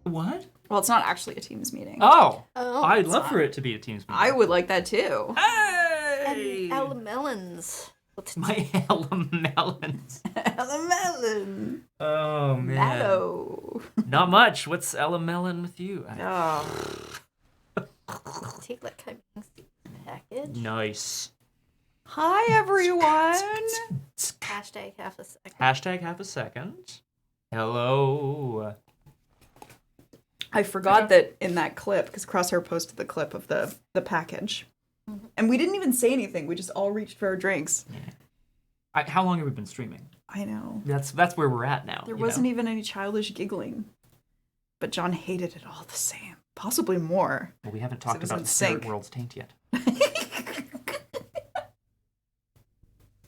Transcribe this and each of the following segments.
What? Well, it's not actually a Teams meeting. Oh, Oh, I'd love for it to be a Teams meeting. I would like that too. Hey! And melons. My melons. Melon. Oh, man. Mallow. Not much. What's melon with you? Oh. Take that kind of package. Nice. Hi, everyone. Hashtag half a second. Hashtag half a second. Hello. I forgot that in that clip, because Crosshair posted the clip of the package. Mm-hmm. And we didn't even say anything. We just all reached for our drinks. Yeah. How long have we been streaming? I know. That's where we're at now. There wasn't even any childish giggling. But John hated it all the same. Possibly more. Well, we haven't talked about the sync. Spirit World's taint yet.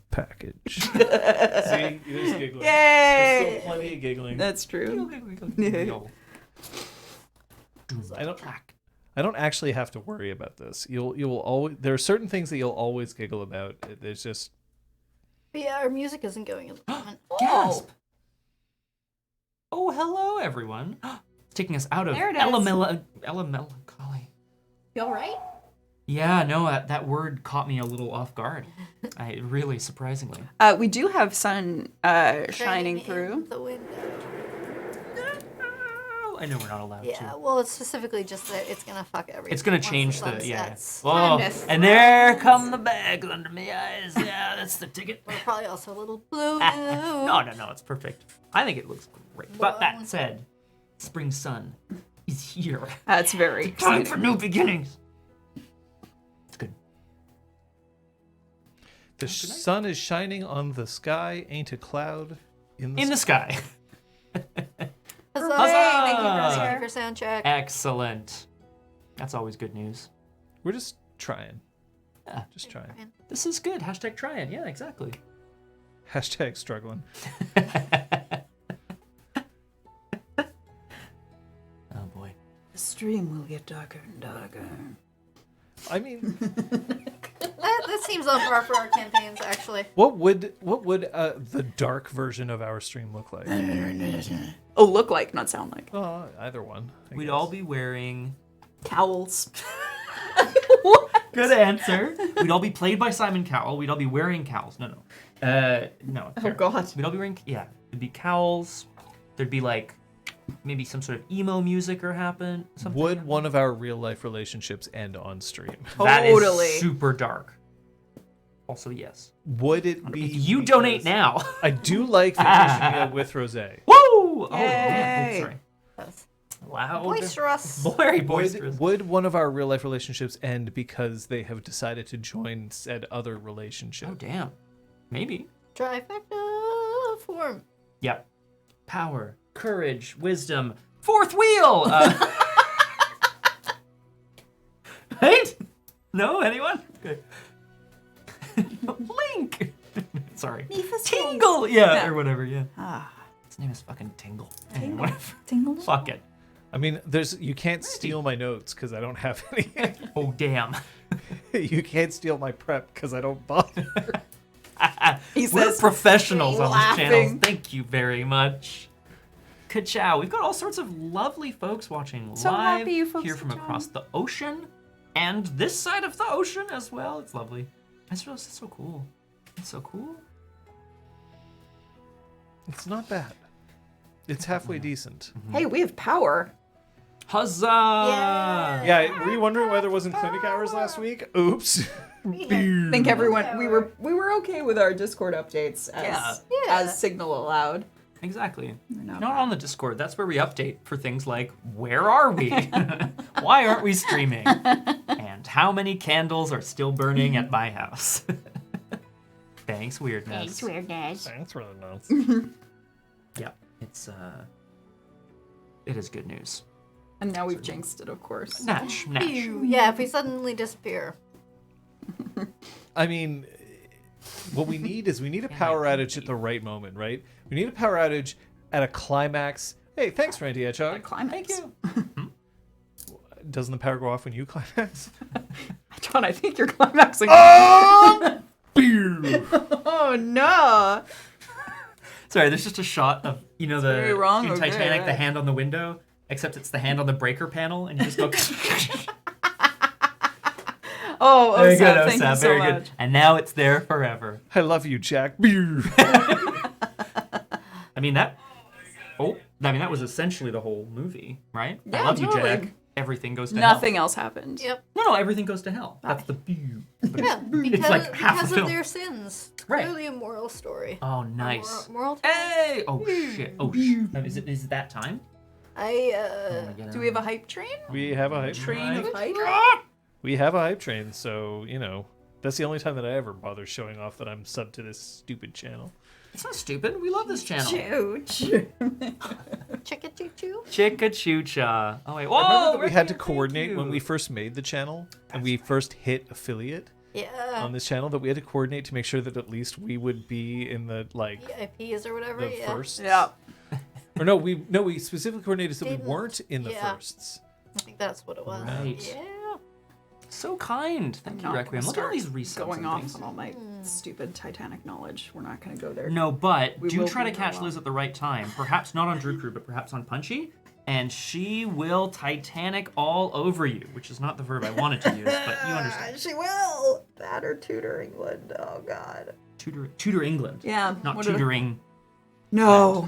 Package. See, he was giggling. Yay! There's still plenty of giggling. That's true. I don't actually have to worry about this. You will always. There are certain things that you'll always giggle about. There's just. But yeah, our music isn't going at the moment. Gasp! Oh, hello, everyone. It's taking us out of There it is. melancholy. You all right? Yeah, no, that word caught me a little off guard. Really, surprisingly. We do have sun shining through. In the window. I know we're not allowed to. Yeah, well, it's specifically just that it's gonna fuck everything. It's gonna once change the the, yeah. sunset's. Whoa, and there come the bags under my eyes. Yeah, that's the ticket. We're probably also a little blue. No, it's perfect. I think it looks great. But that said, spring sun is here. That's very Time exciting. for new beginnings. It's good. The sun is shining on the sky. Ain't a cloud in the sky. Huzzah! Huzzah! Thank you for sound check. Excellent. That's always good news. We're just trying. Yeah. Just trying. This is good. Hashtag trying. Yeah, exactly. Hashtag struggling. Oh boy. The stream will get darker and darker. I mean, That seems on par for our campaigns, actually. what would the dark version of our stream look like? Oh, look like, not sound like. Either one. I We'd guess. all be wearing Cowls. Good answer. We'd all be played by Simon Cowell. We'd all be wearing cowls. No. No. Oh, God. We'd all be wearing, yeah. There'd be cowls. There'd be like maybe some sort of emo music or something. Would one of our real life relationships end on stream? That is Totally. super dark. Also, yes. Would it be? You donate now. I do like Vacationia with Rosé. Woo! Oh, Yay. man. Sorry. Loud. Boisterous. Very boisterous. Would one of our real life relationships end because they have decided to join said other relationship? Oh, damn. Maybe. Trifecta form. Yep. Power, courage, wisdom, fourth wheel. Right? No? Anyone? Good. Link. Sorry. Tingle. Yeah, or whatever. Yeah. Ah. His name is fucking Tingle. Tingle. Whatever. Tingle. Fuck it. I mean, you can't steal my notes because I don't have any. Oh, damn. You can't steal my prep because I don't bother. He We're says, professionals on this channel. laughing. Thank you very much. Ka-chow. We've got all sorts of lovely folks watching So live happy you folks here from could across join. the ocean and this side of the ocean as well. It's lovely. That's so cool. It's so cool. It's not bad. It's halfway decent. hey, we have power. Huzzah! Yeah, were you wondering why there wasn't clinic hours last week? Oops. I think everyone, we were okay with our Discord updates as, Yeah. as Signal allowed. Exactly. not Not on the Discord. That's where we update for things like, where are we? Why aren't we streaming? And how many candles are still burning at my house? Thanks, weirdness. That's really nice. Yeah, it is good news. And now we've jinxed it, of course. Natch. Phew. Yeah, if we suddenly disappear. I mean, what we need is a power outage at the right moment, right? We need a power outage at a climax. Hey, thanks, Randy Hedgehog. Climax. Thank you. Doesn't the power go off when you climax? John, I think you're climaxing. Oh no! Sorry, there's just a shot of, very wrong, in okay, Titanic, the right. hand on the window. except it's the hand on the breaker panel, and you just go. Oh, Very good, Osap, thank you Osap. so Very much. good. And now it's there forever. I love you, Jack. I mean that. That was essentially the whole movie, right? I Yeah, love you, totally. Jack. Everything goes to hell. Nothing else happened. Yep. No, everything goes to hell. That's the. Yeah, because, like half because a of film. their sins. It's Right. clearly a moral story. Oh, nice. Moral Hey! Oh shit! Oh shit! Is it that time? Do we have a hype train? We have a hype Train of hype? We have a hype train, so, you know, that's the only time that I ever bother showing off that I'm sub to this stupid channel. It's not stupid. We love this channel. Choo-choo. Chicka choo choo. Chicka choo cha. Oh wait. I remember Whoa! that we had to Thank coordinate you. when we first made the channel and we first hit affiliate Yeah. on this channel, that we had to coordinate to make sure that at least we would be in the, like, VIPs or whatever. the Yeah. firsts. Yeah. Or no, we specifically coordinated so we Didn't- weren't in the yeah. firsts. I think that's what it was. Right. Yeah. So kind. Thank you, Not Requiem. gonna Look at all start these resubs going and off things. on all my stupid Titanic knowledge. We're not going to go there. No, but We do will try to be catch well. Liz at the right time. Perhaps not on Drew Crew, but perhaps on Punchy. And she will Titanic all over you, which is not the verb I wanted to use, but you understand. She will. That or Tudor England. Oh, God. Tudor England. Yeah. Not what did I- tutoring. No.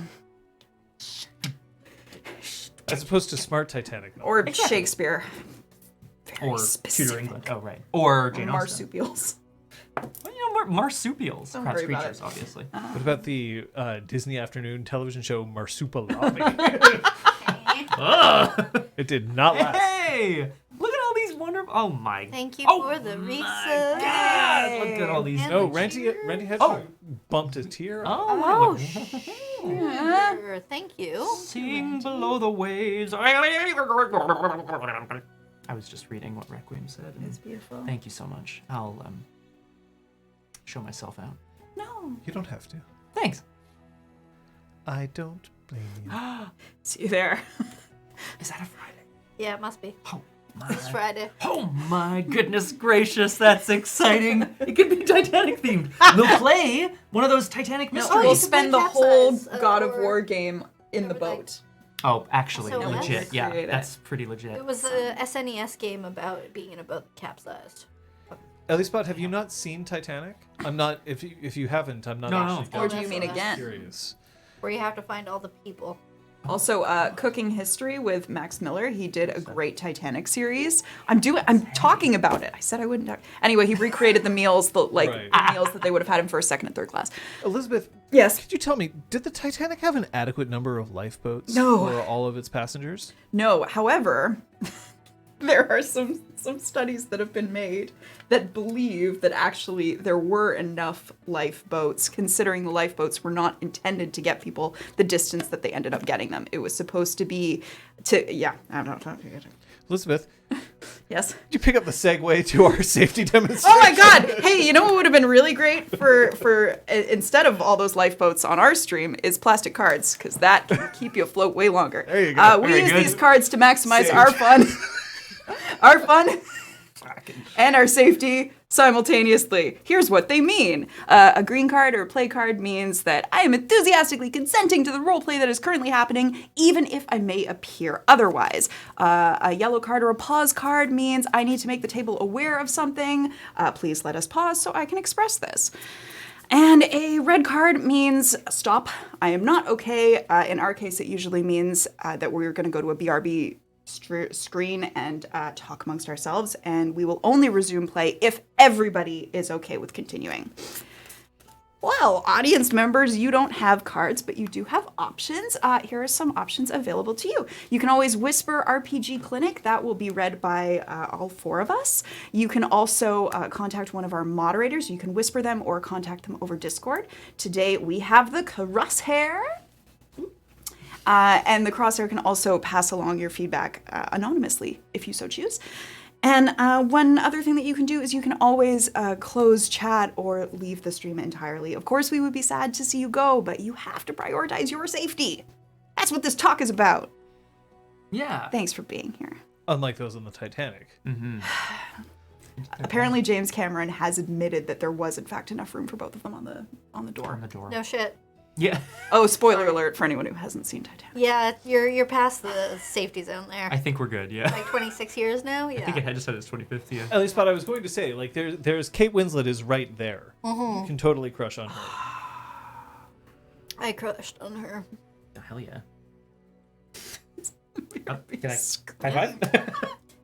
As opposed to smart Titanic. Or Shakespeare. Very Or specific. Tudor England. Oh, right. Or Or Jane Austen. marsupials. Well, you know, marsupials. Don't Perhaps worry about creatures, it. obviously. What about the Disney afternoon television show Marsupilami? Ugh. It did not last. Hey! Look at all these wonderful... Oh, my... Thank you Oh for the my resub. God! Look at all these... And No, the Randy cheers. Hedgehog bumped a tear. Oh, Sure, thank you. Sing below the waves. I was just reading what Requiem said. and It's beautiful. Thank you so much. I'll show myself out. No. You don't have to. Thanks. I don't blame you. See you there. Is that a Friday? Yeah, it must be. Oh my! It's Friday. Oh my goodness gracious! That's exciting. It could be Titanic themed. We'll play one of those Titanic No, mysteries. we'll you can spend the play whole Capsize, God of or- War game in the or like- boat. Oh, actually, So legit. let's Yeah, create it. that's pretty legit. It was a SNES game about being in a boat capsized. Ellie have you not seen Titanic? I'm not. If you haven't, I'm not No, actually no. Or do you mean that's again? curious. Where you have to find all the people. Also, Cooking History with Max Miller. He did a great Titanic series. I'm talking about it. I said I wouldn't talk. Anyway, he recreated the meals, Right. the meals that they would have had in first, second, and third class. Elizabeth, Yes. could you tell me, did the Titanic have an adequate number of lifeboats No. for all of its passengers? No, however, there are some studies that have been made that believe that actually there were enough lifeboats, considering the lifeboats were not intended to get people the distance that they ended up getting them. It was supposed to be I'm not talking. Elizabeth, Yes. did you pick up the segue to our safety demonstration? Oh my God! Hey, you know what would have been really great for instead of all those lifeboats on our stream is plastic cards, because that can keep you afloat way longer. There you go. We Very use good. these cards to maximize Sage. our fun, our fun, and our safety simultaneously. Here's what they mean. A green card or a play card means that I am enthusiastically consenting to the role play that is currently happening, even if I may appear otherwise. A yellow card or a pause card means I need to make the table aware of something. Please let us pause so I can express this. And a red card means stop. I am not okay. In our case, it usually means that we're going to go to a BRB screen and talk amongst ourselves, and we will only resume play if everybody is okay with continuing. Well, audience members, you don't have cards, but you do have options. Here are some options available to you. You can always whisper RPG Clinic. That will be read by all four of us. You can also contact one of our moderators. You can whisper them or contact them over Discord. Today, we have the Crosshair. And the Crosshair can also pass along your feedback anonymously, if you so choose. And one other thing that you can do is you can always close chat or leave the stream entirely. Of course, we would be sad to see you go, but you have to prioritize your safety. That's what this talk is about. Yeah. Thanks for being here. Unlike those on the Titanic. Apparently, James Cameron has admitted that there was, in fact, enough room for both of them on the door. On the door. No shit. Yeah. Oh, spoiler alert for anyone who hasn't seen Titanic. Yeah, you're past the safety zone there. I think we're good, yeah. Like 26 years now. Yeah. I think it had just said it's 25th, yeah. At least, but I was going to say, like, there's Kate Winslet is right there. You can totally crush on her. I crushed on her. Oh, hell yeah. Can I high five?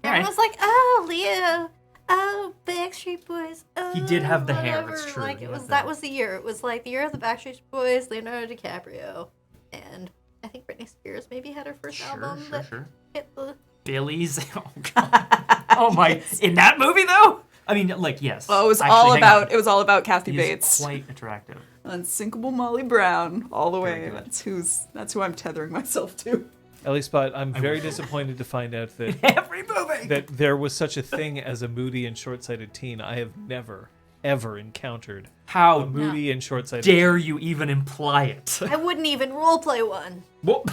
Everyone was like, "Oh, Leo, oh, Backstreet Boys." Oh, He did have the hair, whatever." that's true, Like he it had was that. that was the year. It was like the year of the Backstreet Boys, Leonardo DiCaprio, and I think Britney Spears maybe had her first album that hit the. Billy's. Oh, God. Oh, my. In that movie, though? I mean, like, yes. Oh, it was Actually, all hang about on. it was all about Kathy He Bates. is quite attractive. Unsinkable Molly Brown, all the Very way. good. That's who I'm tethering myself to. At least, but I'm very disappointed to find out that Every movie! that there was such a thing as a moody and short-sighted teen. I have never, ever encountered How a moody and short-sighted dare you even imply it? I wouldn't even roleplay one. Whoop.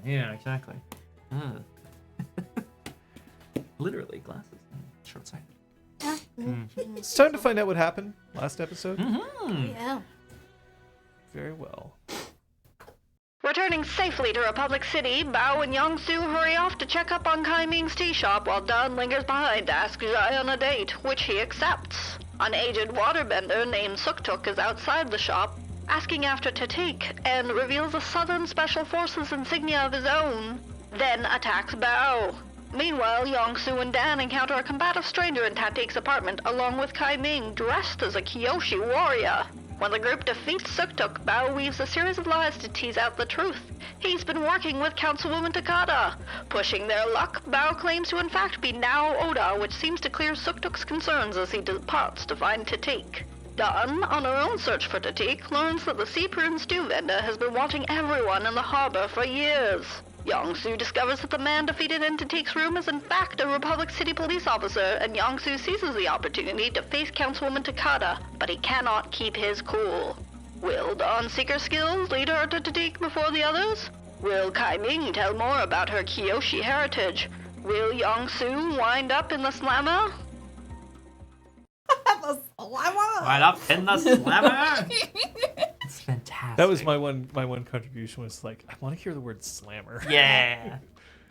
Yeah, exactly. Literally, glasses. Short-sighted. It's time to find out what happened last episode. Yeah. Very well. Returning safely to Republic City, Bao and Yeong-Soo hurry off to check up on Kai Ming's tea shop while Dan lingers behind to ask Jai on a date, which he accepts. An aged waterbender named Suktuk is outside the shop, asking after Tatik, and reveals a Southern Special Forces insignia of his own, then attacks Bao. Meanwhile, Yeong-Soo and Dan encounter a combative stranger in Tatik's apartment, along with Kai Ming, dressed as a Kyoshi warrior. When the group defeats Suktuk, Bao weaves a series of lies to tease out the truth. He's been working with Councilwoman Takada. Pushing their luck, Bao claims to in fact be Nao Oda, which seems to clear Suktuk's concerns as he departs to find Tatik. Dan, on her own search for Tatik, learns that the sea prune stew vendor has been watching everyone in the harbor for years. Yeong-Soo discovers that the man defeated in Tatik's room is in fact a Republic City police officer, and Yeong-Soo seizes the opportunity to face Councilwoman Takada, but he cannot keep his cool. Will Dawn's seeker skills lead her to Tatik before the others? Will Kai Ming tell more about her Kyoshi heritage? Will Yeong-Soo wind up in the slammer? Right up in the slammer. It's fantastic. That was my one contribution was like, I want to hear the word slammer. Yeah.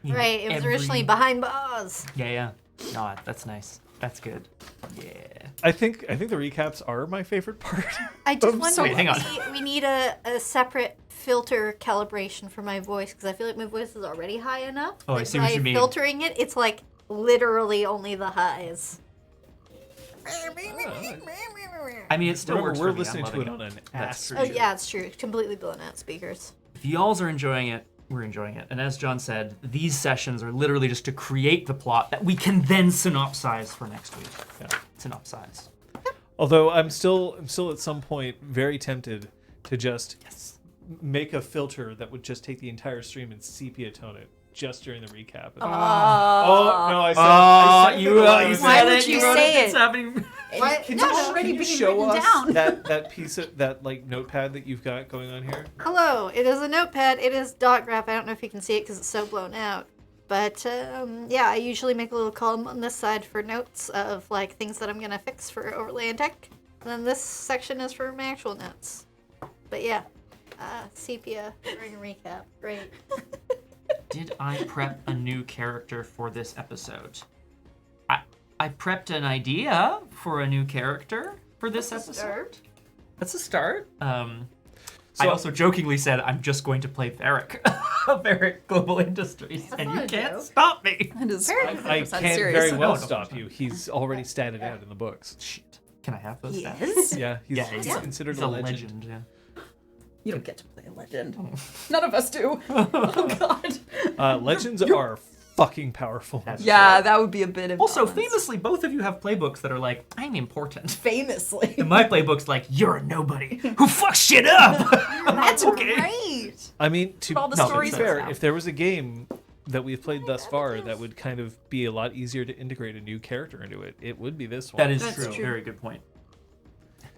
Right. It was Every- originally behind bars. Yeah. No, that's nice. That's good. Yeah. I think the recaps are my favorite part. I just wonder Wait, hang on. we need a separate filter calibration for my voice because I feel like my voice is already high enough. Oh, I that see what by you mean. Filtering it, it's like literally only the highs. I mean, it still Remember, works we're for me. listening I'm to it loving on an That's ass. Oh yeah, it's true. Completely blown out speakers. If y'alls are enjoying it, we're enjoying it. And as John said, these sessions are literally just to create the plot that we can then synopsize for next week. Yeah. Synopsize. Although I'm still at some point very tempted to just Yes. make a filter that would just take the entire stream and sepia tone it just during the recap. Oh no, I said. I said you it. Why would you say It's it? happening. What? Can No, you, no. can already you being show written us down. that piece of that like notepad that you've got going on here? Hello, it is a notepad. It is dot graph. I don't know if you can see it because it's so blown out. But yeah, I usually make a little column on this side for notes of like things that I'm gonna fix for overlay and tech. And then this section is for my actual notes. But yeah, sepia during a recap. Great. Did I prep a new character for this episode? I prepped an idea for a new character for this episode. Start. That's a start. I So- also jokingly said I'm just going to play Varric, Varric Global Industries, and you not a can't joke. stop me. That is Very 100% I can't serious. very well No, stop you. He's already statted out in the books. Shit. Can I have those stats? Yes. Yeah, he's Yeah, considered He's a legend. yeah. You don't get to play a legend. None of us do. Oh god. Legends are fucking powerful. That's Yeah, that would be a bit of Also, famously, both of you have playbooks that are like, I'm important. famously. And my playbook's like, you're a nobody who fucks shit up. That's okay. great. I mean, to all the be stories fair, out. if there was a game that we've played thus far that would kind of be a lot easier to integrate a new character into it, it would be this one. That is That's true. true. Very good point.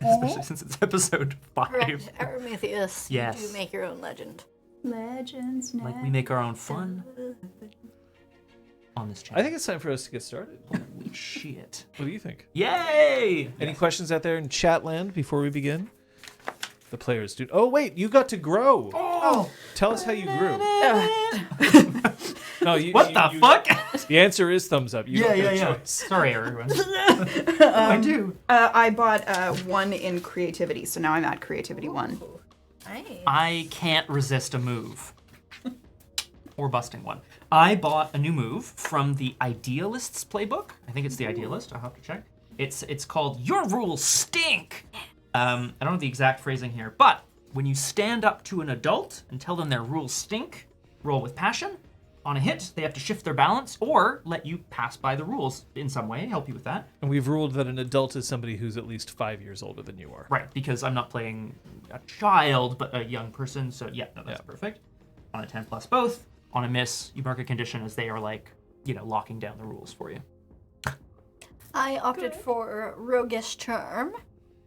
Especially since it's episode 5. Correct. Aramithius. Yes. You do make your own legend. Legends Like we make our own fun. on this channel. I think it's time for us to get started. Holy shit. What do you think? Yay! Any questions out there in chat land before we begin? The players do. Oh, wait, you got to grow. Oh! Tell us how you grew. No, What the fuck? The answer is thumbs up. You don't get a choice. Sorry, everyone. I do. I bought 1 in creativity, so now I'm at creativity 1. Nice. I can't resist a move. Or busting one. I bought a new move from the Idealist's playbook. I think it's the Idealist. I'll have to check. It's called Your Rules Stink. I don't know the exact phrasing here, but when you stand up to an adult and tell them their rules stink, roll with passion. On a hit, they have to shift their balance or let you pass by the rules in some way, help you with that. And we've ruled that an adult is somebody who's at least 5 years older than you are. Right, because I'm not playing a child, but a young person, so yeah, no, that's perfect. On a 10 plus both. On a miss, you mark a condition as they are locking down the rules for you. I opted for Roguish Charm.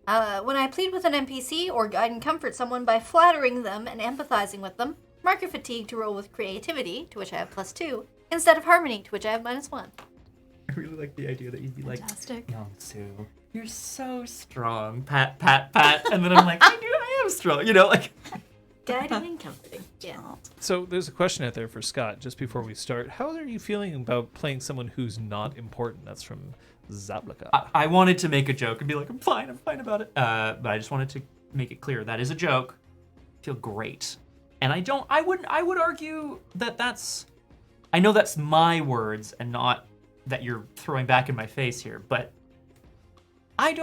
When I plead with an NPC or guide and comfort someone by flattering them and empathizing with them, mark your fatigue to roll with creativity, to which I have +2, instead of harmony, to which I have -1. I really like the idea that you'd be like, Fantastic. Yeong-Soo, you're so strong. Pat, pat, pat. And then I'm like, I am strong. Guiding and comforting. Yeah. So there's a question out there for Scott, just before we start. How are you feeling about playing someone who's not important? That's from Zablaka. I wanted to make a joke and be like, I'm fine about it. But I just wanted to make it clear that is a joke. I feel great. And I would argue that I know that's my words and not that you're throwing back in my face here, but I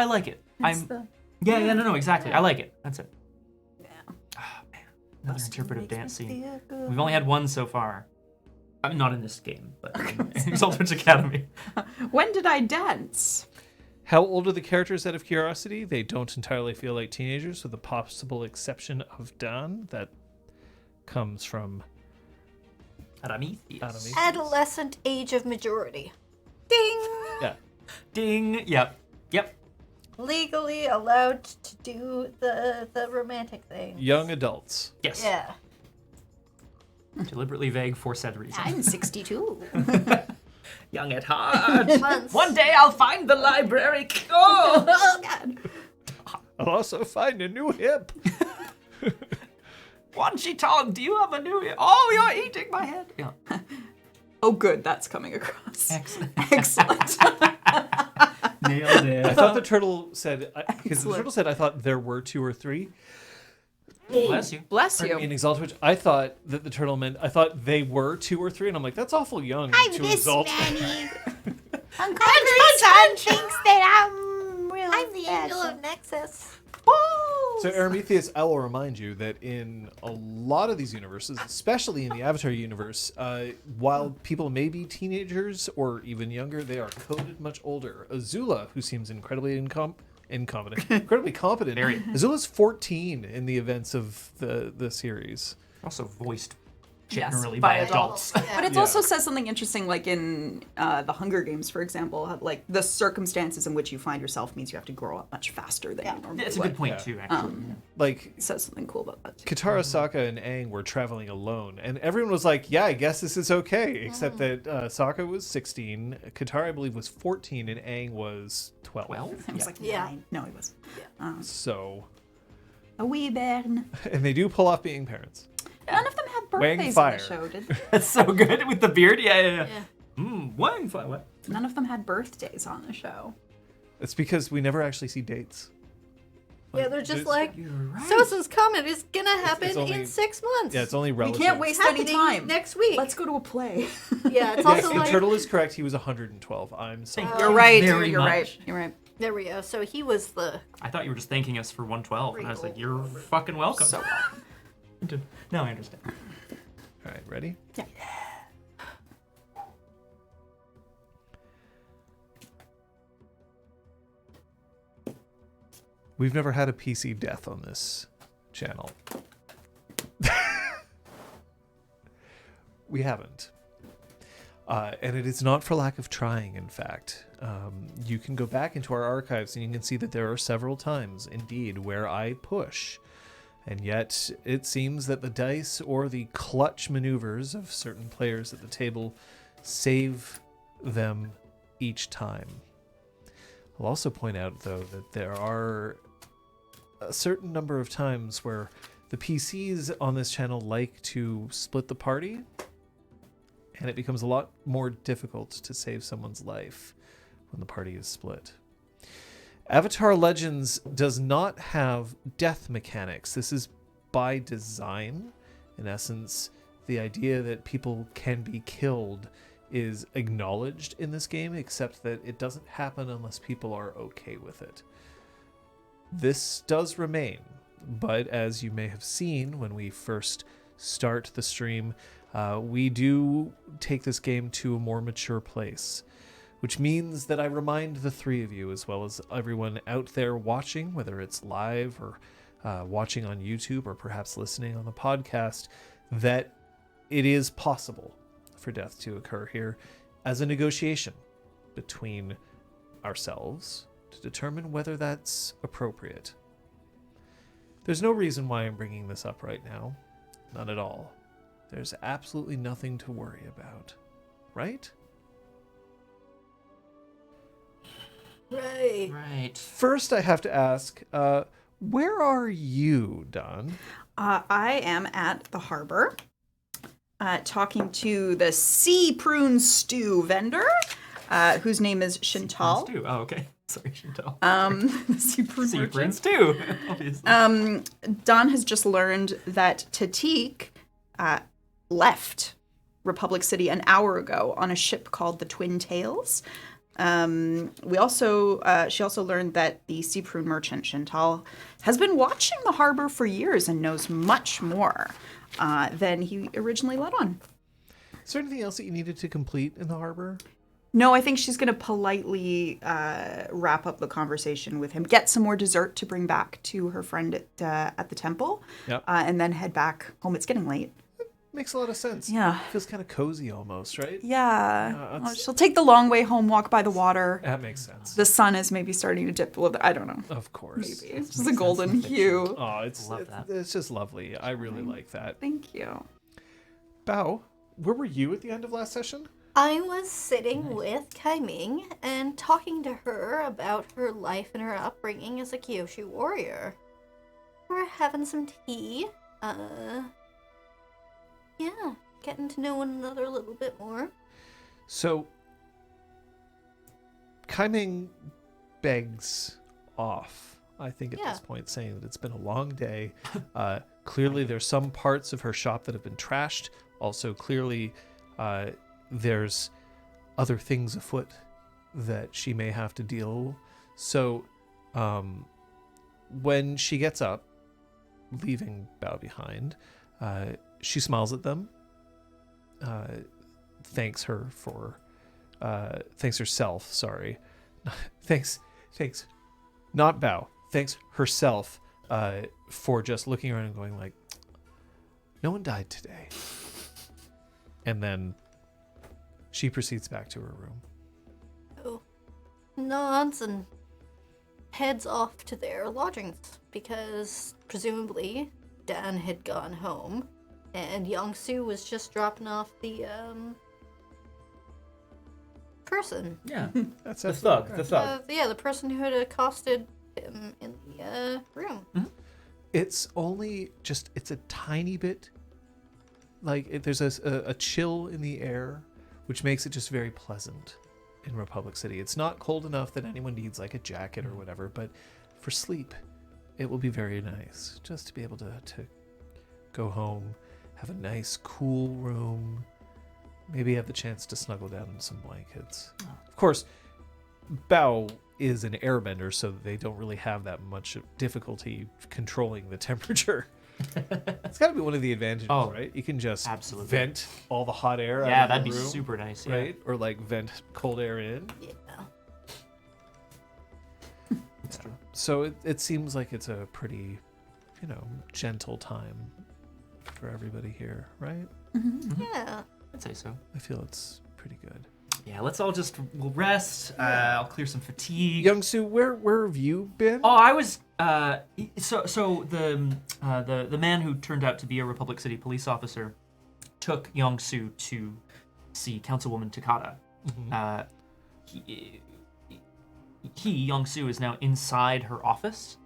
like it. No, exactly. I like it. That's it. Yeah. Oh, man. Another interpretive dance scene. We've only had one so far. I mean, not in this game, but in Exalted's Academy. When did I dance? How old are the characters out of curiosity? They don't entirely feel like teenagers, with the possible exception of Dan. That comes from Aramithius. Adolescent age of majority. Ding! Yeah. Ding. Yep. Legally allowed to do the romantic thing. Young adults. Yes. Yeah. Deliberately vague for said reason. I'm 62. Young at heart. Months. One day I'll find the library. Oh! Oh, God. I'll also find a new hip. Wanchi Tong, do you have a new... Oh, you're eating my head. Yeah. Oh, good. That's coming across. Excellent. Excellent. Nailed it. I thought the turtle said, because the turtle said, I thought there were 2 or 3. Bless you. Bless you. In Exalted, I thought that the turtle meant, I thought they were 2 or 3, and I'm like, that's awful young to exalt. Every son thinks that I'm really I'm the angel of Nexus. So, Aramithius, I will remind you that in a lot of these universes, especially in the Avatar universe, while people may be teenagers or even younger, they are coded much older. Azula, who seems incredibly incredibly competent. Azula's 14 in the events of the series. Also voiced Yes, generally by by adults. But it Yeah. also says something interesting, like in the Hunger Games, for example, how, like the circumstances in which you find yourself means you have to grow up much faster than you normally That's a would. good point, too, actually. Like, It says something cool about that. Katara, Sokka, and Aang were traveling alone, and everyone was like, yeah, I guess this is okay, except that Sokka was 16, Katara, I believe, was 14, and Aang was 12. It was like Yeah. 9. No, it wasn't. So, A wee bairn. and they do pull off being parents. None of them had Wang birthdays in fire. the show, did they? That's so good with the beard. Yeah. Wang fire. What? None of them had birthdays on the show. It's because we never actually see dates. Yeah, they're just like, You're right. Sosa's Comet is gonna happen it's only- in 6 months. Yeah, it's only We relative. can't waste any Happening time. next week. Let's go to a play. Yeah, it's Yes, also the like, turtle is correct. He was 112. I'm sorry. Thank You're right. very You're much. right. You're right. there we go. So he was the, I thought you were just thanking us for 112, and I was like, you're fucking welcome. So Now I understand. All right, ready? Yeah. We've never had a PC death on this channel. We haven't. And it is not for lack of trying, in fact. You can go back into our archives and you can see that there are several times, indeed, where I push And yet, it seems that the dice or the clutch maneuvers of certain players at the table save them each time. I'll also point out, though, that there are a certain number of times where the PCs on this channel like to split the party, and it becomes a lot more difficult to save someone's life when the party is split. Avatar Legends does not have death mechanics. This is by design. In essence, the idea that people can be killed is acknowledged in this game, except that it doesn't happen unless people are okay with it. This does remain, but as you may have seen when we first start the stream, we do take this game to a more mature place, which means that I remind the three of you, as well as everyone out there watching, whether it's live or watching on YouTube or perhaps listening on the podcast, that it is possible for death to occur here as a negotiation between ourselves to determine whether that's appropriate. There's no reason why I'm bringing this up right now. None at all. There's absolutely nothing to worry about. Right? Right. Right. First, I have to ask, where are you, Don? I am at the harbor, talking to the sea prune stew vendor, whose name is Chantal. Stew. Oh, okay. Sorry, Chantal. The sea prune Sea merchant. Prince too, obviously. Don has just learned that Tatik left Republic City an hour ago on a ship called the Twin Tails. She also learned that the sea prune merchant Chantal has been watching the harbor for years and knows much more than he originally let on. Is there anything else that you needed to complete in the harbor? No, I think she's going to politely wrap up the conversation with him, get some more dessert to bring back to her friend at the temple, Yep. and then head back home. It's getting late. Makes a lot of sense. Yeah. Feels kind of cozy almost, right? Yeah. She'll take the long way home, walk by the water. That makes sense. The sun is maybe starting to dip a little bit. I don't know. Of course. Maybe. It's just a golden hue. Oh, it's Love that. it's just lovely. I really like that. Thank you. Bao, where were you at the end of last session? I was sitting with Kai Ming and talking to her about her life and her upbringing as a Kyoshi warrior. We're having some tea. Yeah, getting to know one another a little bit more. So, Kaiming begs off, I think, at Yeah. this point, saying that it's been a long day. Clearly, there's some parts of her shop that have been trashed. Also, clearly, there's other things afoot that she may have to deal. So, when she gets up, leaving Bao behind, she smiles at them, thanks herself, sorry. thanks, not Bao, thanks herself for just looking around and going like, no one died today. And then she proceeds back to her room. Oh, nods and heads off to their lodgings because presumably Dan had gone home and Yeong-Soo was just dropping off the person. Yeah. That's The absolutely thug. correct. The thug. The person who had accosted him in the room. It's only just, it's a tiny bit, like there's a chill in the air, which makes it just very pleasant in Republic City. It's not cold enough that anyone needs like a jacket or whatever, but for sleep, it will be very nice just to be able to go home, have a nice cool room, maybe have the chance to snuggle down in some blankets. Of course, Bao is an airbender, so they don't really have that much difficulty controlling the temperature. It's got to be one of the advantages, Oh, right? You can just absolutely. vent all the hot air Yeah, out that'd of be the room, super nice. Yeah. right? Or like vent cold air in. Yeah. That's true. So it seems like it's a pretty, gentle time for everybody here, right? Yeah. I'd say so. I feel it's pretty good. Yeah, we'll rest. I'll clear some fatigue. Yeong-Soo, where have you been? Oh, I was so the man who turned out to be a Republic City police officer took Yeong-Soo to see Councilwoman Takata. Yeong-Soo is now inside her office.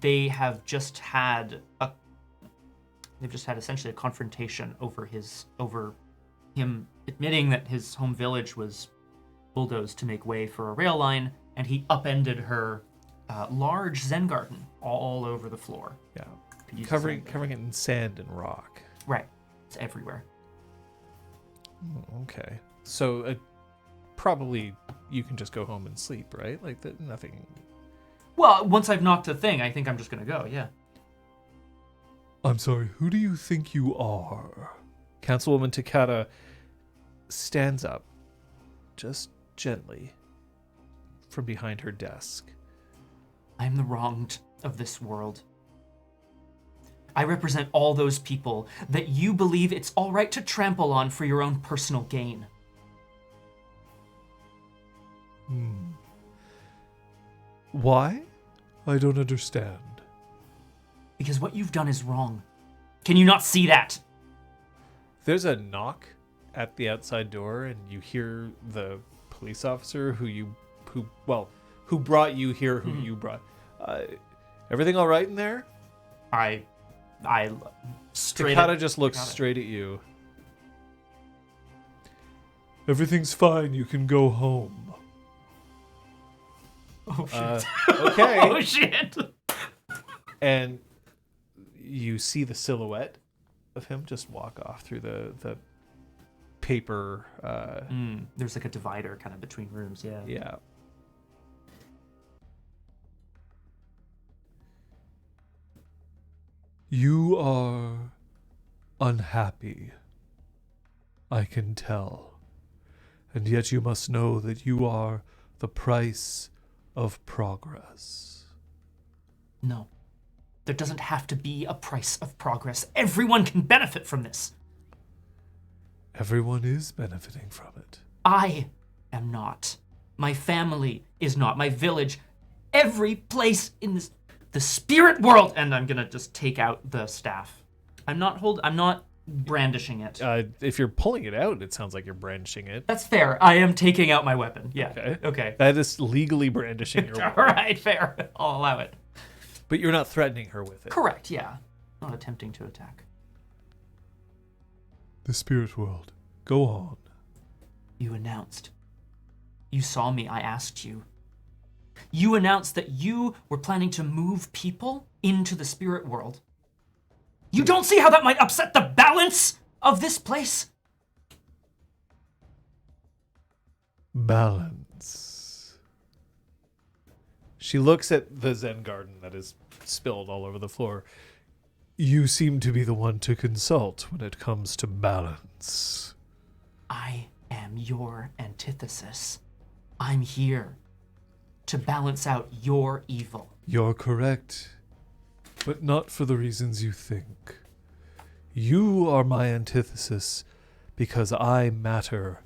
They have just had essentially a confrontation over him admitting that his home village was bulldozed to make way for a rail line, and he upended her large Zen garden all over the floor. Yeah, covering it in sand and rock. Right, it's everywhere. Okay, so probably you can just go home and sleep, right? Like nothing. Well, once I've knocked the thing, I think I'm just gonna go. Yeah. I'm sorry. Who do you think you are? Councilwoman Takata stands up, just gently, from behind her desk. I'm the wronged of this world. I represent all those people that you believe it's all right to trample on for your own personal gain. Why? I don't understand. Because what you've done is wrong. Can you not see that? There's a knock at the outside door, and you hear the police officer who brought you here, who you brought. Everything all right in there? I straight Takata up- just looks Takata. straight at you. Everything's fine. You can go home. Oh shit. Okay. Oh shit. And you see the silhouette of him just walk off through the paper. There's like a divider kind of between rooms. Yeah. Yeah. You are unhappy. I can tell. And yet you must know that you are the price of progress. No. There doesn't have to be a price of progress. Everyone can benefit from this. Everyone is benefiting from it. I am not. My family is not. My village, every place in the spirit world. And I'm gonna just take out the staff. I'm not brandishing it. If you're pulling it out, it sounds like you're brandishing it. That's fair. I am taking out my weapon. Yeah. Okay. That is legally brandishing your weapon. All right, fair. I'll allow it. But you're not threatening her with it. Correct, yeah. Not attempting to attack. The spirit world. Go on. You announced. You saw me, I asked you. You announced that you were planning to move people into the spirit world. You don't see how that might upset the balance of this place? Balance. She looks at the Zen garden that is spilled all over the floor. You seem to be the one to consult when it comes to balance. I am your antithesis. I'm here to balance out your evil. You're correct, but not for the reasons you think. You are my antithesis because I matter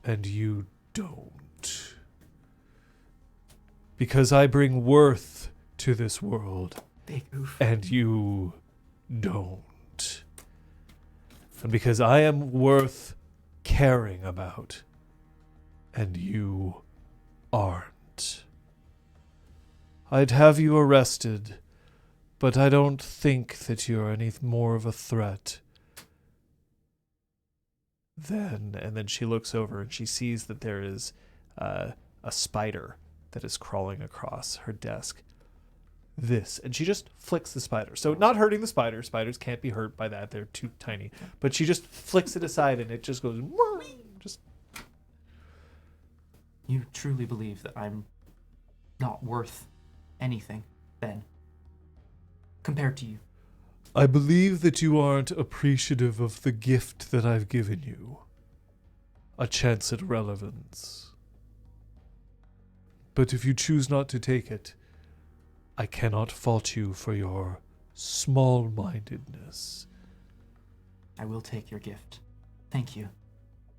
and you don't. Because I bring worth to this world Big oof. and you don't. And because I am worth caring about and you aren't. I'd have you arrested, but I don't think that you're any more of a threat. And then she looks over and she sees that there is a spider that is crawling across her desk. And she just flicks the spider. So not hurting the spider. Spiders can't be hurt by that. They're too tiny. But she just flicks it aside and it just goes... Just... You truly believe that I'm not worth anything, then, compared to you? I believe that you aren't appreciative of the gift that I've given you. A chance at relevance. But if you choose not to take it, I cannot fault you for your small-mindedness. I will take your gift. Thank you.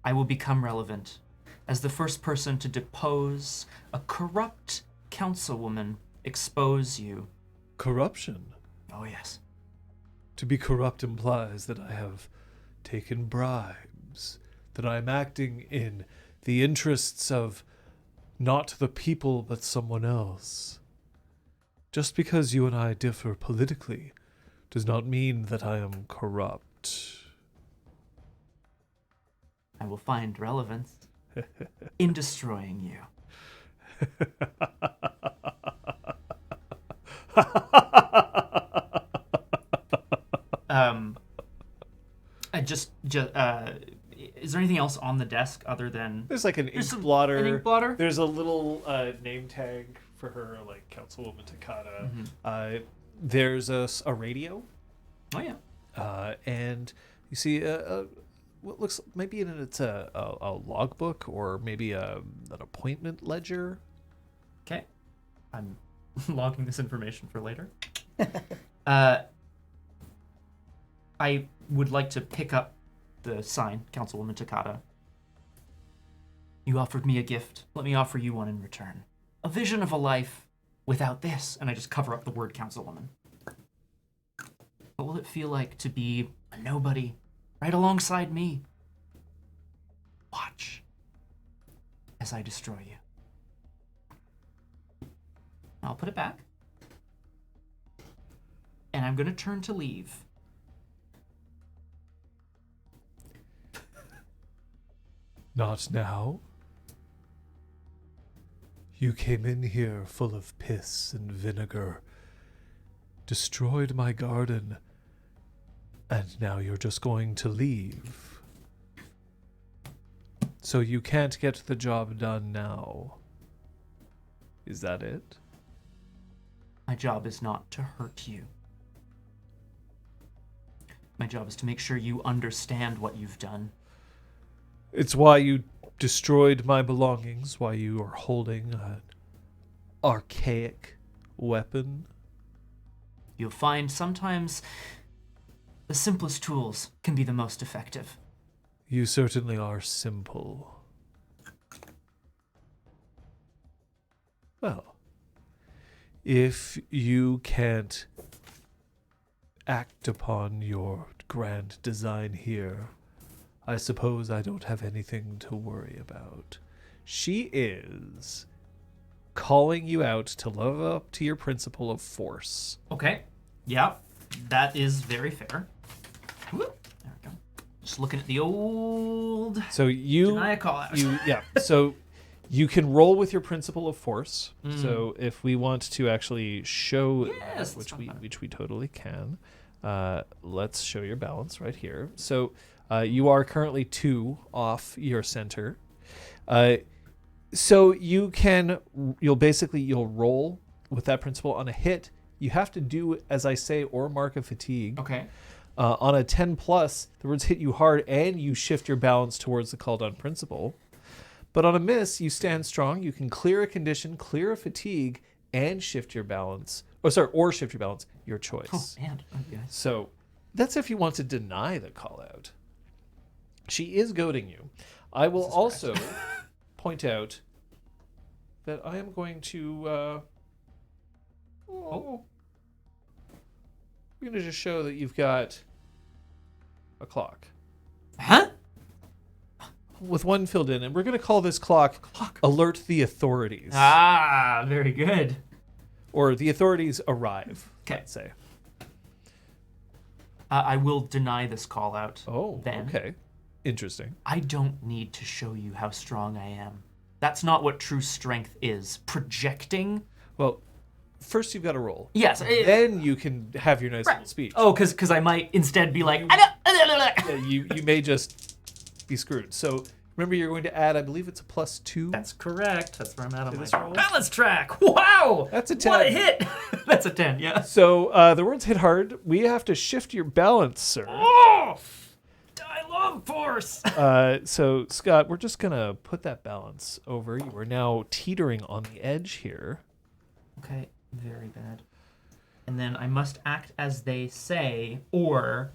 I will become relevant as the first person to depose a corrupt councilwoman, expose you. Corruption. Oh, yes. To be corrupt implies that I have taken bribes, that I am acting in the interests of not the people but someone else. Just because you and I differ politically does not mean that I am corrupt. I will find relevance in destroying you. Is there anything else on the desk other than There's like an ink an blotter. ink blotter? There's a little name tag for her, like Councilwoman Takata. There's a radio. Oh yeah. And you see what looks maybe it's a logbook or maybe an appointment ledger. Okay. I'm logging this information for later. I would like to pick up the sign, Councilwoman Takata. You offered me a gift. Let me offer you one in return. A vision of a life without this. And I just cover up the word Councilwoman. What will it feel like to be a nobody right alongside me? Watch as I destroy you. I'll put it back. And I'm going to turn to leave. Not now. You came in here full of piss and vinegar, destroyed my garden, and now you're just going to leave. So you can't get the job done now. Is that it? My job is not to hurt you. My job is to make sure you understand what you've done. It's why you destroyed my belongings, why you are holding an archaic weapon. You'll find sometimes the simplest tools can be the most effective. You certainly are simple. Well, if you can't act upon your grand design here, I suppose I don't have anything to worry about. She is calling you out to live up to your principle of force. Okay. Yeah, that is very fair. Whoop. There we go. Just looking at the old So you deny a call out. So you can roll with your principle of force. So if we want to actually show Yes, which let's we totally can, let's show your balance right here. So you are currently 2 off your center. So you'll roll with that principle on a hit. You have to do, as I say, or mark a fatigue. Okay. On a 10 plus, the words hit you hard and you shift your balance towards the called on principle. But on a miss, you stand strong. You can clear a condition, clear a fatigue, and shift your balance. Or shift your balance, your choice. Oh, man. Okay. So that's if you want to deny the call out. She is goading you. I will also point out that I am going to... I'm going to just show that you've got a clock. Huh? With one filled in, and we're going to call this clock Alert the Authorities. Ah, very good. Or the authorities arrive, Okay. let's say. I will deny this call out. Oh, then. okay. Interesting. I don't need to show you how strong I am. That's not what true strength is. Projecting? Well, first you've got to roll. Yes. Then you can have your nice little speech. Oh, because I might instead be like, Yeah, you may just be screwed. So remember, you're going to add, I believe it's a +2. That's correct. That's where I'm at on my this roll? balance track. Wow. That's a 10. What a hit. That's a 10, yeah. So the words hit hard. We have to shift your balance, sir. Oh, I love force. So, Scott, we're just going to put that balance over. You are now teetering on the edge here. Okay, very bad. And then I must act as they say, or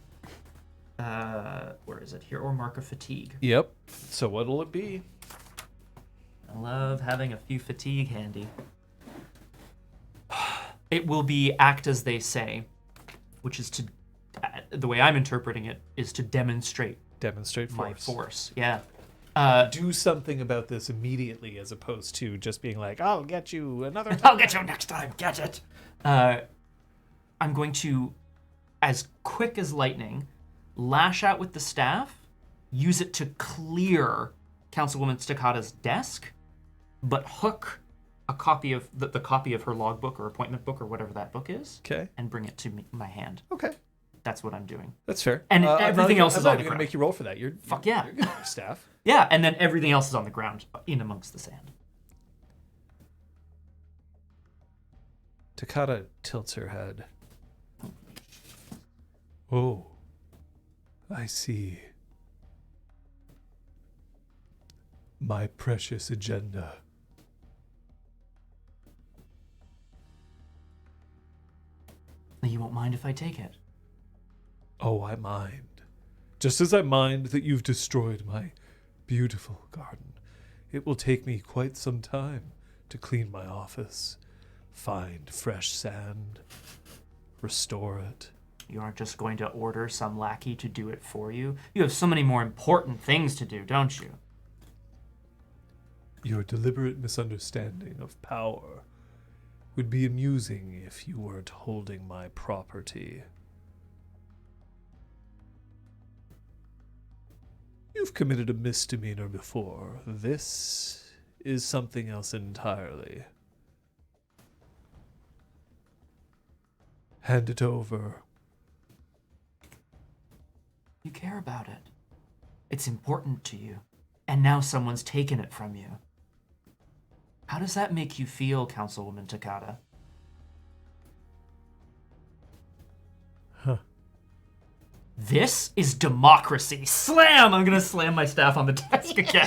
Where is it here? Or mark of fatigue. Yep. So what'll it be? I love having a few fatigue handy. It will be act as they say, which is to, the way I'm interpreting it, is to demonstrate Demonstrate my force. force. Yeah. Do something about this immediately, as opposed to just being like, "I'll get you another time." I'll get you next time. Get it. I'm going to, as quick as lightning, lash out with the staff, use it to clear Councilwoman Staccata's desk, but hook a copy of the copy of her logbook or appointment book or whatever that book is, Okay. and bring it to my hand. Okay. That's what I'm doing. That's fair. And everything else is on the I'm not going to ground. make you roll for that. Fuck yeah. You're good at your staff. Yeah, and then everything else is on the ground, in amongst the sand. Takata tilts her head. Oh, I see. My precious agenda. You won't mind if I take it? Oh, I mind. Just as I mind that you've destroyed my beautiful garden. It will take me quite some time to clean my office, find fresh sand, restore it. You aren't just going to order some lackey to do it for you. You have so many more important things to do, don't you? Your deliberate misunderstanding of power would be amusing if you weren't holding my property. You've committed a misdemeanor before. This is something else entirely. Hand it over. You care about it. It's important to you. And now someone's taken it from you. How does that make you feel, Councilwoman Takata? Huh. This is democracy. Slam! I'm gonna slam my staff on the desk again.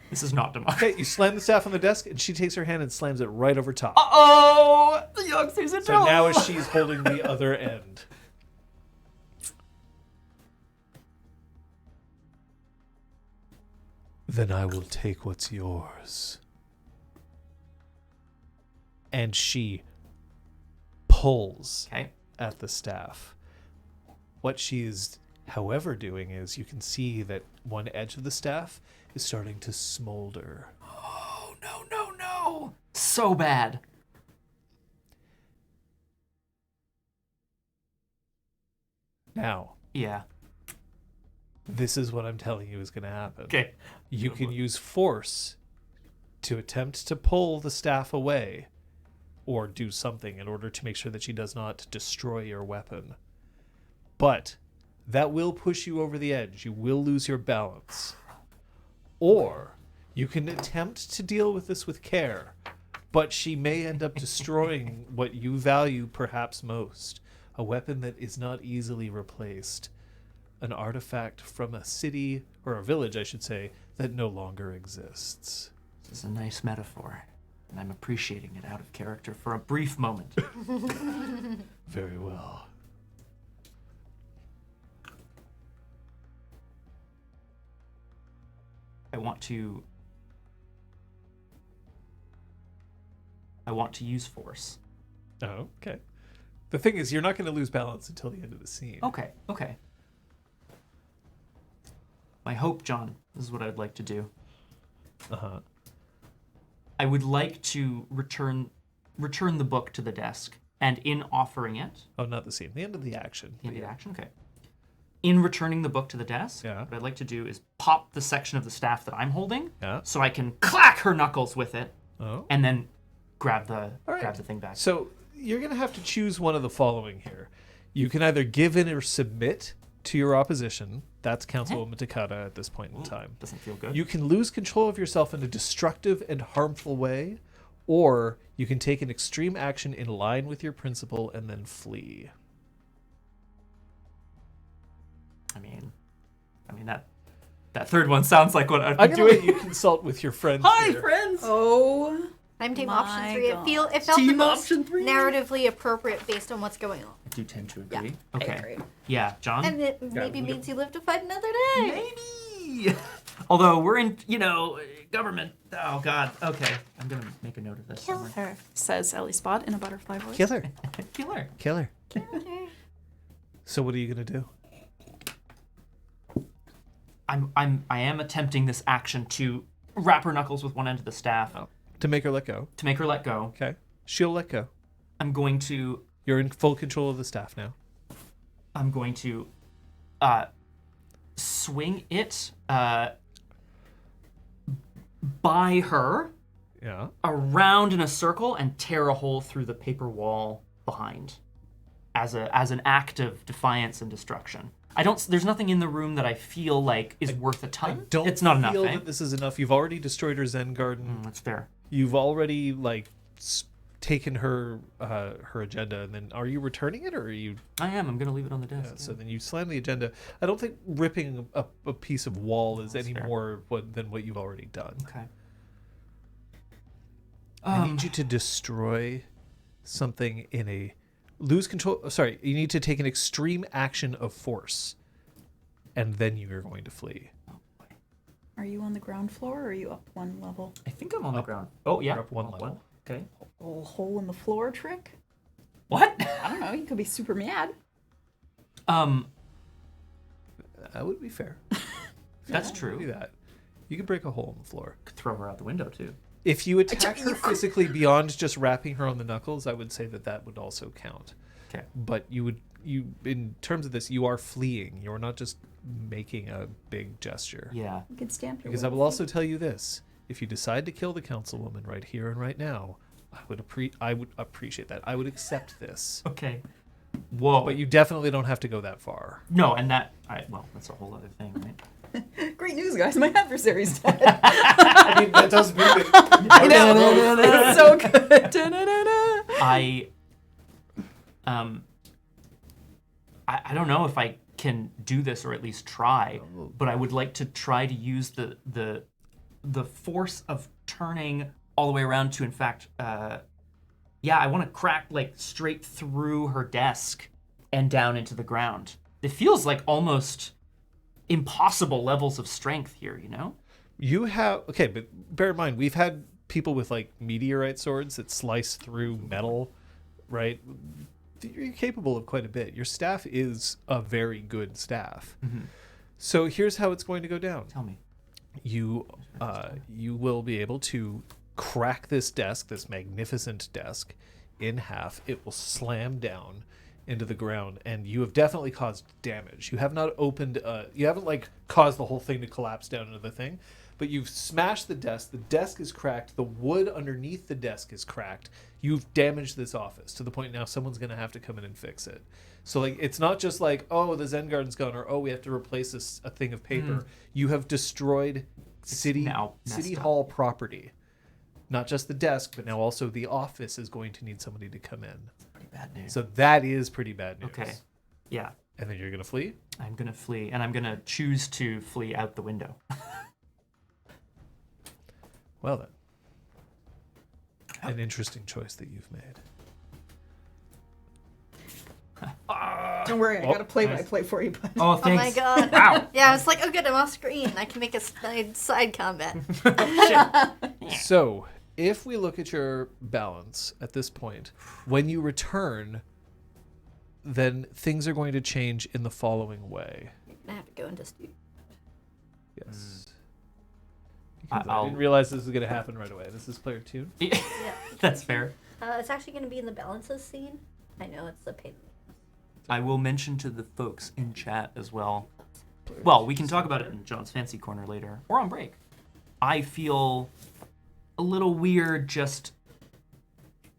This is not democracy. Okay, you slam the staff on the desk, and she takes her hand and slams it right over top. Uh-oh! The Yeong-Soo's in So trouble. now she's holding the other end. Then I will take what's yours. And she pulls Okay. at the staff. What she is, however, doing is you can see that one edge of the staff is starting to smolder. Oh, no. So bad. Now, Yeah. this is what I'm telling you is going to happen. Okay. You can use force to attempt to pull the staff away or do something in order to make sure that she does not destroy your weapon. But that will push you over the edge. You will lose your balance. Or you can attempt to deal with this with care, but she may end up destroying what you value perhaps most, a weapon that is not easily replaced. An artifact from a city, or a village, I should say, that no longer exists. This is a nice metaphor, and I'm appreciating it out of character for a brief moment. Very well. I want to use force. Oh, okay. The thing is, you're not going to lose balance until the end of the scene. Okay. My hope, John, this is what I'd like to do. Uh-huh. I would like to return the book to the desk, and in offering it, Oh, not the scene. The end of the action. in the action, okay. In returning the book to the desk, Yeah. what I'd like to do is pop the section of the staff that I'm holding, Yeah. so I can clack her knuckles with it, Oh. and then grab the right. thing back. So you're going to have to choose one of the following here. You can either give in or submit to your opposition. That's Councilwoman Takata at this point in time. Doesn't feel good. You can lose control of yourself in a destructive and harmful way, or you can take an extreme action in line with your principle and then flee. I mean that third one sounds like what I'd I'm be going to doing. let you consult with your friends Hi, here. friends. Oh I'm team My option 3. God. It felt the Team most option 3? narratively appropriate based on what's going on. I do tend to Yeah, agree. I Okay. agree. Yeah, John? And it maybe means you live to fight another day. Maybe. Although we're in, government. Oh, God. Okay. I'm going to make a note of this. Kill somewhere. her. Says Ellie Spot in a butterfly voice. Killer. Killer. Killer. Kill her. So what are you gonna do? I am attempting this action to wrap her knuckles with one end of the staff To make her let go. to make her let go. Okay. She'll let go. I'm going to You're in full control of the staff now. swing it by her Yeah. around in a circle and tear a hole through the paper wall behind as an act of defiance and destruction. There's nothing in the room that I feel like is worth a ton. It's not enough, feel eh? that this is enough. You've already destroyed her Zen garden. That's fair. You've already taken her her agenda, and then are you returning it, or are you? I am. I'm going to leave it on the desk. Yeah, so then you slam the agenda. I don't think ripping a piece of wall is any fair. more than what you've already done. Okay. I need you to destroy something in a lose control. Sorry, you need to take an extreme action of force, and then you are going to flee. Are you on the ground floor or are you up one level? I think I'm on the ground. Oh, yeah. You're up one level. Okay. Little hole in the floor trick? What? I don't know. You could be super mad. That would be fair. That's Do true. that. You can break a hole in the floor. Could throw her out the window, too. If you attack her physically beyond just wrapping her on the knuckles, I would say that would also count. Okay. But you in terms of this, you are fleeing. You're not just making a big gesture. Yeah. You could stamp your Because I will also tell you this: if you decide to kill the councilwoman right here and right now, I would appreciate that. I would accept this. Okay. Whoa. But you definitely don't have to go that far. No, and that's a whole other thing, right? Great news, guys. My adversary's dead. I mean, that does move it. I know. It's so good. Da-da-da-da. I don't know if I can do this or at least try, but I would like to try to use the force of turning all the way around to, in fact, I want to crack straight through her desk and down into the ground. It feels like almost impossible levels of strength here, you know? You have but bear in mind we've had people with meteorite swords that slice through metal, right? You're capable of quite a bit. Your staff is a very good staff. Mm-hmm. So here's how it's going to go down. Tell me. You will be able to crack this desk, this magnificent desk, in half. It will slam down into the ground, and you have definitely caused damage. You have not opened you haven't caused the whole thing to collapse down into the thing, but you've smashed the desk is cracked, the wood underneath the desk is cracked. You've damaged this office to the point now someone's going to have to come in and fix it. So it's not just oh, the Zen garden's gone, or oh, we have to replace a thing of paper. You have destroyed city hall property. Not just the desk, but now also the office is going to need somebody to come in. Pretty bad news. So that is pretty bad news. Okay. Yeah. And then you're going to flee? I'm going to flee, and I'm going to choose to flee out the window. Well then. An interesting choice that you've made. Don't worry, I got a play-by-play for you, bud. Oh, Oh thanks. my god. Wow. Yeah, I was like, oh good, I'm off screen. I can make a side combat. So, if we look at your balance at this point, when you return, then things are going to change in the following way. I have to go into dispute. Yes. Because I I'll- didn't realize this was going to happen right away. This is player 2. Yeah. That's fair. It's actually going to be in the balances scene. I know it's a pain. I will mention to the folks in chat as well. Well, we can talk about it in John's Fancy Corner later, or on break. I feel a little weird just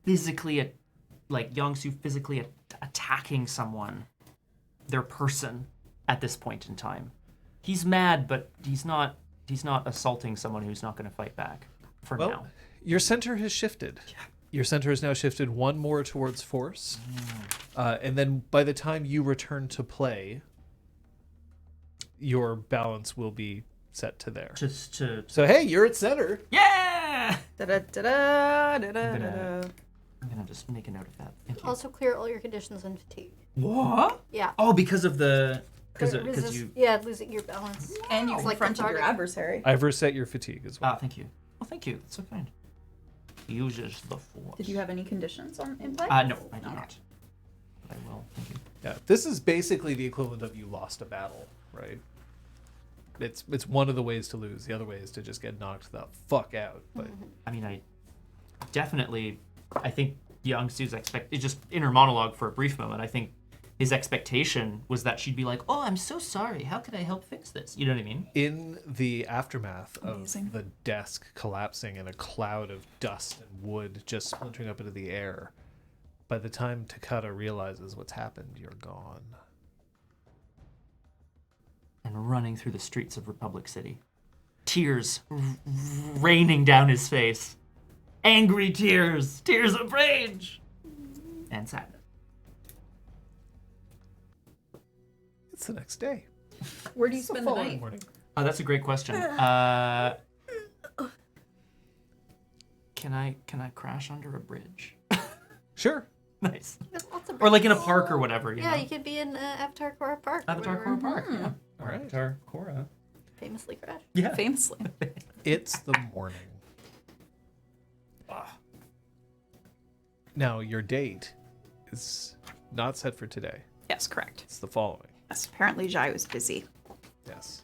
physically, Yeong-Soo physically attacking someone, their person, at this point in time. He's mad, but he's not assaulting someone who's not going to fight back for now. Your center has shifted. Yeah. Your center has now shifted one more towards force. And then by the time you return to play, your balance will be set to there. Just to... So, hey, you're at center. Yeah! Da-da-da-da-da-da-da. I'm gonna just make a note of that. Thank you. Also clear all your conditions and fatigue. What? Yeah. Oh, because of the because Resist- you. Yeah, losing your balance. And you It's like confronted your cathartic. adversary. I've reset your fatigue as well. Ah, thank you. Oh, thank you. That's so kind. Uses the force. Did you have any conditions in play? No, I do not. But I will. Thank you. Yeah, this is basically the equivalent of you lost a battle, right? It's one of the ways to lose. The other way is to just get knocked the fuck out. But I mean, I think Yeong-Soo's just in her monologue for a brief moment, I think his expectation was that she'd be like, "Oh, I'm so sorry. How could I help fix this?" You know what I mean? in the aftermath Amazing. of the desk collapsing and a cloud of dust and wood just splintering up into the air, by the time Takata realizes what's happened, you're gone. And running through the streets of Republic City, tears raining down his face, angry tears, tears of rage, and sadness. It's the next day. Where do you It's the spend the following night? morning. Oh, that's a great question. Can I crash under a bridge? Sure. Nice. There's lots of Or like in a park or whatever, you Yeah, know? you could be in Avatar Korra Park. or Avatar whatever. Korra Park, yeah. All right. Avatar Korra. Famously crashed. Yeah. Famously. It's the morning. Now, your date is not set for today. Yes, correct. It's the following. Yes, apparently Jai was busy. Yes.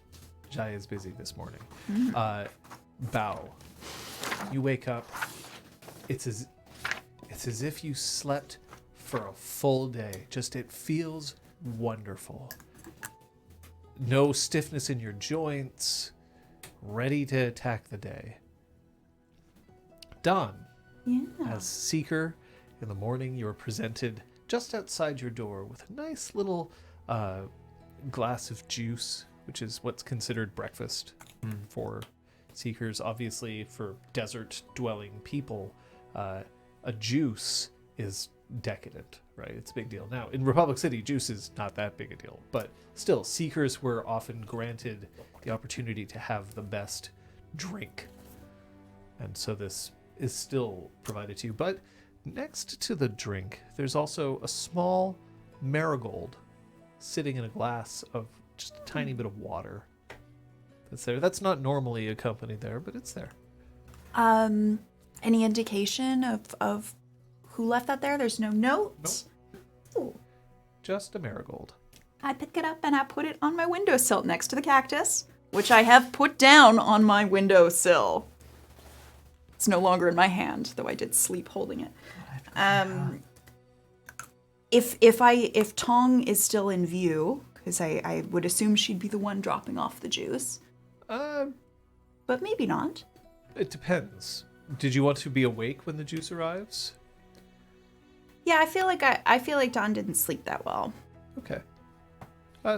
Jai is busy this morning. Bao. You wake up. It's as if you slept for a full day. Just it feels wonderful. No stiffness in your joints. Ready to attack the day. Dawn. Yeah. As Seeker, in the morning, you are presented just outside your door with a nice little glass of juice, which is what's considered breakfast for Seekers. Obviously, for desert-dwelling people, a juice is decadent, right? It's a big deal. Now, in Republic City, juice is not that big a deal, but still, Seekers were often granted the opportunity to have the best drink. And so this is still provided to you. But next to the drink, there's also a small marigold sitting in a glass of just a tiny bit of water that's there. That's not normally accompanied there, but it's there. Any indication of who left that there? There's no notes. Ooh. Just a marigold. I pick it up and I put it on my windowsill next to the cactus, which I have put down on my windowsill. It's no longer in my hand, though I did sleep holding it. If Tong is still in view, because I would assume she'd be the one dropping off the juice, but maybe not. It depends. Did you want to be awake when the juice arrives? Yeah, I feel like Dawn didn't sleep that well. Okay.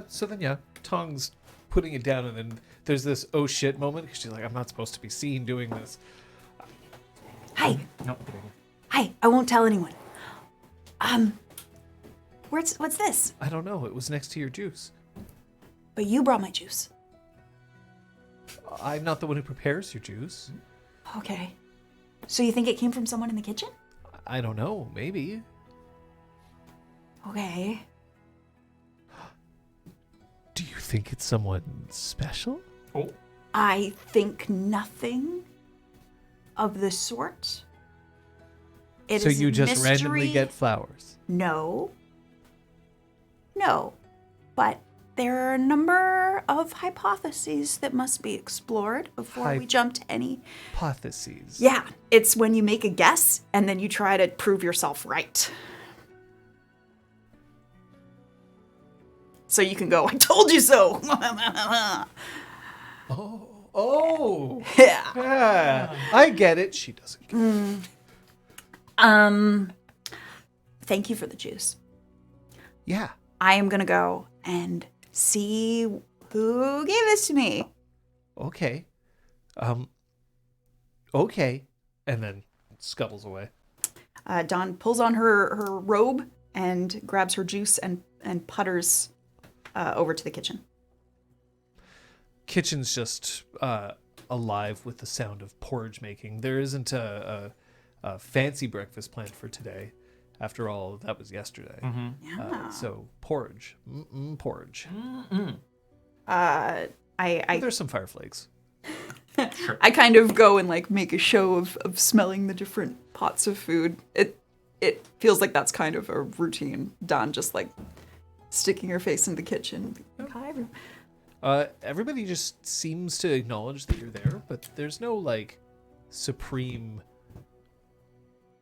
So then, yeah, Tong's putting it down, and then there's this oh shit moment because she's like, I'm not supposed to be seen doing this. Hi, No, good idea. hi, I won't tell anyone. What's this? I don't know. It was next to your juice. But you brought my juice. I'm not the one who prepares your juice. Okay. So you think it came from someone in the kitchen? I don't know. Maybe. Okay. Do you think it's someone special? Oh. I think nothing of the sort. It So is you a just randomly mystery. get flowers? No. No. But there are a number of hypotheses that must be explored before we jump to any. Hypotheses. Yeah, it's when you make a guess and then you try to prove yourself right. So you can go, I told you so. Oh. Yeah. Yeah. I get it. She doesn't get it. Thank you for the juice. Yeah. I am going to go and see who gave this to me. Okay. Okay. And then scuttles away. Dawn pulls on her robe and grabs her juice and putters over to the kitchen. Kitchen's just alive with the sound of porridge making. There isn't a fancy breakfast planned for today. After all, that was yesterday. Yeah. So porridge. Porridge. There's some fire flakes. I kind of go and like make a show of smelling the different pots of food. It feels like that's kind of a routine done, just like sticking your face in the kitchen. Hi, everyone. Everybody just seems to acknowledge that you're there, but there's no like supreme,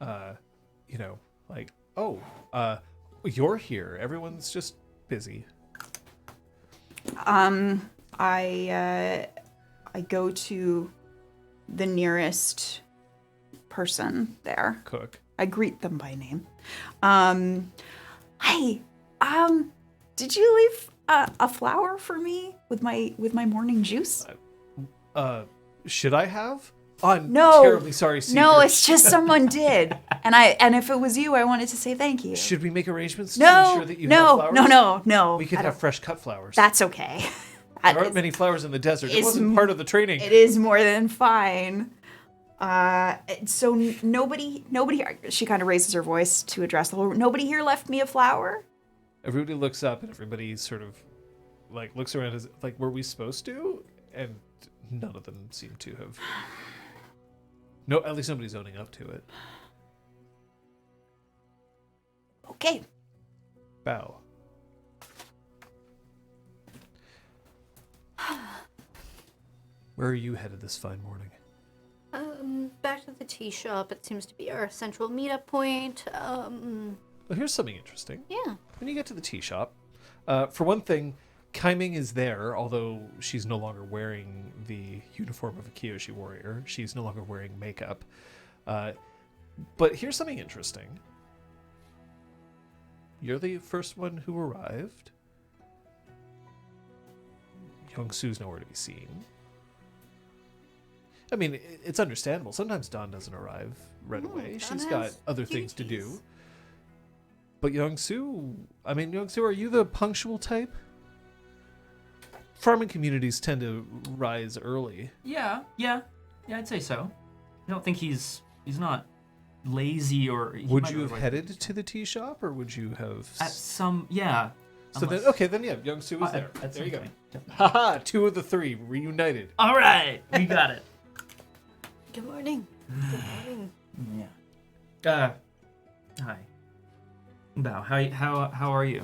like, oh, you're here. Everyone's just busy. I go to the nearest person there. Cook. I greet them by name. Hey, did you leave a flower for me with my morning juice? Should I have? I'm No. terribly sorry, Seeker. No, it's just someone did. And if it was you, I wanted to say thank you. Should we make arrangements to No, ensure that you have flowers? no. We could have fresh cut flowers. That's okay. There aren't many flowers in the desert. It wasn't part of the training. It is more than fine. So nobody here, she kind of raises her voice to address the whole room. Nobody here left me a flower? Everybody looks up and everybody sort of like looks around as like, were we supposed to? And none of them seem to have. No, at least nobody's owning up to it. Okay. Bow. Where are you headed this fine morning? Back to the tea shop. It seems to be our central meetup point. Well, here's something interesting. Yeah. When you get to the tea shop, for one thing, Kaiming is there, although she's no longer wearing the uniform of a Kyoshi warrior. She's no longer wearing makeup. But here's something interesting. You're the first one who arrived. Yeong-Soo's nowhere to be seen. I mean, it's understandable. Sometimes Dawn doesn't arrive right away. Dawn She's got has other things to do. duties. But Yeong-Soo, are you the punctual type? Farming communities tend to rise early. Yeah, I'd say so. I don't think he's not lazy or. Would you have headed to the tea shop, or would you have? At some, yeah. So unless- then yeah, Yeong-Soo is there. at There you some go. point, definitely. Haha, 2 of the 3 reunited. All right, we got it. Good morning. Good morning. Yeah. Hi. Bao, how are you?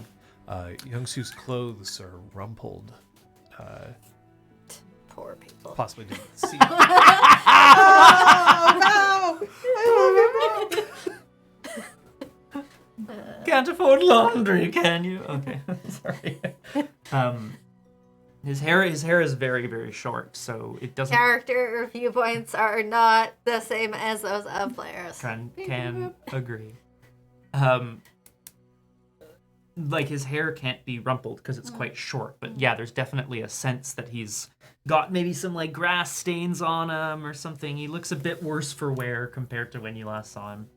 Yeong-Soo's clothes are rumpled. Poor people. Possibly didn't see. Can't afford laundry, can you? Okay, sorry. His hair is very, very short, so it doesn't. Character viewpoints are not the same as those of players. Can agree. Like his hair can't be rumpled because it's quite short, but yeah, there's definitely a sense that he's got maybe some like grass stains on him or something. He looks a bit worse for wear compared to when you last saw him.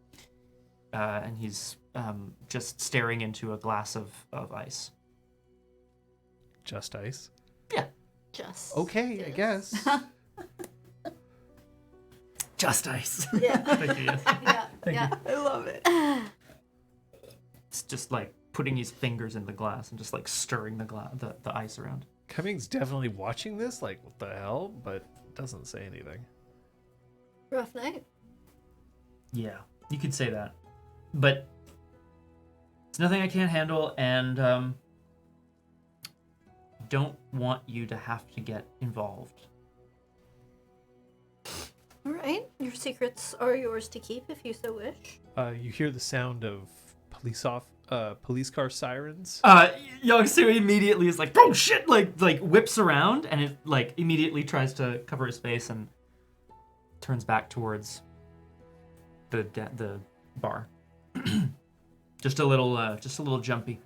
And he's just staring into a glass of ice. Just ice. Yeah. Just. Okay, I guess. Just ice. Yeah. Thank you, yes. Yeah. Yeah. I love it. It's just like putting his fingers in the glass and just like stirring the ice around. Cummings definitely watching this, like, what the hell? But doesn't say anything. Rough night. Yeah, you could say that. But it's nothing I can't handle, and don't want you to have to get involved. All right. Your secrets are yours to keep if you so wish. You hear the sound of police car sirens. Yeong-Soo immediately is like, oh shit, like whips around, and it like immediately tries to cover his face and turns back towards the bar. just a little jumpy.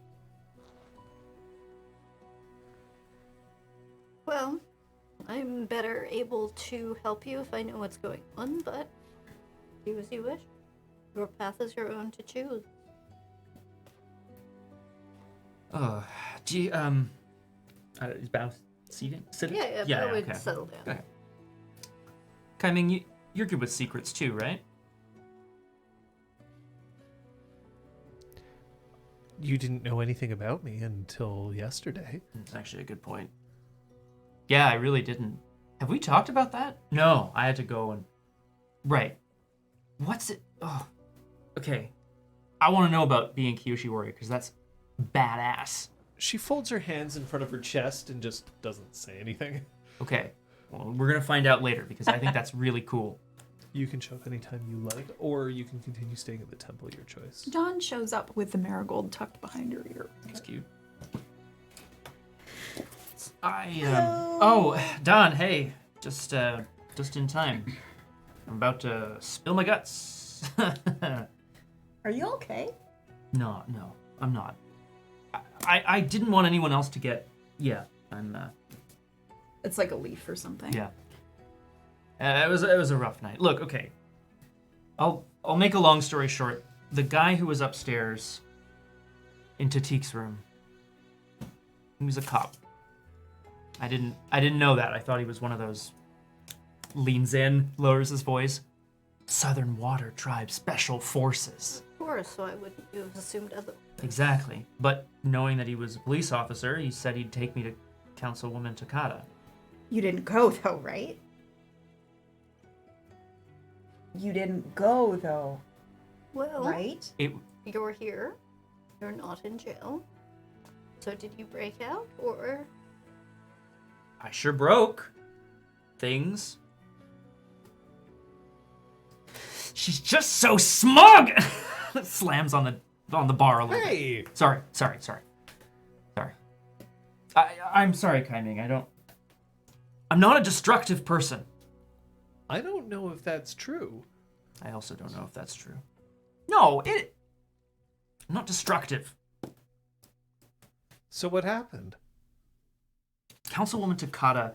Well, I'm better able to help you if I know what's going on, but do as you wish. Your path is your own to choose. Do you, is Bao sitting? Yeah, I would settle down. Okay. Kaiming, you're good with secrets too, right? You didn't know anything about me until yesterday. That's actually a good point. Yeah, I really didn't. Have we talked about that? No, I had to go and... Right. What's it... Oh, okay. I want to know about being Kyoshi Warrior, because that's badass. She folds her hands in front of her chest and just doesn't say anything. Okay. Well, we're going to find out later, because I think that's really cool. You can show up anytime you like, or you can continue staying at the temple, your choice. Dawn shows up with the marigold tucked behind her ear. That's cute. Oh, Don, hey. Just in time. I'm about to spill my guts. Are you okay? No, I'm not. I didn't want anyone else to get... Yeah, I'm, It's like a leaf or something. yeah. It was a rough night. Look, okay. I'll make a long story short. The guy who was upstairs in Tatik's room, he was a cop. I didn't know that. I thought he was one of those leans in, lowers his voice. Southern Water Tribe Special Forces. Of course, so I wouldn't you have assumed other. Exactly. But knowing that he was a police officer, he said he'd take me to Councilwoman Takata. You didn't go though, right? You didn't go though, Well, right? you're here. You're not in jail. So did you break out, or... I sure broke things. She's just so smug. Slams on the bar a little bit. Hey! Sorry. I'm sorry, Kaiming. I'm not a destructive person. I don't know if that's true. I also don't know if that's true. No, I'm not destructive. So what happened? Councilwoman Takata,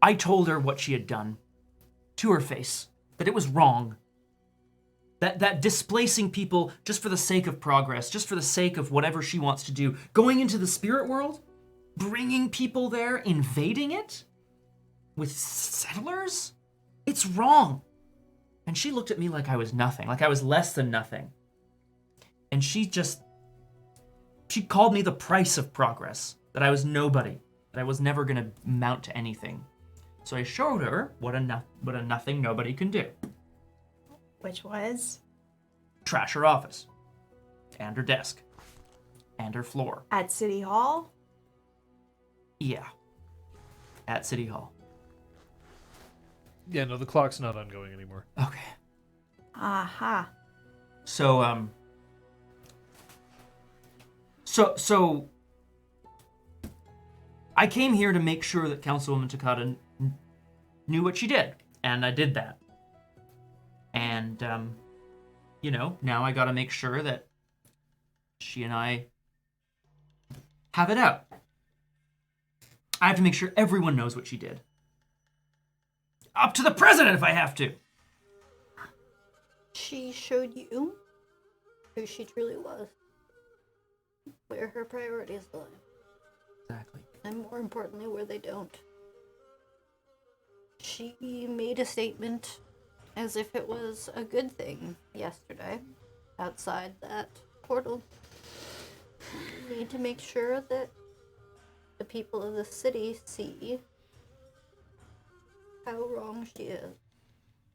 I told her what she had done to her face, that it was wrong. That displacing people just for the sake of progress, just for the sake of whatever she wants to do, going into the spirit world, bringing people there, invading it with settlers, it's wrong. And she looked at me like I was nothing, like I was less than nothing. And she called me the price of progress, that I was nobody, that I was never gonna amount to anything. So I showed her what a nothing nobody can do. Which was? Trash her office, and her desk, and her floor. At City Hall? Yeah, at City Hall. Yeah, no, the clock's not ongoing anymore. Okay. Aha. So, So I came here to make sure that Councilwoman Takata knew what she did, and I did that. And, now I gotta make sure that she and I have it out. I have to make sure everyone knows what she did. Up to the president if I have to. She showed you who she truly was, where her priorities lie, Exactly. and more importantly, where they don't. She made a statement as if it was a good thing yesterday outside that portal. We need to make sure that the people of the city see how wrong she is.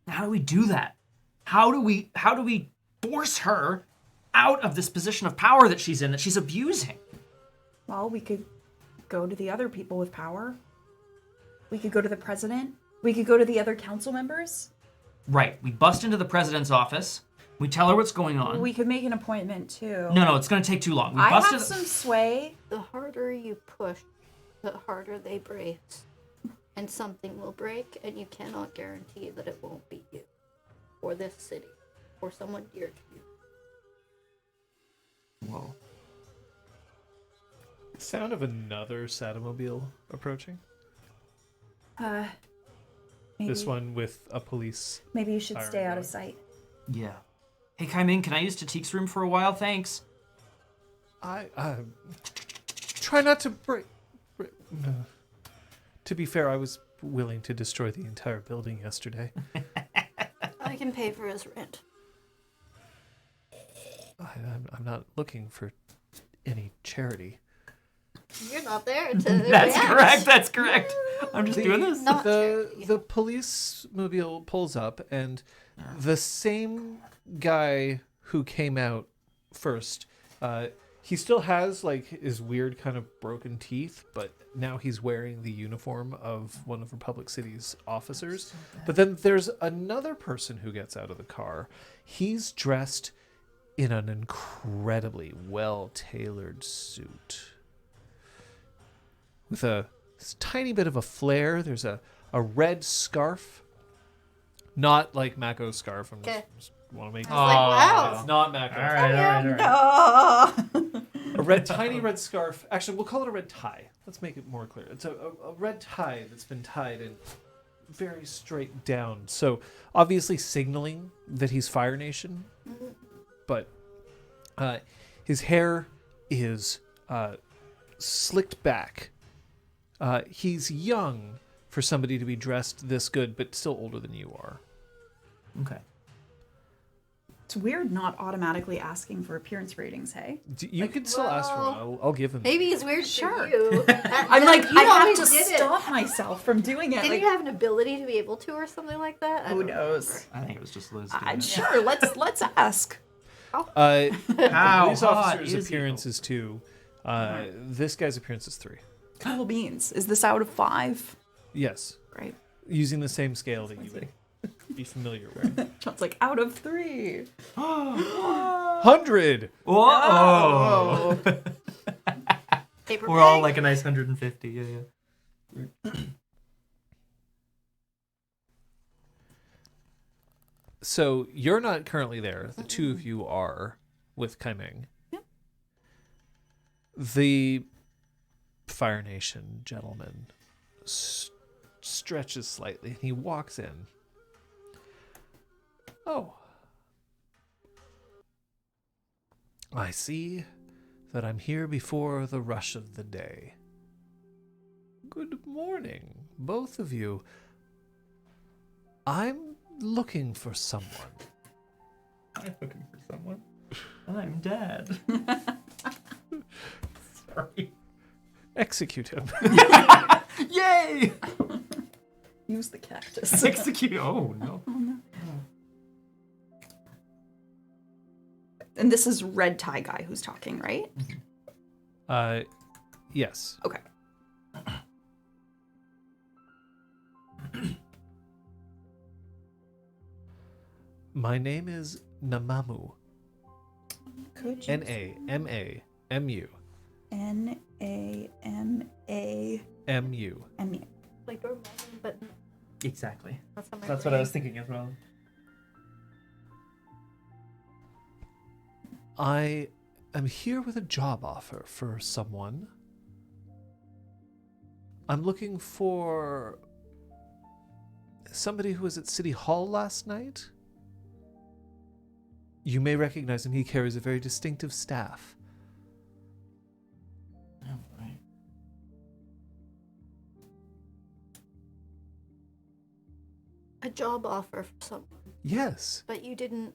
How do we do that? How do we force her out of this position of power that she's in, that she's abusing? Well, we could go to the other people with power. We could go to the president. We could go to the other council members. Right. We bust into the president's office. We tell her what's going on. We could make an appointment too. No, it's going to take too long. We I bust have some sway. The harder you push, the harder they brace. And something will break, and you cannot guarantee that it won't be you, or this city, or someone dear to you. Whoa. Sound of another Satomobile approaching. Maybe, This one with a police. Maybe you should siren stay out of going. sight. Yeah. Hey, Kaiming, can I use Tatik's room for a while? Thanks. I try not to break. To be fair, I was willing to destroy the entire building yesterday. I can pay for his rent. I'm not looking for any charity. You're not there to That's react. correct. That's correct. I'm just doing this. Not The police mobile pulls up, and the same guy who came out first, he still has like his weird kind of broken teeth, but now he's wearing the uniform of one of Republic City's officers. But then there's another person who gets out of the car. He's dressed in an incredibly well-tailored suit with a tiny bit of a flare. There's a red scarf, not like Mako's scarf. I'm Okay. just want to make I was like, wow. it's not Mako. All right. A red, tiny red scarf. Actually, we'll call it a red tie. Let's make it more clear. It's a red tie that's been tied in very straight down. So obviously signaling that he's Fire Nation. But his hair is slicked back. He's young for somebody to be dressed this good, but still older than you are. Okay. It's weird not automatically asking for appearance ratings, hey? You can still ask for one. I'll give him. Maybe it's weird Sure. for you. I'm like, you I have always to did it. stop myself from doing it. Didn't Like, you have an ability to be able to, or something like that? I who don't knows? I think it was just Liz. doing it. Sure, let's ask. The How police hot officer's is he? appearance is 2. This guy's appearance is 3. Cool beans. Is this out of 5? Yes. Great. Using the same scale that you would be familiar with. John's like, out of 3. 100! Whoa! Paper We're all bag? like a nice 150. Yeah, yeah. So you're not currently there. The two of you are with Kaimeng. Yep. The Fire Nation gentleman stretches slightly and he walks in. Oh. I see that I'm here before the rush of the day. Good morning, both of you. I'm looking for someone. I'm looking for someone. I'm Dad. Sorry. Execute him. Yay! Use the cactus. Execute. Oh no. And this is red tie guy who's talking, right? Yes. Okay. My name is Namamu. Could you? Namamu. Namamu. Mu. Like Dormammu, but Exactly. that's not my That's what I was thinking as well. I am here with a job offer for someone. I'm looking for somebody who was at City Hall last night. You may recognize him. He carries a very distinctive staff. Oh, right. A job offer for someone, Yes. but you didn't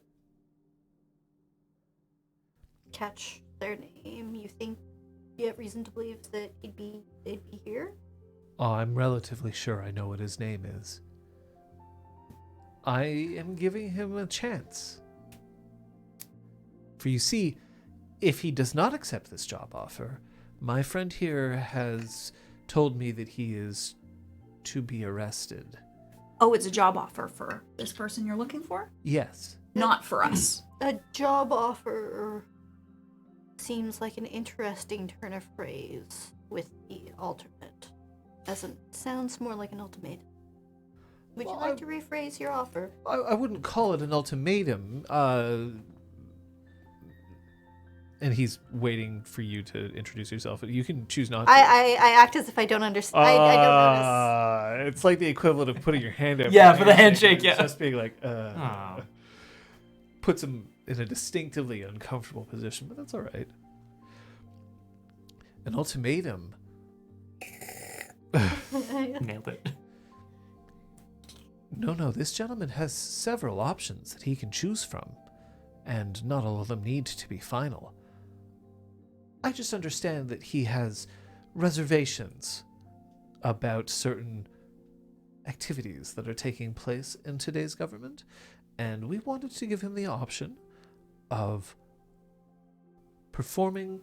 catch their name. You think you have reason to believe that they'd be here? Oh, I'm relatively sure I know what his name is. I am giving him a chance. For you see, if he does not accept this job offer, my friend here has told me that he is to be arrested. Oh, it's a job offer for this person you're looking for? Yes. Not for us. A job offer seems like an interesting turn of phrase with the alternate. Sounds more like an ultimatum. Would you Well, like to rephrase your offer? I wouldn't call it an ultimatum. And he's waiting for you to introduce yourself. You can choose not to. I act as if I don't understand. I don't notice. It's like the equivalent of putting your hand up. Yeah, for the handshake, yeah. Just being like, Aw. puts him in a distinctively uncomfortable position, but that's all right. An ultimatum. Nailed it. No, this gentleman has several options that he can choose from, and not all of them need to be final. I just understand that he has reservations about certain activities that are taking place in today's government, and we wanted to give him the option of performing,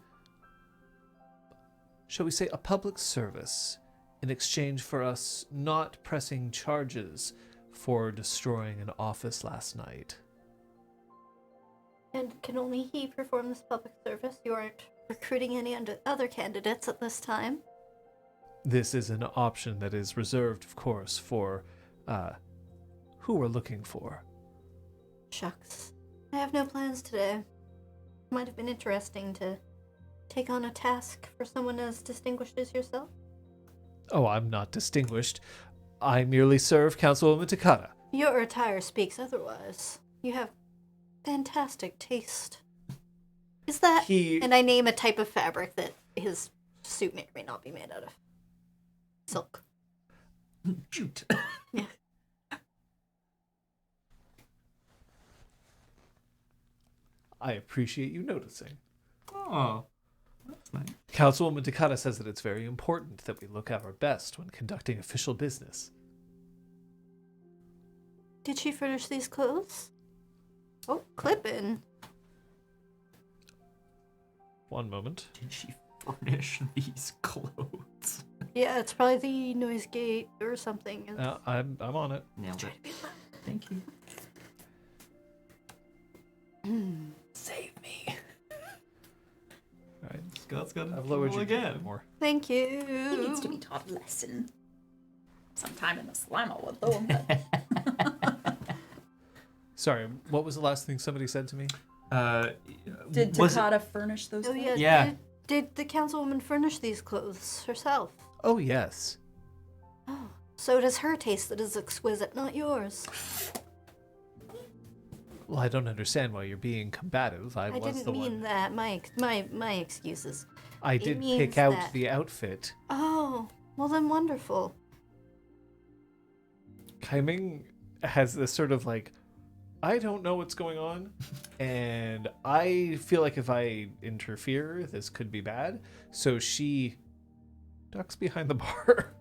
shall we say, a public service in exchange for us not pressing charges for destroying an office last night. And can only he perform this public service? You aren't recruiting any other candidates at this time? This is an option that is reserved, of course, for who we're looking for. Shucks. I have no plans today. Might have been interesting to take on a task for someone as distinguished as yourself. Oh, I'm not distinguished. I merely serve Councilwoman Takata. Your attire speaks otherwise. You have fantastic taste. Is that... And I name a type of fabric that his suit may or may not be made out of. Silk. Jute. Yeah. I appreciate you noticing. Oh, that's nice. Councilwoman Takata says that it's very important that we look our best when conducting official business. Did she furnish these clothes? Oh, clipping. One moment. Did she furnish these clothes? Yeah, it's probably the noise gate or something. I'm on it. Nailed it. Thank you. Save me. All right. Scott's got I've lowered you again. more. Thank you. He needs to be taught a lesson. Sometime in the slime I will throw him. Sorry, what was the last thing somebody said to me? Did Takata furnish those Oh, things? yeah. Yeah. Did the councilwoman furnish these clothes herself? Oh, yes. Oh, so it is her taste that is exquisite, not yours. Well, I don't understand why you're being combative. I was didn't the mean one. that. My excuses. I it did means pick out that- the outfit. Oh, well then wonderful. Kaiming has this sort of like, I don't know what's going on, and I feel like if I interfere, this could be bad. So she ducks behind the bar.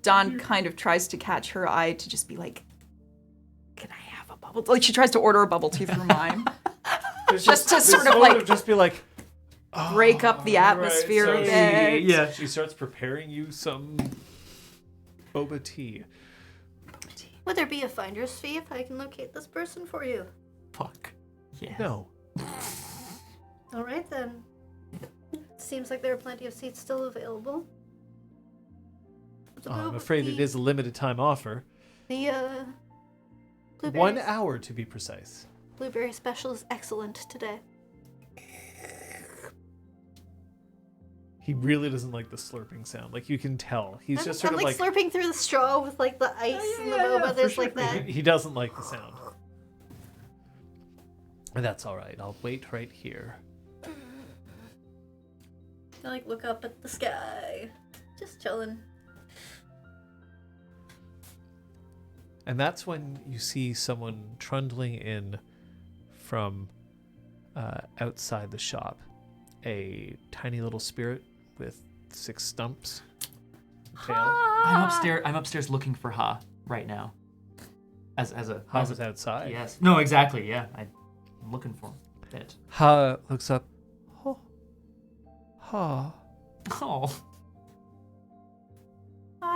Dawn kind of tries to catch her eye to just be like, can I have a bubble? Like she tries to order a bubble tea through mine. Just to this sort of moment like just be like, break up the right, atmosphere so a bit. Yeah. She starts preparing you some boba tea. Would there be a finder's fee if I can locate this person for you? Fuck. Yes. No. All right then. Seems like there are plenty of seats still available. I'm afraid it is a limited time offer. The blueberry 1 hour to be precise. blueberry special is excellent today. He really doesn't like the slurping sound. Like you can tell. He's just sort I'm of like like slurping through the straw with like the ice and the boba. for There's sure. like that. He doesn't like the sound. And that's all right. I'll wait right here. I like look up at the sky, just chilling. And that's when you see someone trundling in from outside the shop. A tiny little spirit with 6 stumps. Tail. I'm upstairs looking for Ha right now. As a Ha was outside. Yes. No, exactly. Yeah. I'm looking for him. Bit. Ha looks up. Oh. Ha. Oh.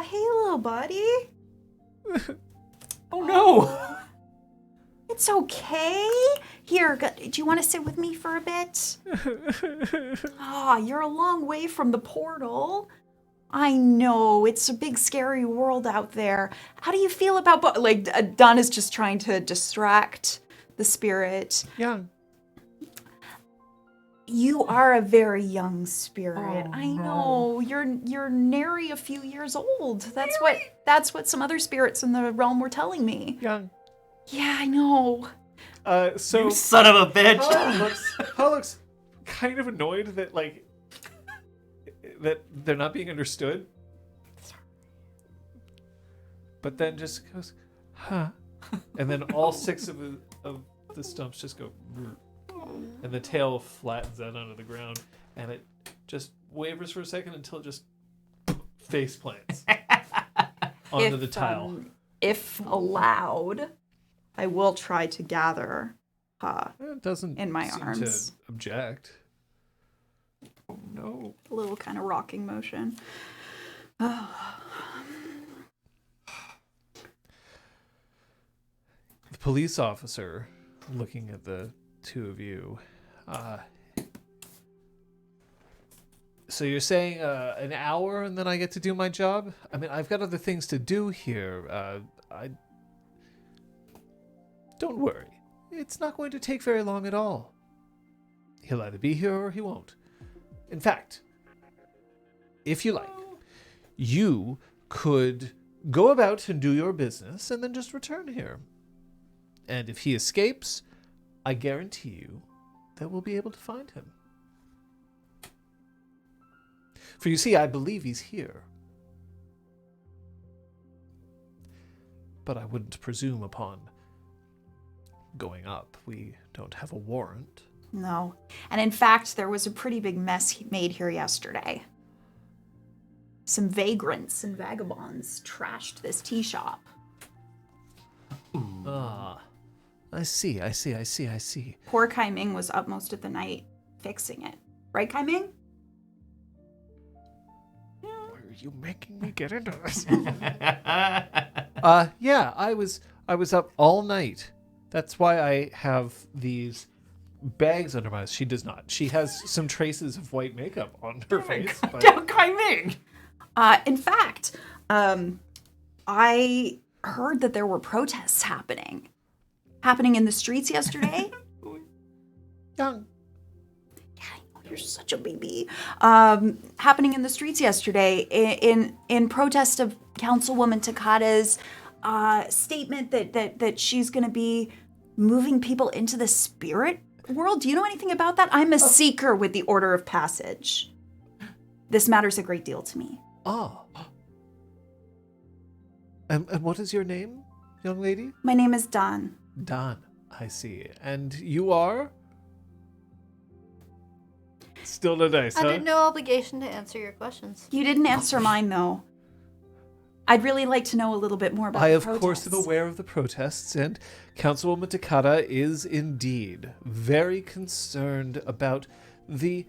Hey, little buddy. Oh no. It's okay. Here, do you want to sit with me for a bit? You're a long way from the portal. I know, it's a big scary world out there. How do you feel about... Don is just trying to distract the spirit. Young. You are a very young spirit. Oh, I know. You're nary a few years old. That's what some other spirits in the realm were telling me. Young. Yeah, I know. So You son of a bitch. Ha looks kind of annoyed that that they're not being understood. but then just goes, huh? And then all 6 of the stumps just go, and the tail flattens out onto the ground, and it just wavers for a second until it just face plants onto the tile. If allowed, I will try to gather It doesn't in my seem arms. to object. Oh no. A little kind of rocking motion. The police officer, looking at the 2 of you, so you're saying an hour and then I get to do my job? I mean, I've got other things to do here. Don't worry. It's not going to take very long at all. He'll either be here or he won't. In fact, if you like, you could go about and do your business and then just return here. And if he escapes, I guarantee you that we'll be able to find him. For you see, I believe he's here. But I wouldn't presume upon going up. We don't have a warrant. No. And in fact, there was a pretty big mess made here yesterday. Some vagrants and vagabonds trashed this tea shop. Ah, I see. Poor Kai Ming was up most of the night fixing it. Right, Kai Ming? Why are you making me get into this? Yeah, I was up all night. That's why I have these bags under my eyes. She does not. She has some traces of white makeup on her face. But... Down Kai Ming. In fact, I heard that there were protests happening in the streets yesterday. Young. Yeah, I know, you're such a baby. Happening in the streets yesterday in protest of Councilwoman Takada's statement that she's going to be moving people into the spirit world. Do you know anything about that? I'm a seeker with the Order of Passage. This matters a great deal to me. Ah. And what is your name, young lady? My name is Dawn. Don. I see. And you are? Still no dice, huh? Under no obligation to answer your questions. You didn't answer mine, though. I'd really like to know a little bit more about I, the of course, am protests. aware of the protests, and Councilwoman Takada is indeed very concerned about the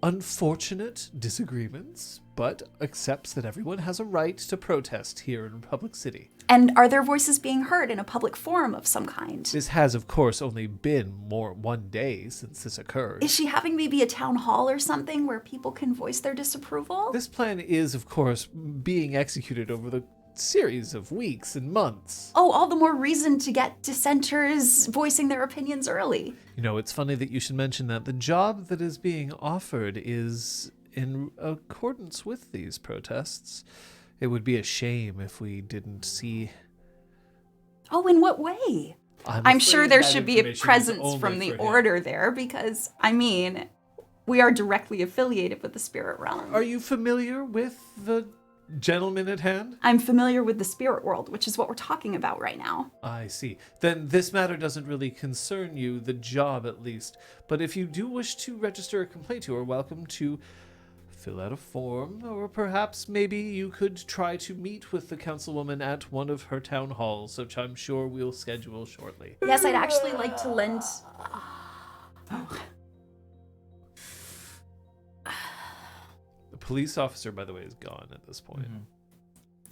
unfortunate disagreements, but accepts that everyone has a right to protest here in Republic City. And are their voices being heard in a public forum of some kind? This has, of course, only been one day since this occurred. Is she having maybe a town hall or something where people can voice their disapproval? This plan is, of course, being executed over the series of weeks and months. Oh, all the more reason to get dissenters voicing their opinions early. You know, it's funny that you should mention that. The job that is being offered is in accordance with these protests. It would be a shame if we didn't see... Oh, in what way? I'm sure there should be a presence from the order there because, I mean, we are directly affiliated with the spirit realm. Are you familiar with the gentleman at hand? I'm familiar with the spirit world, which is what we're talking about right now. I see. Then this matter doesn't really concern you, the job at least. But if you do wish to register a complaint, you are welcome to fill out a form, or perhaps maybe you could try to meet with the councilwoman at one of her town halls, which I'm sure we'll schedule shortly. Yes, I'd actually like to lend... The police officer, by the way, is gone at this point.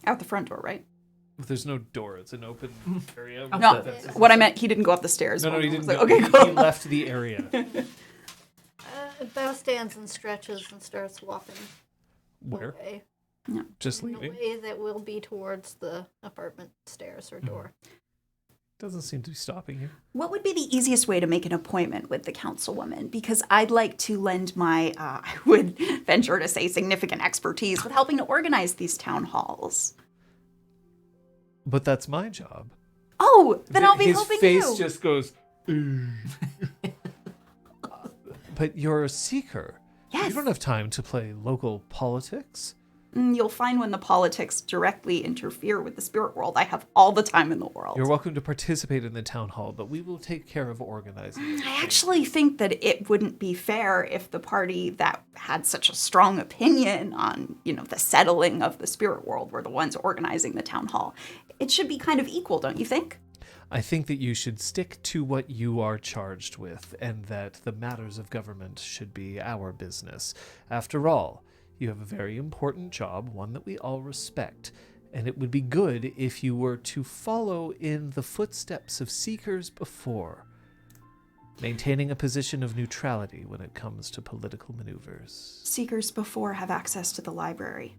Out the front door, right? There's no door. It's an open area. No, what I meant, he didn't go up the stairs. No, he I was didn't. like, go. okay, He cool. left the area. Bao stands and stretches and starts walking Where? away. Just In a leaving? way that will be towards the apartment stairs or door. Doesn't seem to be stopping you. What would be the easiest way to make an appointment with the councilwoman? Because I'd like to lend my, I would venture to say, significant expertise with helping to organize these town halls. But that's my job. Oh, then I'll be His helping face you. just goes. But you're a seeker. Yes. You don't have time to play local politics. You'll find when the politics directly interfere with the spirit world, I have all the time in the world. You're welcome to participate in the town hall, but we will take care of organizing. I actually think that it wouldn't be fair if the party that had such a strong opinion on, the settling of the spirit world were the ones organizing the town hall. It should be kind of equal, don't you think? I think that you should stick to what you are charged with, and that the matters of government should be our business. After all, you have a very important job, one that we all respect, and it would be good if you were to follow in the footsteps of seekers before, maintaining a position of neutrality when it comes to political maneuvers. Seekers before have access to the library.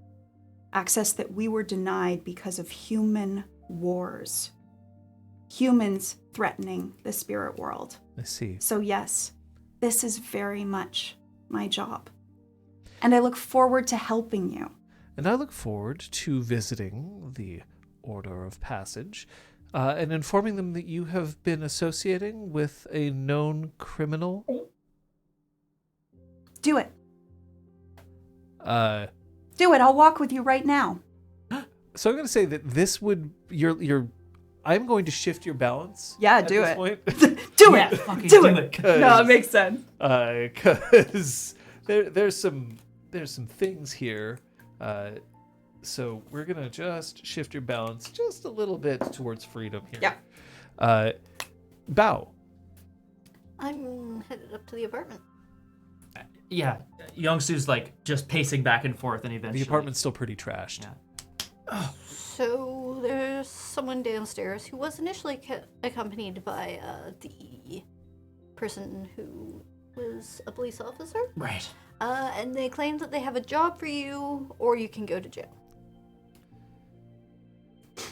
Access that we were denied because of human wars. Humans threatening the spirit world. I see. So yes, this is very much my job. And I look forward to helping you. And I look forward to visiting the Order of Passage and informing them that you have been associating with a known criminal. Do it. Do it. I'll walk with you right now. So I'm going to say that this would I'm going to shift your balance. Yeah, at do this it. point. Do Yeah, it. fucking Do do it. it. No, it makes sense. Because there's some things here. So we're gonna just shift your balance just a little bit towards freedom here. Yeah. Bao. I'm headed up to the apartment. Yeah, Yeong-Soo's just pacing back and forth, and eventually The apartment's still pretty trashed. Yeah. So there's someone downstairs who was initially accompanied by the person who was a police officer. Right. And they claim that they have a job for you, or you can go to jail.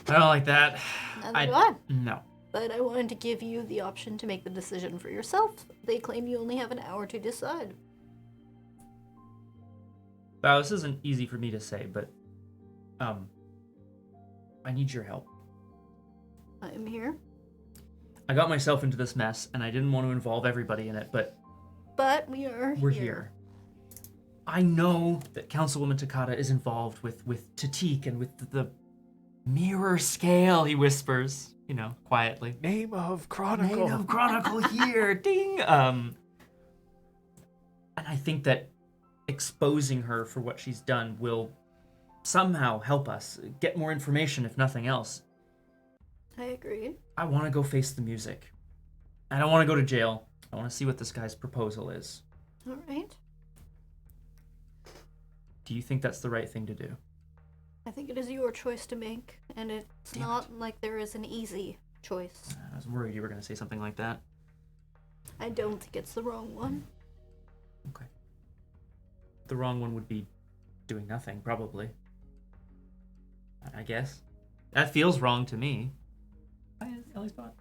I don't like that. Neither do I. No. But I wanted to give you the option to make the decision for yourself. They claim you only have an hour to decide. Wow, this isn't easy for me to say, but I need your help. I am here. I got myself into this mess, and I didn't want to involve everybody in it, but we're here. I know that Councilwoman Takata is involved with Tatik and with the mirror scale, he whispers, quietly. Name of Chronicle. Name of Chronicle here, ding! And I think that exposing her for what she's done will somehow help us get more information, if nothing else. I agree. I want to go face the music. I don't want to go to jail. I want to see what this guy's proposal is. All right. Do you think that's the right thing to do? I think it is your choice to make, and it's not like there is an easy choice. I was worried you were going to say something like that. I don't think it's the wrong one. Okay. The wrong one would be doing nothing, probably. I guess. That feels wrong to me. At least not.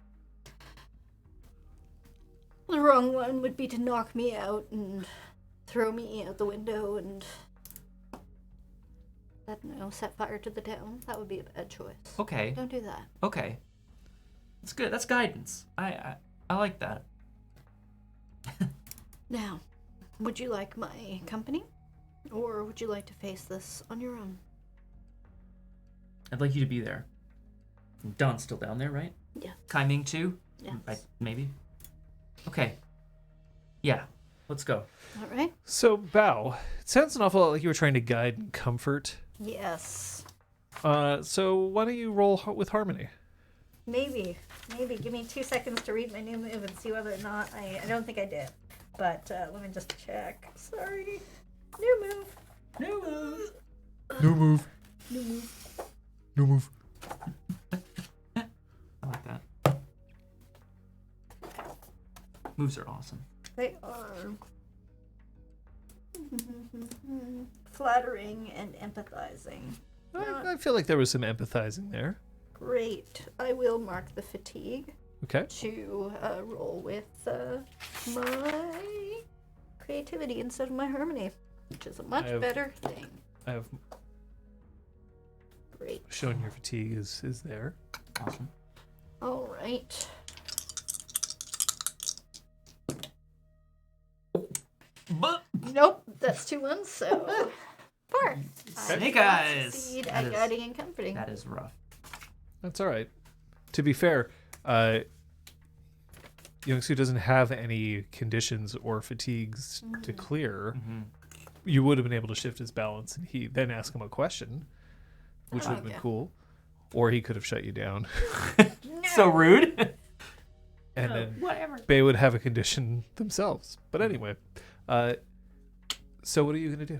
The wrong one would be to knock me out and throw me out the window and, I don't know, set fire to the town. That would be a bad choice. Okay. Don't do that. Okay. That's good. That's guidance. I like that. Now, would you like my company? Or would you like to face this on your own? I'd like you to be there. Don's still down there, right? Yeah. Kai-Ming too? Yes. Maybe. Okay. Yeah. Let's go. All right. So, Bao, it sounds an awful lot like you were trying to guide and comfort. Yes. So why don't you roll with Harmony? Maybe. Give me 2 seconds to read my new move and see whether or not I don't think I did. But let me just check. Sorry. New move. No move. No move. New move. No move. I like that. Moves are awesome. They are flattering and empathizing. I feel like there was some empathizing there. Great. I will mark the fatigue Okay. to roll with my creativity instead of my harmony, which is a much better thing. I have Great. shown your fatigue is there. Awesome. All right. But Nope, that's 2 ones, so 4. Snake I eyes. succeed That at is- guiding and comforting. That is rough. That's all right. To be fair, Yeong-Soo doesn't have any conditions or fatigues to clear. You would have been able to shift his balance and he then ask him a question, which would have been yeah. cool. Or he could have shut you down. So rude. And then Whatever. they would have a condition themselves. But anyway, so what are you going to do?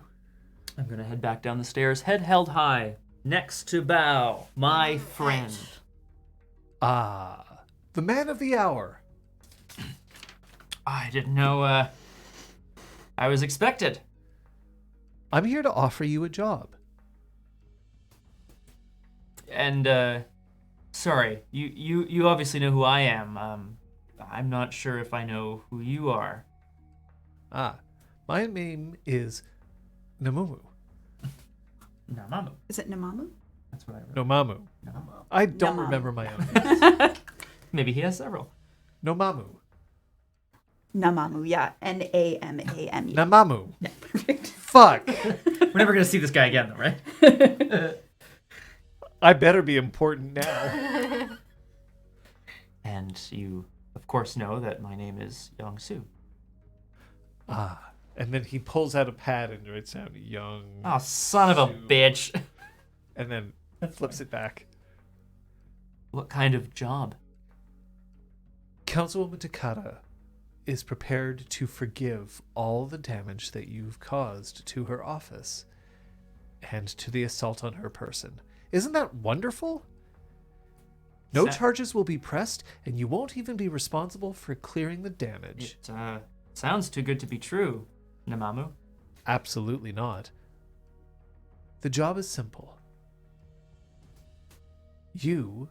I'm gonna head back down the stairs, head held high, next to Bao, my friend. Ah, the man of the hour. I didn't know I was expected. I'm here to offer you a job. And sorry, you obviously know who I am. I'm not sure if I know who you are. Ah, my name is Namumu. Namamu. Is it Namamu? That's what I wrote. Nomamu. Namamu. I don't Namamu. remember my own name. Maybe he has several. Nomamu. Namamu, yeah. Namamu. Namamu. Yeah, perfect. Fuck. We're never gonna see this guy again, though, right? I better be important now. And you, of course, know that my name is Yeong-Soo. Ah. And then he pulls out a pad and writes down Young. Oh, son of a bitch. And then flips it back. What kind of job? Councilwoman Takata is prepared to forgive all the damage that you've caused to her office and to the assault on her person. Isn't that wonderful? No charges will be pressed, and you won't even be responsible for clearing the damage. It sounds too good to be true, Namamu. Absolutely not. The job is simple. You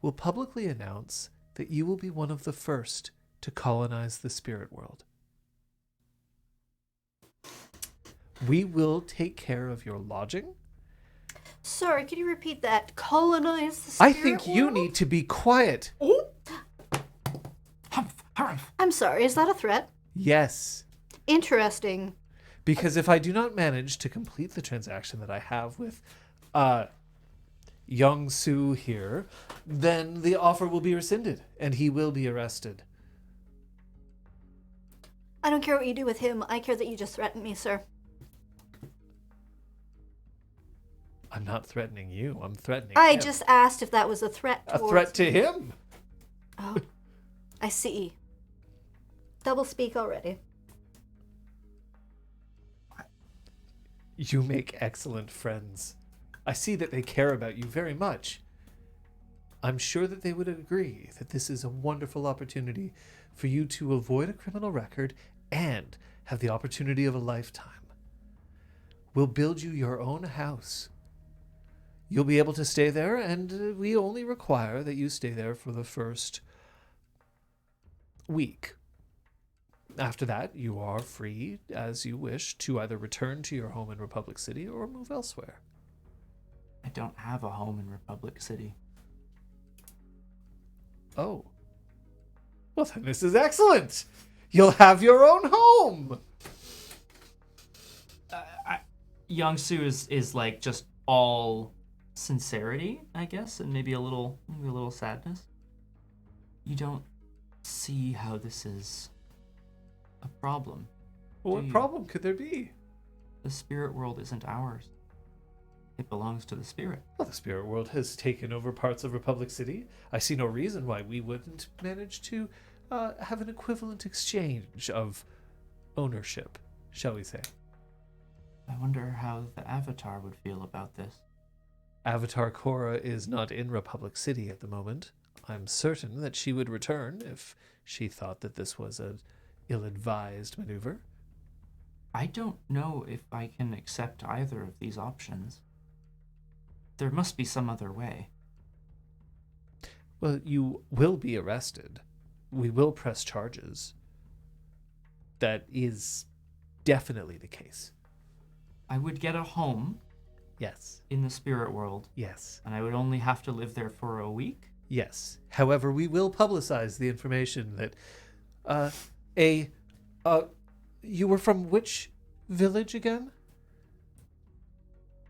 will publicly announce that you will be one of the first to colonize the spirit world. We will take care of your lodging. Sorry, could you repeat that? Colonize the spirit I think you world? need to be quiet. Humph, harumph. I'm sorry, is that a threat? Yes. Interesting. Because if I do not manage to complete the transaction that I have with Yeong-Soo here, then the offer will be rescinded and he will be arrested. I don't care what you do with him. I care that you just threatened me, sir. I'm not threatening you. I'm threatening I him. just asked if that was a threat. A towards threat to me. him? Oh, I see. Double speak already. You make excellent friends. I see that they care about you very much. I'm sure that they would agree that this is a wonderful opportunity for you to avoid a criminal record and have the opportunity of a lifetime. We'll build you your own house. You'll be able to stay there, and we only require that you stay there for the first week. After that, you are free, as you wish, to either return to your home in Republic City or move elsewhere. I don't have a home in Republic City. Oh. Well, then this is excellent. You'll have your own home. Yeong-Soo is like just all sincerity, I guess, and maybe a little sadness. You don't see how this is a problem. Well, what Do you? problem could there be? The spirit world isn't ours. It belongs to the spirit. Well, the spirit world has taken over parts of Republic City. I see no reason why we wouldn't manage to have an equivalent exchange of ownership, shall we say. I wonder how the Avatar would feel about this. Avatar Korra is not in Republic City at the moment. I'm certain that she would return if she thought that this was an ill-advised maneuver. I don't know if I can accept either of these options. There must be some other way. Well, you will be arrested. We will press charges. That is definitely the case. I would get a home Yes. in the spirit world, Yes. and I would only have to live there for a week. Yes. However, we will publicize the information that you were from which village again?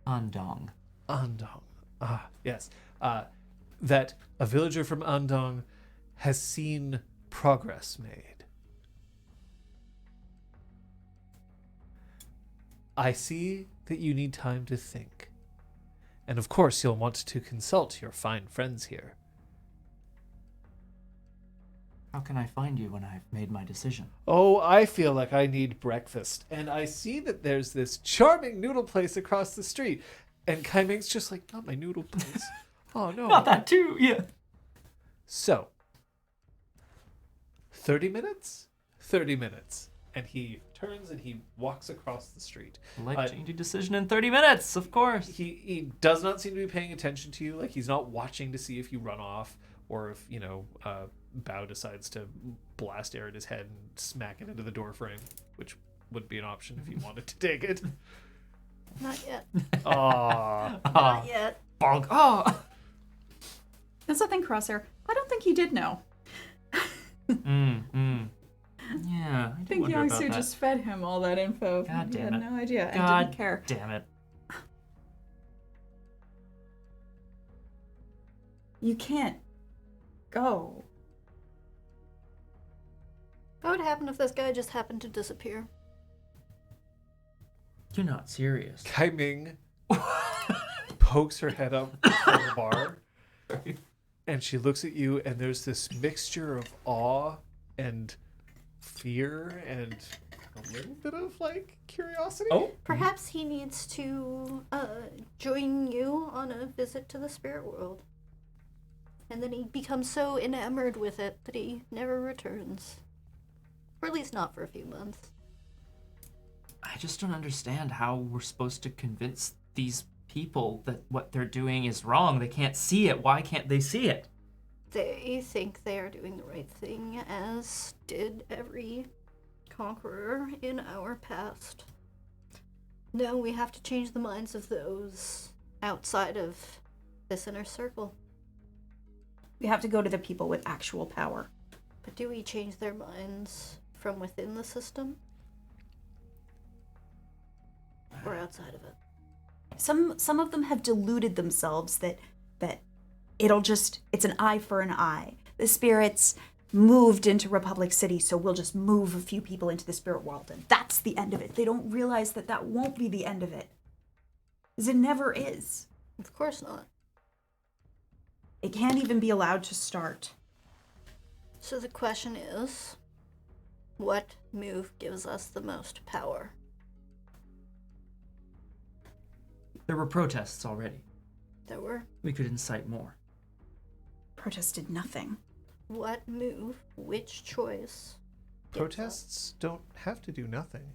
Andong. Andong. Ah, yes. That a villager from Andong has seen progress made. I see that you need time to think. And of course, you'll want to consult your fine friends here. How can I find you when I've made my decision? Oh, I feel like I need breakfast. And I see that there's this charming noodle place across the street. And Kai Ming's just like, not my noodle place. Oh, no. Not that too, yeah. So, 30 minutes? 30 minutes. And he turns and he walks across the street. Life-changing decision in 30 minutes, of course. He does not seem to be paying attention to you. Like, he's not watching to see if you run off or if, Bao decides to blast air at his head and smack it into the door frame, which would be an option if you wanted to take it. Not yet. Aww. Not yet. Bonk. Oh! That's the thing, Crosshair. I don't think he did know. Yeah, I I think wonder about Yeong-Soo that. just fed him all that info. God He damn had it. no idea and God didn't care. damn it. You can't go. What would happen if this guy just happened to disappear? You're not serious. Kai Ming pokes her head up from the bar, and she looks at you, and there's this mixture of awe and fear and a little bit of, curiosity. Oh, Perhaps he needs to join you on a visit to the spirit world. And then he becomes so enamored with it that he never returns. Or at least not for a few months. I just don't understand how we're supposed to convince these people that what they're doing is wrong. They can't see it. Why can't they see it? They think they are doing the right thing, as did every conqueror in our past. No, we have to change the minds of those outside of this inner circle. We have to go to the people with actual power. But do we change their minds from within the system? Or outside of it? Some of them have deluded themselves that it's an eye for an eye. The spirits moved into Republic City, so we'll just move a few people into the spirit world, and that's the end of it. They don't realize that won't be the end of it. 'Cause it never is. Of course not. It can't even be allowed to start. So the question is, what move gives us the most power? There were protests already. There were. We could incite more. Protest did nothing. What move, which choice? Protests don't have to do nothing.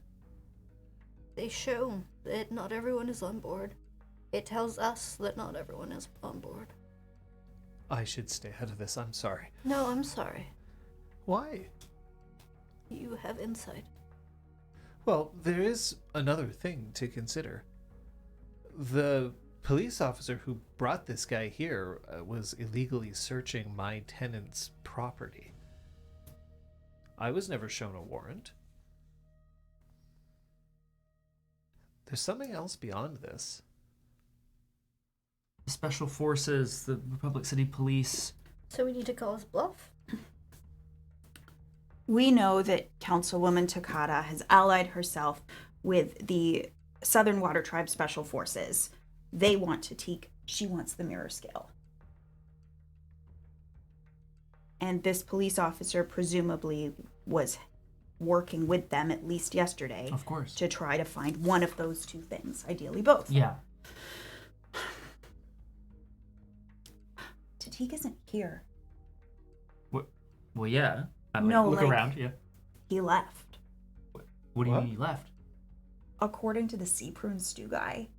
They show that not everyone is on board. It tells us that not everyone is on board. I should stay out of this. I'm sorry. No, I'm sorry. Why? You have insight. Well, there is another thing to consider. The police officer who brought this guy here was illegally searching my tenant's property. I was never shown a warrant. There's something else beyond this. The Special Forces, the Republic City Police. So we need to call his bluff? We know that Councilwoman Takada has allied herself with the Southern Water Tribe Special Forces. They want Tatik. She wants the mirror scale. And this police officer presumably was working with them, at least yesterday, Of course. to try to find one of those two things, ideally both. Yeah. Tatik isn't here. Well, yeah. No, look like- around. Yeah. He left. What do you What? mean he left? According to the Sea Prune Stew guy,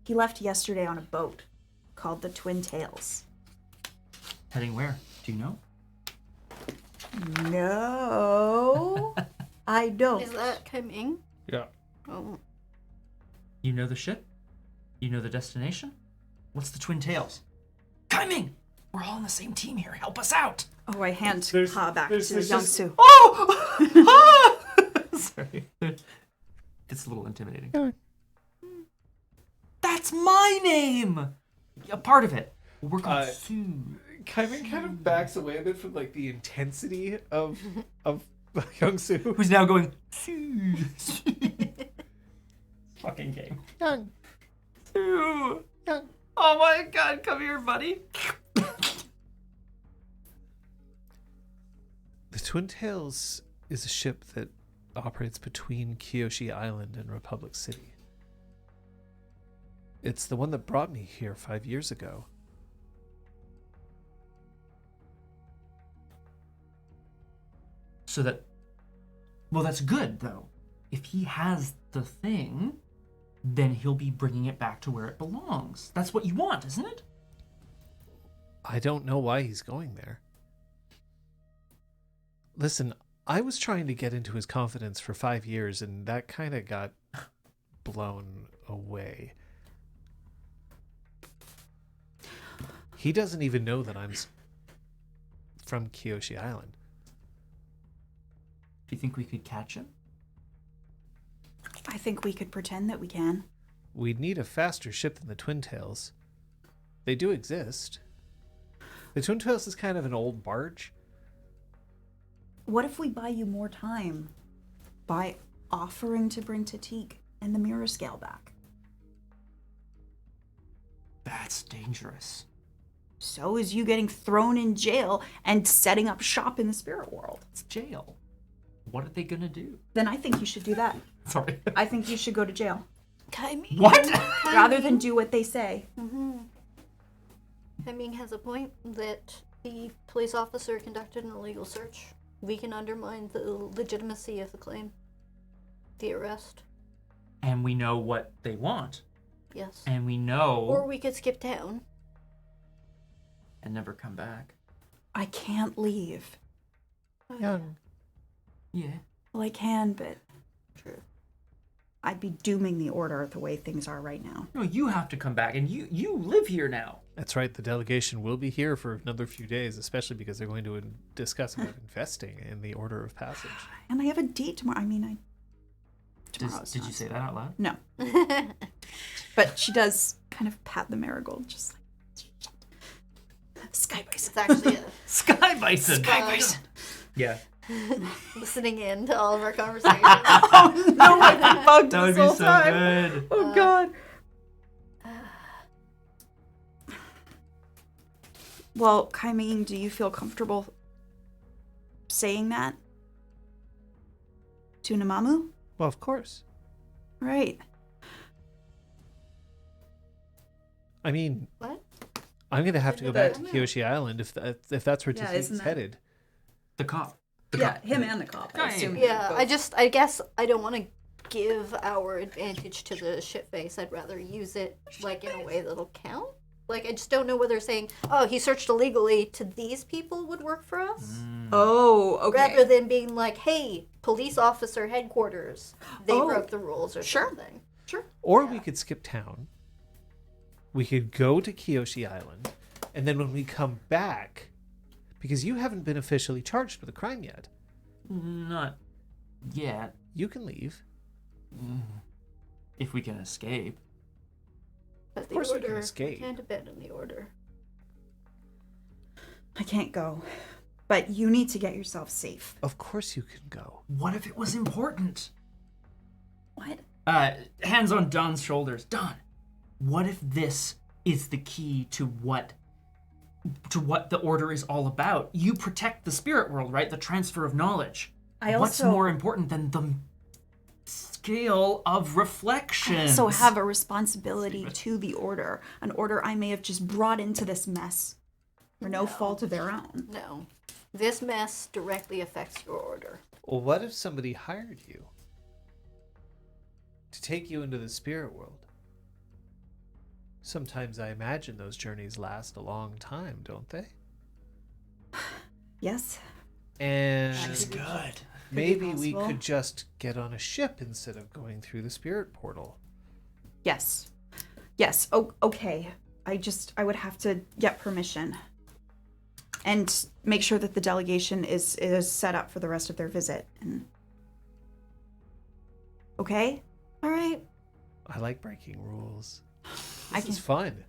he left yesterday on a boat called the Twin Tails. Heading where? Do you know? No, I don't. Is that coming? Yeah. Oh, You know the ship? You know the destination? What's the Twin Tails? Coming! We're all on the same team here. Help us out! Oh, I hand There's- Ha back there's- to there's just- Yeong-Soo. Oh! Sorry. It's a little intimidating. Yeah. That's my name. A part of it. We're going to sue. Kaimin kind of backs away a bit from like the intensity of Yeong-Soo. Who's now going sue. Fucking game. Young. Sue. Young. Oh my god, come here, buddy. The Twin Tails is a ship that operates between Kyoshi Island and Republic City. It's the one that brought me here 5 years ago. So that... Well, that's good, though. If he has the thing, then he'll be bringing it back to where it belongs. That's what you want, isn't it? I don't know why he's going there. Listen, I was trying to get into his confidence for 5 years, and that kind of got blown away. He doesn't even know that I'm from Kyoshi Island. Do you think we could catch him? I think we could pretend that we can. We'd need a faster ship than the Twin Tails. They do exist. The Twin Tails is kind of an old barge. What if we buy you more time by offering to bring Tatik and the mirror scale back? That's dangerous. So is you getting thrown in jail and setting up shop in the spirit world. It's jail. What are they gonna do? Then I think you should do that. Sorry. I think you should go to jail. Kaiming. What? Rather than do what they say. Kaiming has a point that the police officer conducted an illegal search. We can undermine the legitimacy of the claim. The arrest. And we know what they want. Yes. And we know... Or we could skip town. And never come back. I can't leave. Young. Yeah. Well, I can, but True. I'd be dooming the order the way things are right now. No, you have to come back, and you live here now. That's right, the delegation will be here for another few days, especially because they're going to discuss about investing in the Order of Passage. And I have a date tomorrow. I mean, tomorrow's Did not you say that out loud? No. But she does kind of pat the marigold, just like, Sky Bison. It's actually a Sky Bison! Sky Bison. Yeah. listening in to all of our conversations. Oh no, I've been bugged That would this be whole so time. good. Oh god. Well, Kaiming, do you feel comfortable saying that to Namamu? Well, of course. Right. I mean, What? I'm going to have to go back to Yeah. Kyoshi Island if that's where Yeah, Tatik's isn't that- headed. The cop. Yeah, him and the cop. I assume. Yeah, both. I guess I don't want to give our advantage to the shitface. I'd rather use it, like, in a way that'll count. Like, I just don't know whether saying, oh, he searched illegally to these people would work for us. Oh, okay. Rather than being like, hey, police officer headquarters, they Oh, broke the rules or sure. something. Sure. Or we could skip town. We could go to Kyoshi Island, and then when we come back, because you haven't been officially charged with a crime yet, Not yet. you can leave. If we can escape. But the course we order, can escape. can't abandon the order. I can't go. But you need to get yourself safe. Of course you can go. What if it was important? What? Hands on Don's shoulders. Don, what if this is the key to what the order is all about? You protect the spirit world, right? The transfer of knowledge. What's more important than the scale of reflection? I also have a responsibility to the order. An order I may have just brought into this mess. For no fault of their own. No. This mess directly affects your order. Well, what if somebody hired you to take you into the spirit world? Sometimes I imagine those journeys last a long time, don't they? Yes? And She's good. maybe we possible. could just get on a ship instead of going through the spirit portal. Yes. Yes. Oh, okay. I would have to get permission. And make sure that the delegation is set up for the rest of their visit. And okay? All right. I like breaking rules. This is fun.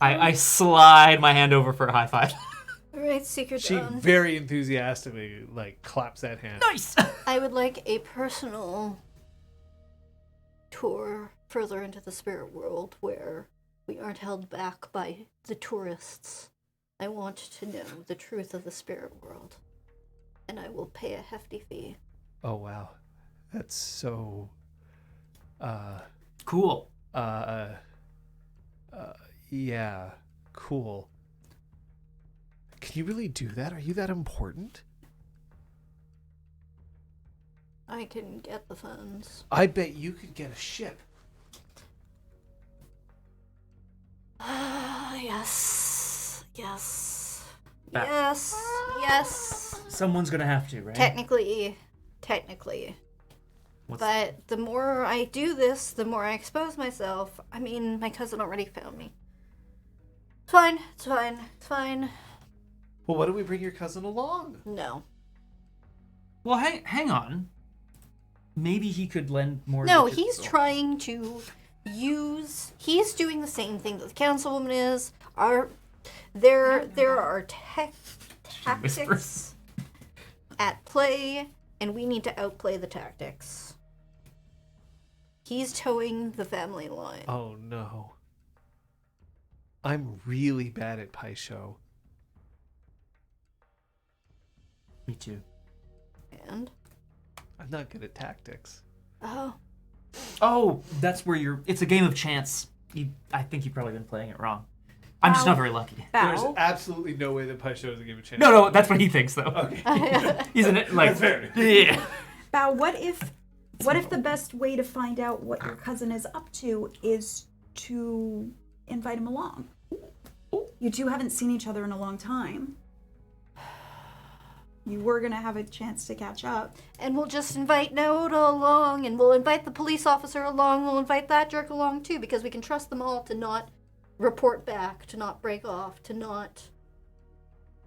I slide my hand over for a high five. All right, Seeker She Dawn. very enthusiastically claps that hand. Nice. I would like a personal tour further into the spirit world where we aren't held back by the tourists. I want to know the truth of the spirit world, and I will pay a hefty fee. Oh wow, that's so. Cool. Yeah, cool. Can you really do that? Are you that important? I can get the funds. I bet you could get a ship. Yes. Yes. Back. Yes. Someone's gonna have to, right? Technically. What's- But the more I do this, the more I expose myself. I mean, my cousin already found me. It's fine. Well, why don't we bring your cousin along? No. Well, hang on. Maybe he could lend more. No, to- he's trying to he's doing the same thing that the councilwoman is. There are tactics whispers. at play, and we need to outplay the tactics. He's towing the family line. Oh no. I'm really bad at Pai Show. Me too. And I'm not good at tactics. Oh, that's where it's a game of chance. I think you've probably been playing it wrong. I'm just not very lucky. There's Bow. absolutely no way that Pai Show is a game of chance. No, that's what he thinks though. Okay. He's in it like. That's fair. Yeah. Bow, what if the best way to find out what your cousin is up to is to invite him along? You two haven't seen each other in a long time. You were gonna have a chance to catch up. And we'll just invite Naoda along, and we'll invite the police officer along, we'll invite that jerk along too, because we can trust them all to not report back, to not break off, to not...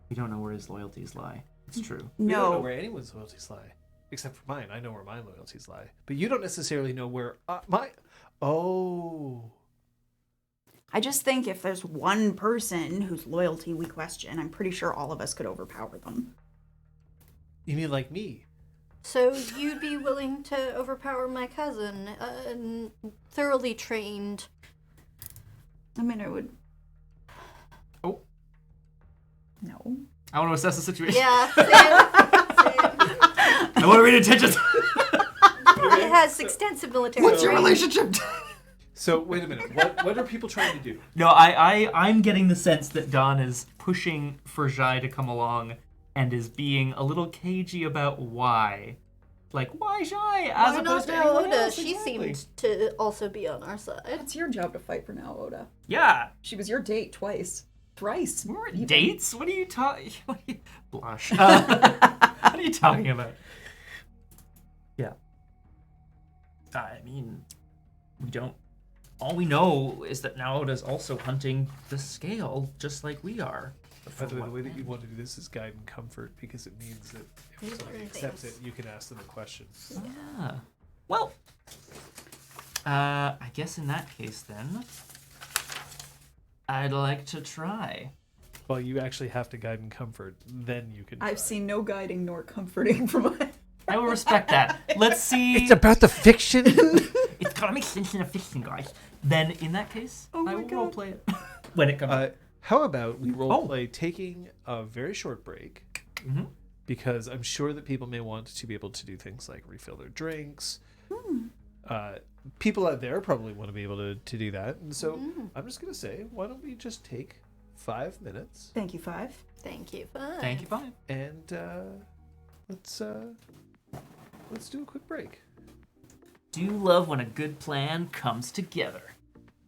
We don't know where his loyalties lie. It's true. We don't know No. where anyone's loyalties lie. Except for mine. I know where my loyalties lie. But you don't necessarily know where my... Oh. I just think if there's one person whose loyalty we question, I'm pretty sure all of us could overpower them. You mean like me? So you'd be willing to overpower my cousin, thoroughly trained. I mean, it would... Oh. No. I want to assess the situation. Yeah, same. I want to read intentions. It has extensive military What's your training. relationship? So, wait a minute. What are people trying to do? No, I'm getting the sense that Don is pushing for Jai to come along and is being a little cagey about why. Like, why Jai? As Why not opposed to anyone Naoda? else? She Exactly. seemed to also be on our side. It's your job to fight for Naoda. Yeah. She was your date twice. Thrice. We were even. dates? What are you talking... Blush. What are you talking about? Yeah. I mean, we don't... All we know is that Naoda's also hunting the scale, just like we are. By the way, the way that you want to do this is guide and comfort, because it means that if somebody accepts it, you can ask them a question. Ah. Well, I guess in that case then, I'd like to try. Well, you actually have to guide and comfort, then you can. I've try. seen no guiding nor comforting from my... I will respect that. Let's see. It's about the fiction. It's gotta make sense in a fiction, guys. Then in that case, Oh I my will God. roleplay it when it comes. How about we role Oh. play taking a very short break? Mhm. Because I'm sure that people may want to be able to do things like refill their drinks. People out there probably want to be able to do that. And so I'm just going to say, why don't we just take 5 minutes Thank you, Five. Thank you. Fine. Thank you, fine. and let's do a quick break. Do you love when a good plan comes together?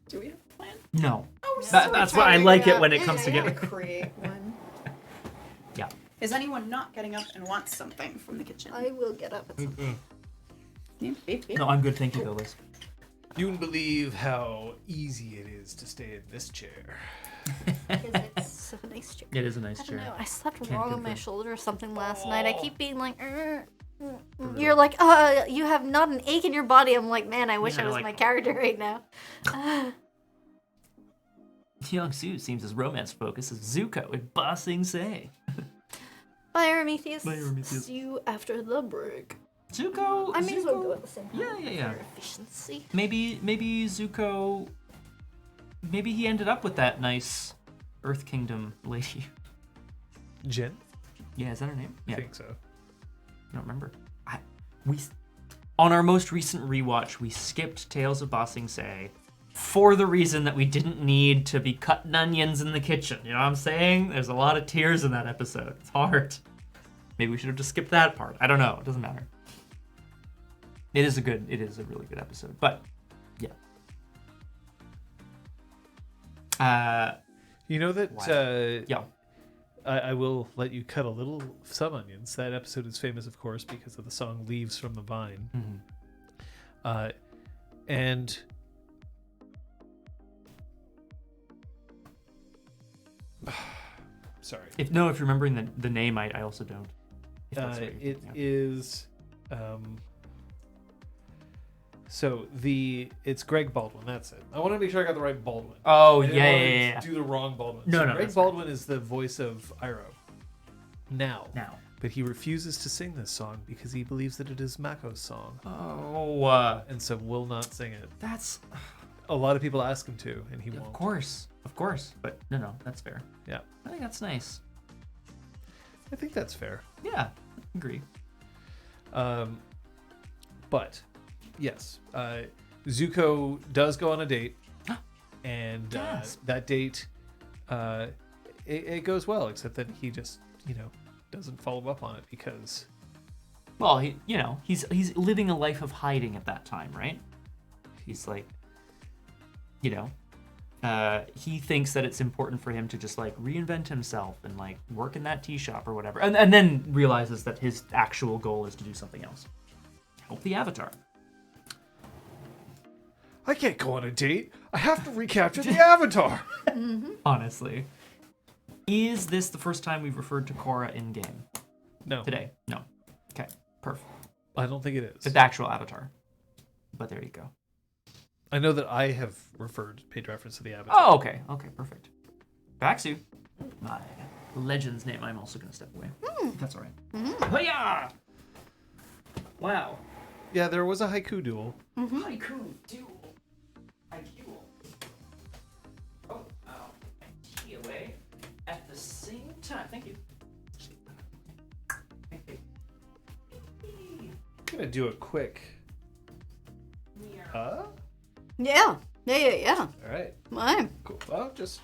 Do we have a plan? No. Oh, That's why I like it when it comes together. Create one. Yeah. Is anyone not getting up and wants something from the kitchen? I will get up at some point. No, I'm good. Thank you, though, Liz. You wouldn't believe how easy it is to stay in this chair. Because it's so nice to... It is a nice I don't know. chair. I slept Can't wrong on my confirm. shoulder or something last night. I keep being like, you're like, you have not an ache in your body. I'm like, man, I wish Yeah, I was like- my character right now. Yeong-Soo seems as romance focused as Zuko in Ba Sing Se. Bye, Prometheus. Bye, Prometheus. See you after the break. Zuko. I may as well Zuko- go at the same time. Yeah. For efficiency. Maybe Zuko. Maybe he ended up with that nice Earth Kingdom lady. Jen? Yeah, is that her name? I Yeah, think so. I don't remember. On our most recent rewatch, we skipped Tales of Ba Sing Se for the reason that we didn't need to be cutting onions in the kitchen. You know what I'm saying? There's a lot of tears in that episode. It's hard. Maybe we should have just skipped that part. I don't know. It doesn't matter. It is a really good episode. But yeah. You know that Yeah. I will let you cut a little some onions. That episode is famous, of course, because of the song "Leaves from the Vine." Mm-hmm. And sorry, If you're remembering the name, I also don't. If that's what you're it thinking of. is. So it's Greg Baldwin. That's it. I want to make sure I got the right Baldwin. Oh I yeah, didn't yeah, want to yeah, yeah. Do the wrong Baldwin. No, So no, Greg that's fine. Baldwin is the voice of Iroh. Now, but he refuses to sing this song because he believes that it is Mako's song, Oh, and so will not sing it. that's A lot of people ask him to, and he of won't. course. But no, that's fair. Yeah, I think that's nice. I think that's fair. Yeah, agree. But yes, Zuko does go on a date, and Yes. that date, it goes well, except that he just doesn't follow up on it because Well, he's living a life of hiding at that time, right? He's like, he thinks that it's important for him to just like reinvent himself and like work in that tea shop or whatever, and then realizes that his actual goal is to do something else. Help the Avatar. I can't go on a date. I have to recapture the Avatar. Honestly, is this the first time we've referred to Korra in game No, today? No. Okay, perfect. I don't think it is. It's the actual Avatar. But there you go. I know that I have paid reference to the Avatar. Oh, okay, perfect. Baxu, my legend's name. I'm also gonna step away. That's all right. Hiya! Wow. Yeah, there was a haiku duel. Haiku duel. Haiku. Oh, tea away at the same time. Thank you. I'm gonna do a quick. Huh? Yeah. All right. Mine. Cool. Well, just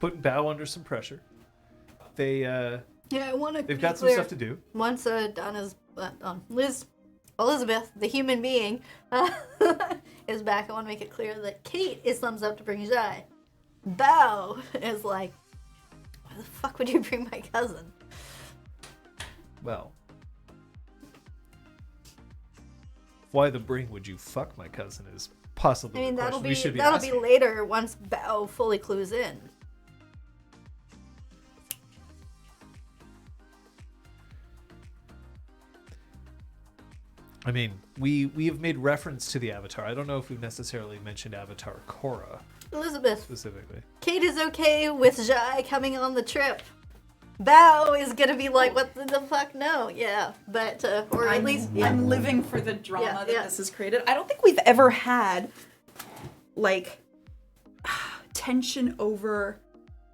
putting Bao under some pressure. They Yeah, I want to. they've got some stuff to do. Once Elizabeth, the human being, is back, I want to make it clear that Kate is thumbs up to bring Jai. Bao is like, why the fuck would you bring my cousin? Well, why the bring would you fuck my cousin is possibly I mean, the that'll question we should be be asking. later once Bao fully clues in. I mean, we have made reference to the Avatar. I don't know if we've necessarily mentioned Avatar Korra Elizabeth, specifically. Kate is okay with Jai coming on the trip. Bao is gonna be like, what the fuck? No, yeah, but or at least yeah. I'm living for the drama Yeah, that yeah. this has created. I don't think we've ever had like tension over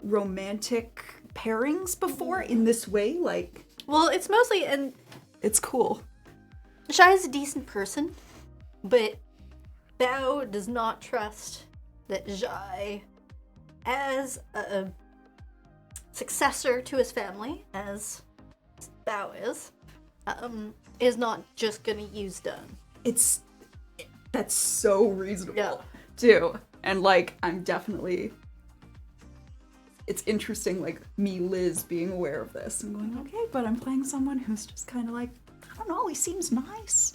romantic pairings before in this way. Like, Well, it's mostly and it's cool. Jai is a decent person, but Bao does not trust that Jai, as a successor to his family, as Bao is not just gonna use Dun. That's so reasonable Yeah. too. And like, I'm definitely. It's interesting, like me, Liz, being aware of this and going, okay, but I'm playing someone who's just kind of like, I don't know, he seems nice.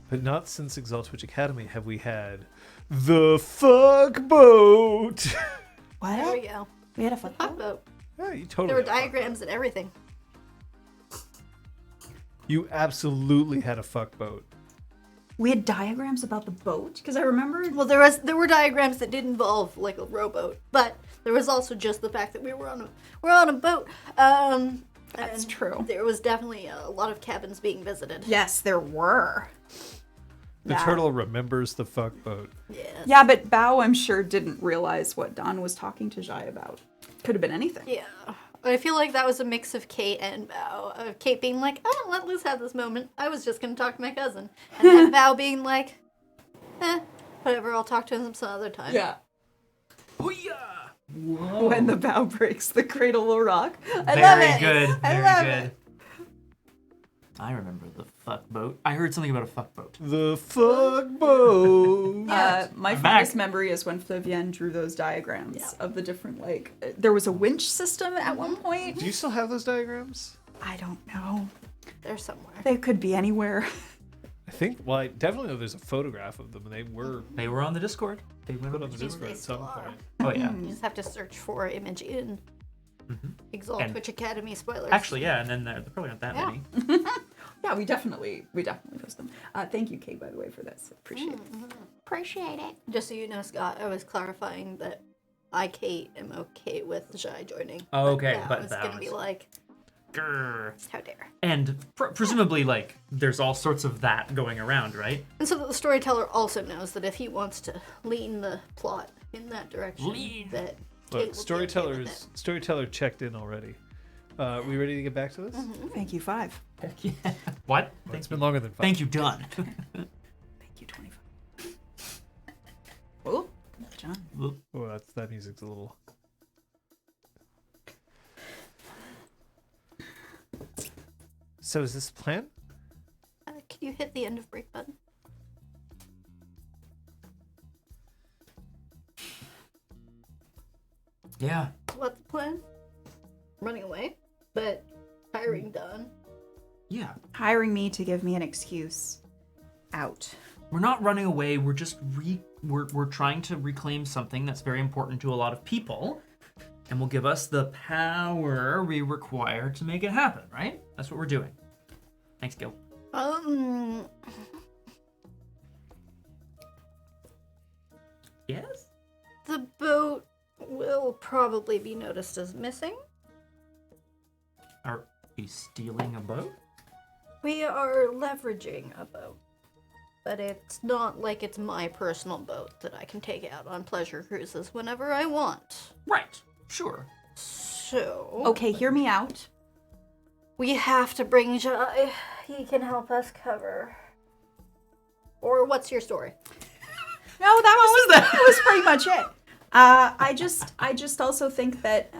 But not since Exalt Twitch Academy have we had the fuck boat. What? There we go. We had a fuck Fuck Bao. Yeah, you totally. There were had a fuck diagrams and everything. boat. You absolutely had a fuck boat. We had diagrams about the boat because I remember. Well, there were diagrams that did involve like a rowboat, but there was also just the fact that we're on a boat. That's and true. There was definitely a lot of cabins being visited. Yes, there were. The turtle remembers the fuck boat. Yes. Yeah, but Bao, I'm sure, didn't realize what Don was talking to Jai about. Could have been anything. Yeah. I feel like that was a mix of Kate and Bao. Kate being like, oh, let Liz have this moment. I was just going to talk to my cousin. And then Bao being like, whatever, I'll talk to him some other time. Yeah. Hoo-yah! Whoa. When the bow breaks, the cradle will rock. I love Very it. good. I Very love good. it. I remember the fuck boat. I heard something about a fuck boat. The fuck boat. My I'm fondest back. memory is when Flavienne drew those diagrams of the different, there was a winch system at one point. Do you still have those diagrams? I don't know. They're somewhere. They could be anywhere. I think, well, I definitely know there's a photograph of them, and They were on the Discord. They went put on on the the Discord. Discord at some still are. point. Oh yeah. You just have to search for image in Exalt And- Twitch Academy spoilers. Actually, yeah, and then there probably aren't that Yeah. many. Yeah, we definitely post them. Thank you, Kate, by the way, for this. Appreciate it. Appreciate it. Just so you know, Scott, I was clarifying that I, Kate, am okay with Jai joining. Oh, okay, Bao but is Bao going to be is- like, Grr. how dare. And presumably, there's all sorts of that going around, right? And so that the storyteller also knows that if he wants to lean the plot in that direction, Lean. that Look, Kate will be okay with it. storyteller checked in already. We ready to get back to this? Thank you, 5. Heck yeah. What? Well, it's been longer than 5. Thank you, done. Thank you, 25. Oh, John. Oh, that music's a little. So is this the plan? Can you hit the end of break button? Yeah. What's the plan? Running away, but hiring Don. Yeah. Hiring me to give me an excuse out. We're not running away. We're just we're trying to reclaim something that's very important to a lot of people, and will give us the power we require to make it happen. Right? That's what we're doing. Thanks, Gil. Yes. The boat will probably be noticed as missing. Are we stealing a boat? We are leveraging a boat. But it's not like it's my personal boat that I can take out on pleasure cruises whenever I want. Right. Sure. So, Okay, hear me out. we have to bring Jai. He can help us cover. Or what's your story? No, that was pretty much it. I just also think that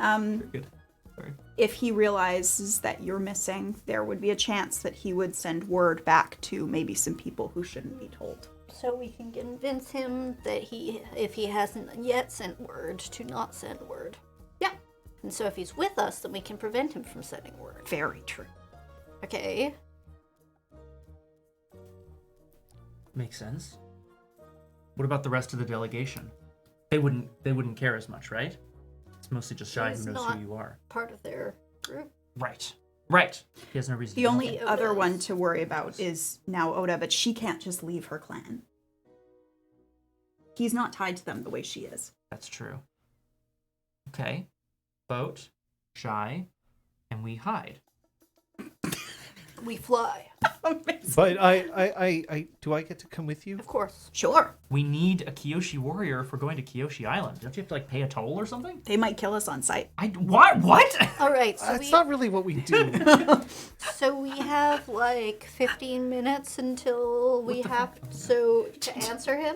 Good. Sorry. if he realizes that you're missing, there would be a chance that he would send word back to maybe some people who shouldn't be told. So we can convince him that if he hasn't yet sent word, to not send word. Yeah, And so if he's with us, then we can prevent him from sending word. very true. Okay. Makes sense. What about the rest of the delegation? They wouldn't care as much, right? It's mostly just Shai He's who knows not- who you are. Part of their group. Right. Right. He has no reason The to know only that. other Oda's. one to worry about is now Oda, but she can't just leave her clan. He's not tied to them the way she is. That's true. Okay. Boat, Shai, and we hide. We fly. But I do I get to come with you? Of course. Sure. We need a Kyoshi warrior if we're going to Kyoshi Island. Don't you have to pay a toll or something? They might kill us on sight. What? All right. So That's not really what we do. we have 15 minutes until we have to answer him.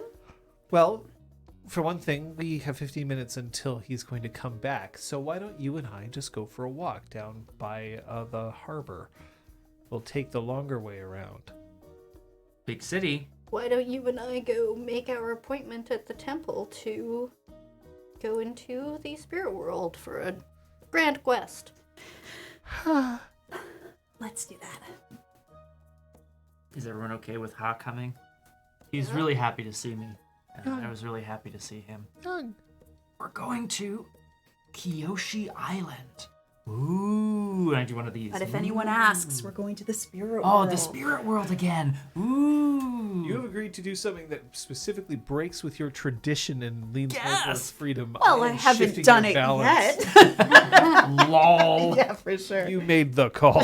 Well, for one thing, we have 15 minutes until he's going to come back. So why don't you and I just go for a walk down by the harbor? We'll take the longer way around. Big city. Why don't you and I go make our appointment at the temple to go into the spirit world for a grand quest? Let's do that. Is everyone okay with Ha coming? He's really happy to see me. And I was really happy to see him. We're going to Kyoshi Island. Ooh. Ooh, I do one of these. But if anyone asks, we're going to the spirit Oh, world. the spirit world again. Ooh. You have agreed to do something that specifically breaks with your tradition and leans more towards Yes! freedom. Well, I am haven't shifting done your it balance. yet. Lol. Yeah, for sure. You made the call.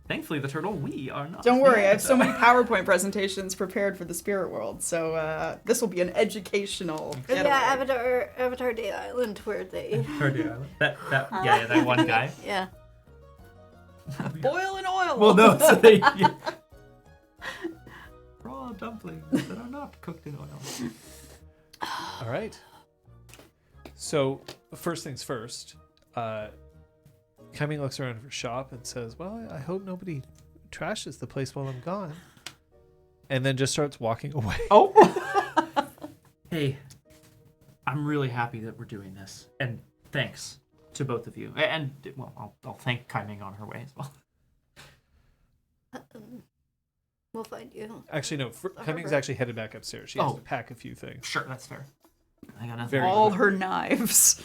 Thankfully, the turtle, we are not. Don't worry, I have so many PowerPoint presentations prepared for the spirit world, so this will be an educational getaway. Yeah, Avatar Day Island, where they. That one guy. Yeah. Boil in oil. Well, no, so they. Yeah. Raw dumplings that are not cooked in oil. All right. So, first things first, Cumming looks around her shop and says, well, I hope nobody trashes the place while I'm gone. And then just starts walking away. Oh. Hey, I'm really happy that we're doing this, and thanks to both of you. And well, I'll thank Kaiming on her way as well. We'll find you. Actually, no, Cumming's actually headed back upstairs. She has to pack a few things. Sure, that's fair. I got nothing. Very All her knives.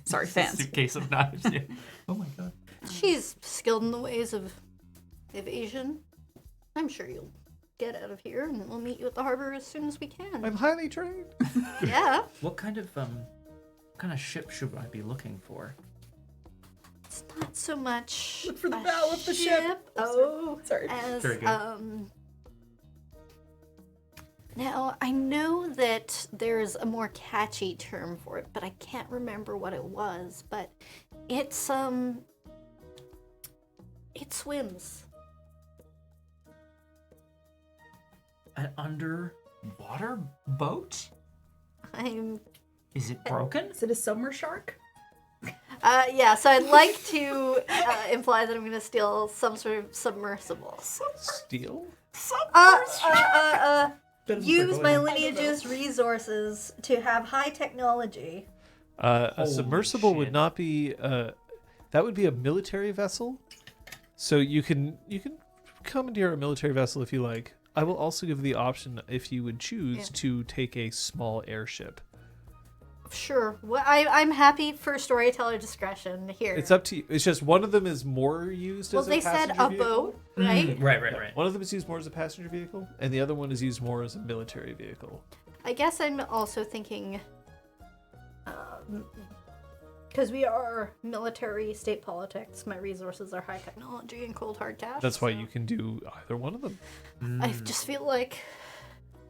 Sorry, fans. Suitcase of knives. Yeah. Oh my god. She's skilled in the ways of evasion. I'm sure you'll get out of here, and we'll meet you at the harbor as soon as we can. I'm highly trained. Yeah. What kind of ship should I be looking for? It's not so much Look for the a bow of the ship. Oh, Sorry. as Very good. Now I know that there's a more catchy term for it, but I can't remember what it was. But it swims. An underwater boat? Is it broken? Is it a summer shark? Yeah. So I'd like to imply that I'm going to steal some sort of submersible. Steal? Use my lineage's resources to have high technology. A Holy submersible would shit. not be. That would be a military vessel. So you can commandeer a military vessel if you like. I will also give the option, if you would choose, to take a small airship. Sure. Well, I'm happy for storyteller discretion here. It's up to you. It's just one of them is more used Well, as a they passenger said a vehicle. boat, right? Right. One of them is used more as a passenger vehicle, and the other one is used more as a military vehicle. I guess I'm also thinking, because we are military state politics, my resources are high technology and cold hard cash. That's why so you can do either one of them. I just feel like,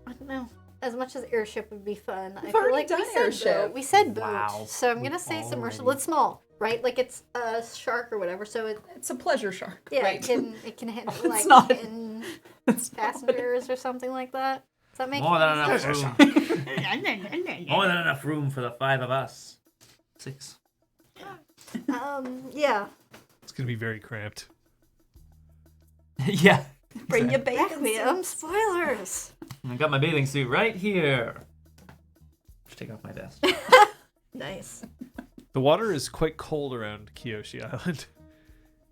I don't know. As much as airship would be fun, I We've feel already like done we said airship. boat. We said boat, Wow. so I'm We've gonna say submersible. already- It's small, right? Like it's a shark or whatever. So It's a pleasure shark. yeah, Right. it can handle like not. 10 passengers or something like that. Does that make More than any enough sense? room. More than enough room for the 5 of us. 6. Yeah. It's going to be very cramped. Yeah. Bring your bacon. Requiem spoilers. I got my bathing suit right here. Just take off my vest. Nice. The water is quite cold around Kyoshi Island.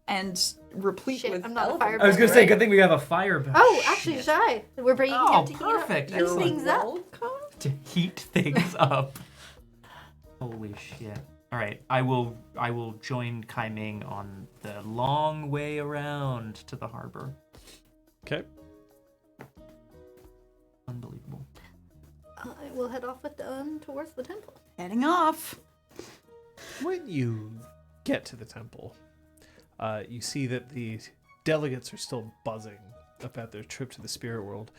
And replete Shit, with I'm not a elephants. fire I was gonna burner, say, right? good thing we have a fire. Oh, actually, Shy. We're bringing Oh, him to perfect. heat Excellent. things up. To heat things up. Holy shit! All right, I will join Kaiming on the long way around to the harbor. Okay. Unbelievable. I will head off with Dawn towards the temple. Heading off. When you get to the temple, you see that the delegates are still buzzing about their trip to the spirit world,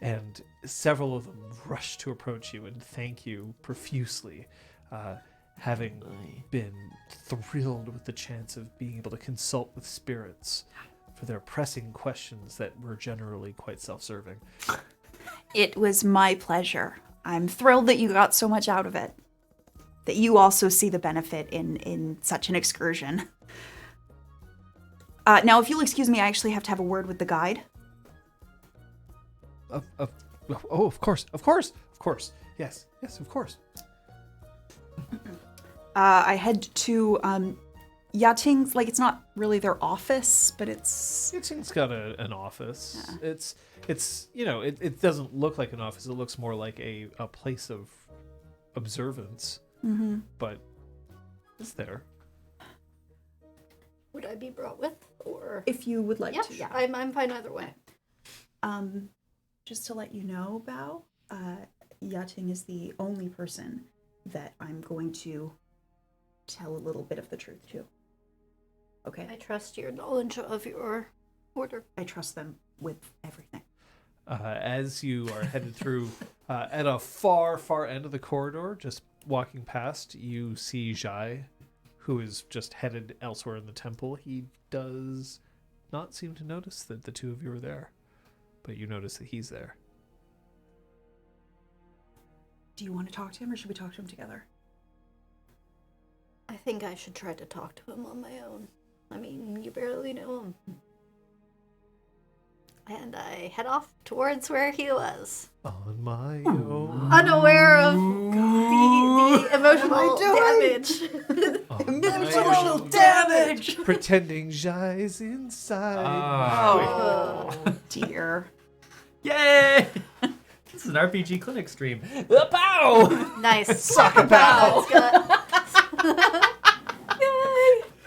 and several of them rush to approach you and thank you profusely, having been thrilled with the chance of being able to consult with spirits for their pressing questions that were generally quite self-serving. It was my pleasure. I'm thrilled that you got so much out of it. That you also see the benefit in such an excursion. Now, if you'll excuse me, I actually have to have a word with the guide. Of course. Yes, of course. I head to Yating's, like, it's not really their office, but it's... It's got an office. Yeah. It's it doesn't look like an office. It looks more like a place of observance. Mm-hmm. But it's there. would I be brought with, or? If you would like Yeah, to. yeah, I'm fine either way. Just to let you know, Bao, Yating is the only person that I'm going to tell a little bit of the truth to. Okay? I trust your knowledge of your order. I trust them with everything. As you are headed through at a far, far end of the corridor, just walking past, you see Jai, who is just headed elsewhere in the temple. He does not seem to notice that the two of you are there, but you notice that he's there. Do you want to talk to him, or should we talk to him together? I think I should try to talk to him on my own. I mean, you barely know him. And I head off towards where he was, On my own. unaware of the emotional damage. Emotional damage! Pretending Jai's inside. Oh, dear. Yay! This is an RPGClinic stream. Pow! Nice. Suck a bow.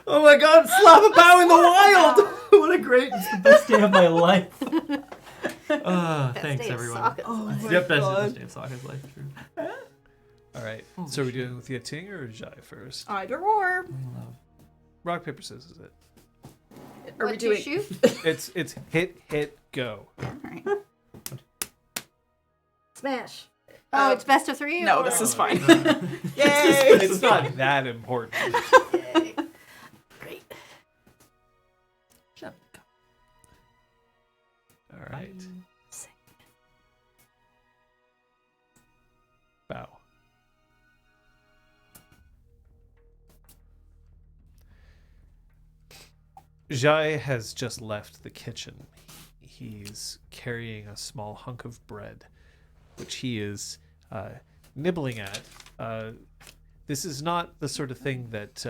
Oh my god, slap a bow in the wild! What a great, it's the best day of my life. Thanks, day of everyone. Sokka's Oh life. my Yep, that's God. the best day of Sokka's life. True. All right. So are we doing with Yating or Jai first? Either or. Rock, paper, scissors, is it? Are we What, do you doing? shoot? It's hit, go. Alright. Smash. Oh, it's best of three? No, or- this is fine. Yay! It's not that important. Yay. Great. All right. Bow. Jai has just left the kitchen. He's carrying a small hunk of bread, which he is nibbling at. This is not the sort of thing that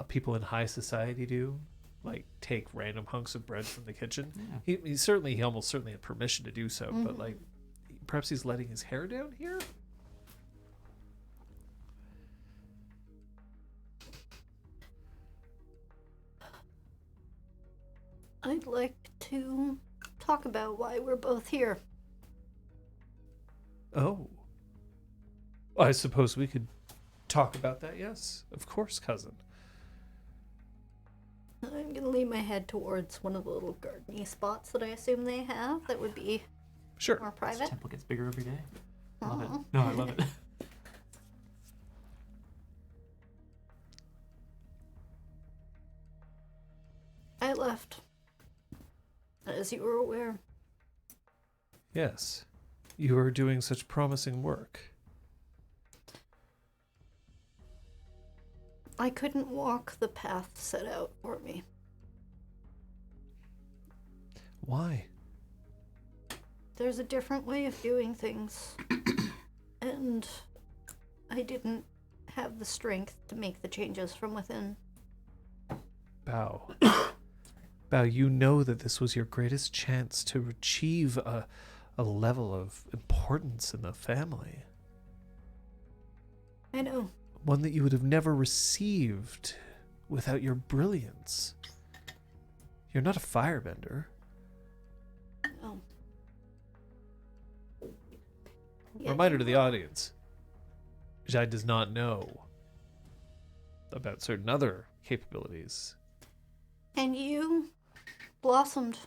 people in high society do, like take random hunks of bread from the kitchen. He almost certainly had permission to do so, but like perhaps he's letting his hair down here. I'd like to talk about why we're both here. Oh. I suppose we could talk about that, yes. Of course, cousin. I'm gonna lean my head towards one of the little gardeny spots that I assume they have that would be Sure. more This private. temple gets bigger every day. Love it. No, I love it. I left, as you were aware. Yes. You are doing such promising work. I couldn't walk the path set out for me. Why? There's a different way of doing things. And I didn't have the strength to make the changes from within. Bao. Bao, you know that this was your greatest chance to achieve a level of importance in the family. I know. One that you would have never received without your brilliance. You're not a firebender. No. Yeah, Reminder to the audience. Jai does not know about certain other capabilities. And you blossomed.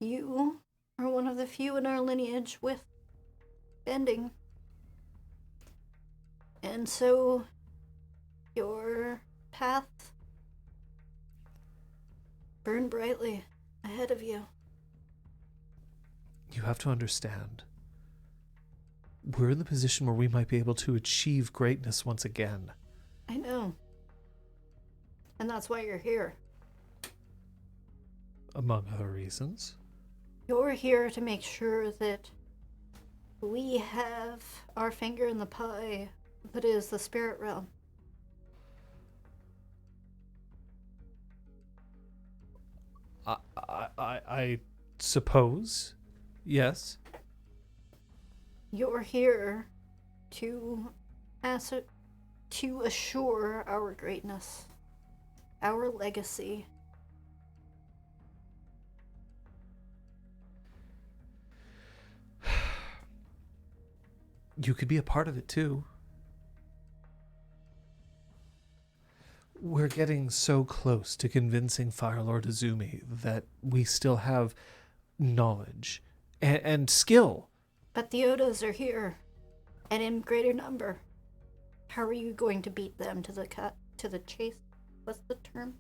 You are one of the few in our lineage with bending. And so your path burned brightly ahead of you. You have to understand. We're in the position where we might be able to achieve greatness once again. I know. And that's why you're here. Among other reasons. You're here to make sure that we have our finger in the pie that is the spirit realm. I suppose. Yes. You're here to assure our greatness. our legacy. You could be a part of it too. We're getting so close to convincing Fire Lord Izumi that we still have knowledge and skill. But the Odas are here, and in greater number. How are you going to beat them to the chase? What's the term?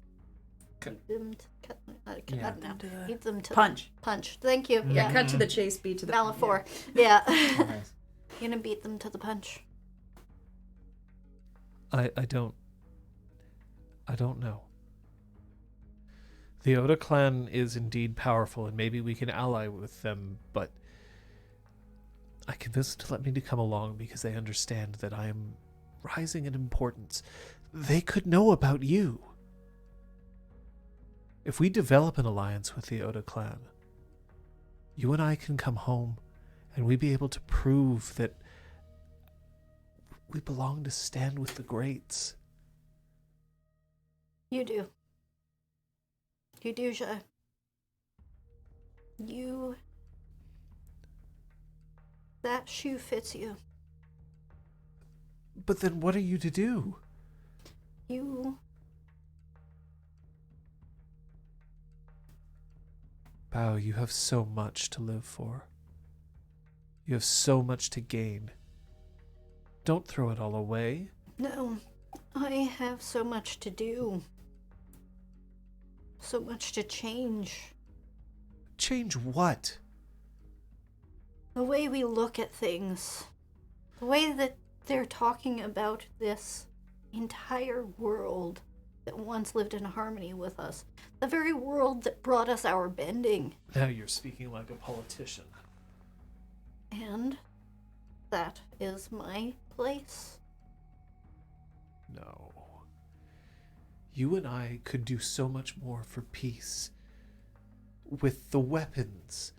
Beat them to cut. I don't know. Beat them to Punch. Punch. Thank you. Yeah, Yeah. cut to the chase, beat to the Malafor. Yeah. Nice. You're gonna beat them to the punch. I don't know. The Oda clan is indeed powerful, and maybe we can ally with them, but I convinced them to let me come along because they understand that I am rising in importance. They could know about you. If we develop an alliance with the Oda clan, you and I can come home, and we be able to prove that we belong to stand with the greats. You do. You do, Jai. You... That shoe fits you. But then what are you to do? You... Bao, you have so much to live for. You have so much to gain. Don't throw it all away. No, I have so much to do. So much to change. Change what? The way we look at things. The way that they're talking about this entire world that once lived in harmony with us. The very world that brought us our bending. Now you're speaking like a politician. And that is my place. No. You and I could do so much more for peace. With the weapons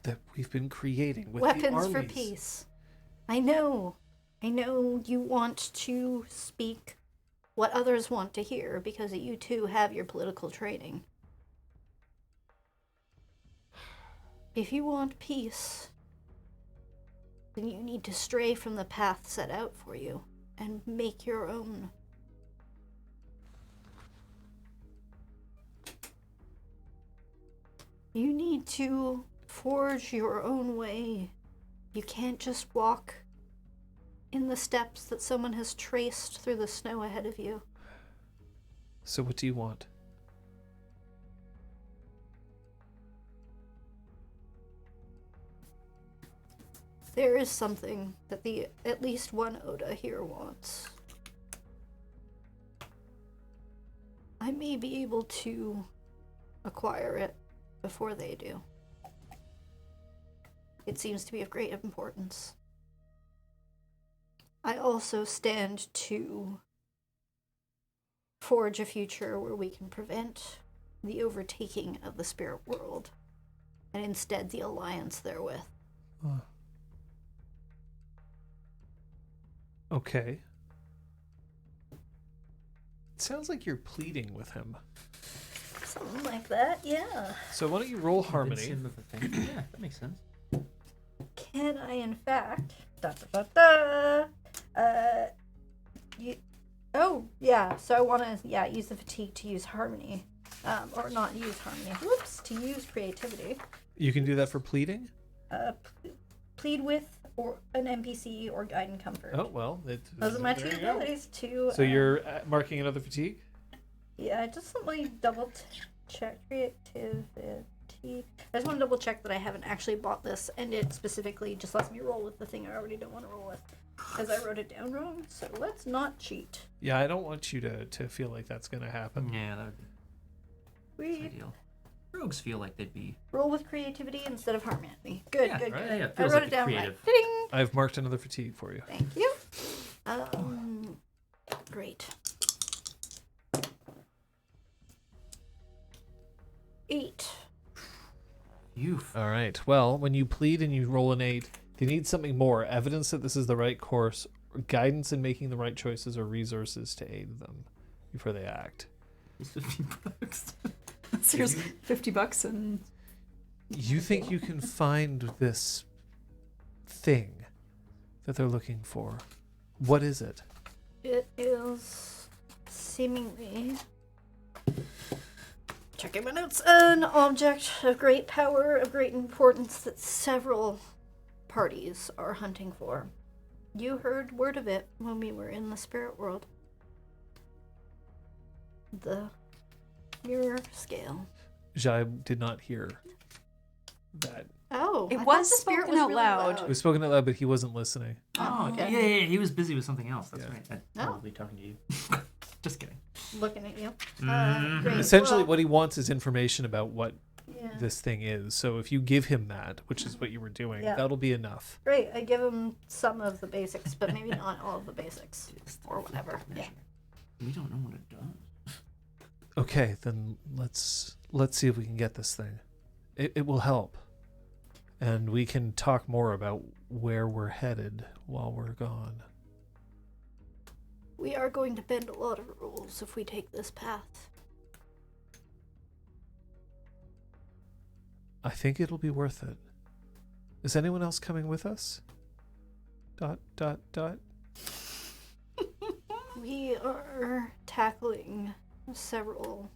that we've been creating. With the Weapons for armies. peace. I know. I know you want to speak what others want to hear because you too have your political training. If you want peace, then you need to stray from the path set out for you and make your own. You need to forge your own way. You can't just walk in the steps that someone has traced through the snow ahead of you. So what do you want? There is something that at least one Oda here wants. I may be able to acquire it before they do. It seems to be of great importance. I also stand to forge a future where we can prevent the overtaking of the spirit world, and instead the alliance therewith. Okay. It sounds like you're pleading with him. Something like that, yeah. So why don't you roll harmony? Convince him of the thing. Yeah, that makes sense. Can I, in fact... Oh, yeah, so I want to, use the fatigue to use harmony. Or not use harmony. Whoops, to use creativity. You can do that for pleading? Plead with or an NPC or guide and comfort. Oh, well. Those are my two there you go. abilities to... So you're marking another fatigue? Yeah, just let me double check creativity. I just want to double check that I haven't actually bought this, and it specifically just lets me roll with the thing I already don't want to roll with, because I wrote it down wrong. So let's not cheat. Yeah, I don't want you to feel like that's going to happen. Yeah, that would be We ideal. Rogues feel like they'd be. roll with creativity instead of harmony. Good, Yeah, good, right? good. Yeah, it I feels wrote like it down creative. right. Ding! I've marked another fatigue for you. Thank you. Great. 8. Youth. All right. Well, when you plead and you roll an 8, they need something more. Evidence that this is the right course, or guidance in making the right choices, or resources to aid them before they act. It's $50. So here's $50 and You think you can find this thing that they're looking for? What is it? It is seemingly, checking my notes, an object of great power, of great importance that several parties are hunting for. You heard word of it when we were in the spirit world. The mirror scale. Jai did not hear that. Oh, It I thought was the spirit spoken was out really loud. It was spoken out loud, but he wasn't listening. Oh, okay. yeah, he was busy with something else. That's Yeah. right. I'm Oh. probably talking to you. Just kidding. Looking at you. Mhm. Great. Essentially, Well, what he wants is information about what yeah. this thing is. So if you give him that, which is what you were doing, Yeah. that'll be enough. Great. I give him some of the basics, but maybe not all of the basics. Or whatever. Yeah. We don't know what it does. Okay, then let's see if we can get this thing. It will help. And we can talk more about where we're headed while we're gone. We are going to bend a lot of rules if we take this path. I think it'll be worth it. Is anyone else coming with us? ... We are tackling several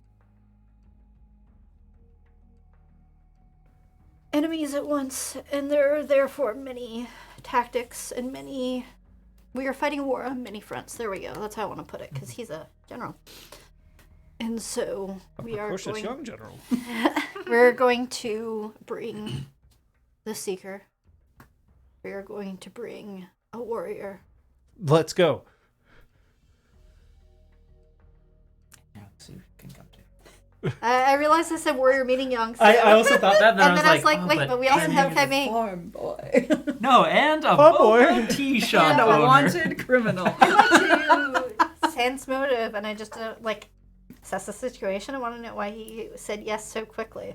enemies at once, and there are therefore many tactics and many. We are fighting a war on many fronts. There we go. That's how I want to put it, because he's a general. And so we are going. young general. We're going to bring the Seeker. We are going to bring a warrior. Let's go. Yeah, see if we can come to. I realized I said warrior meaning Yeong-Soo. I also thought that, and then I was like, oh, wait, but we also have Kaiming. farm boy. No, and a boy. tea shop And a owner. wanted criminal. To sense motive, and I just assess the situation. I want to know why he said yes so quickly.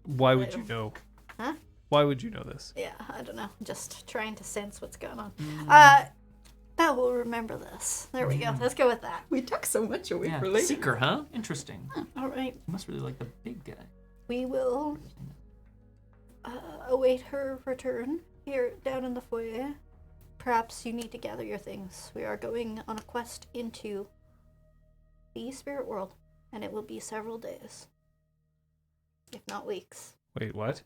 Why would you know? Huh? Why would you know this? Yeah, I don't know. Just trying to sense what's going on. Mm. Belle will remember this. There we go. Let's go with that. We took so much away Yeah, for later. Seeker, huh? Interesting. All right. You must really like the big guy. We will await her return here down in the foyer. Perhaps you need to gather your things. We are going on a quest into the spirit world, and it will be several days, if not weeks. Wait, what?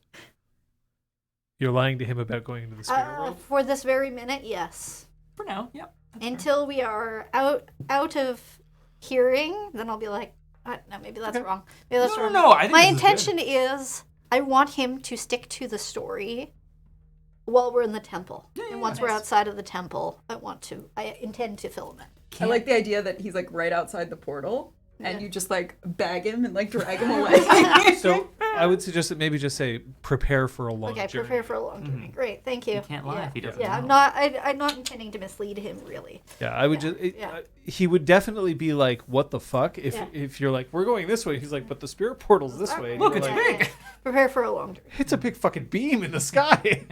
You're lying to him about going into the spirit world? For this very minute, yes. For now, yep. that's fair. Until we are out of hearing, then I'll be like, no, maybe that's wrong. Maybe that's wrong. No, I think My this is good. intention is I want him to stick to the story while we're in the temple. And once we're outside of the temple, I intend to film it. I like the idea that he's like right outside the portal, and Yeah. you just like bag him and like drag him away. So I would suggest that maybe just say prepare for a long Okay, journey. prepare for a long journey. Great, thank you. You can't lie yeah. if he doesn't Yeah, know. I'm not intending to mislead him really. Yeah, I would Yeah, just. yeah. He would definitely be like, "What the fuck?" If Yeah. if you're like, "We're going this way," he's like, "But the spirit portal's this way." And Look, you're it's like, big. Prepare for a long journey. It's a big fucking beam in the sky.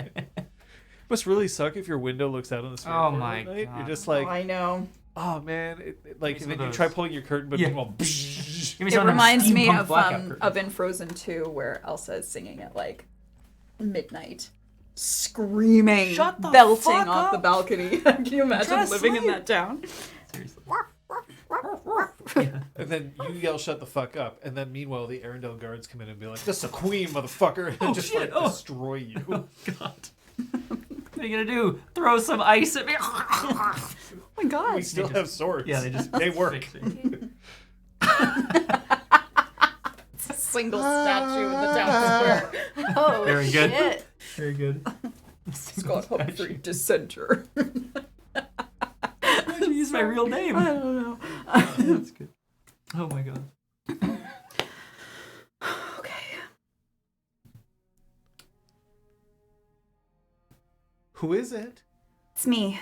Must really suck if your window looks out on the spirit Oh portal my at night. God. You're just like, I know. oh man, like, Give me and some then of you try those. pulling your curtain, but Yeah. meanwhile, Give me It some of them reminds me steampunk of blackout curtains. in Frozen 2 where Elsa is singing at like midnight, screaming, Shut the belting fuck off up. the balcony. Can you imagine trying to living in sleep. that town? Seriously. and then you yell, "Shut the fuck up!" And then meanwhile, the Arendelle guards come in and be like, "This is a queen, motherfucker!" and just shit. like Oh. destroy you. God. What are you gonna do? Throw some ice at me? Oh my god. We still have swords. Yeah, they just they work. It's a single statue in the town square. Oh, Very good. shit. Very good. Scott Humphrey, dissenter. Why'd you use my real name? I don't know. That's good. Oh my god. Okay. Who is it? It's me.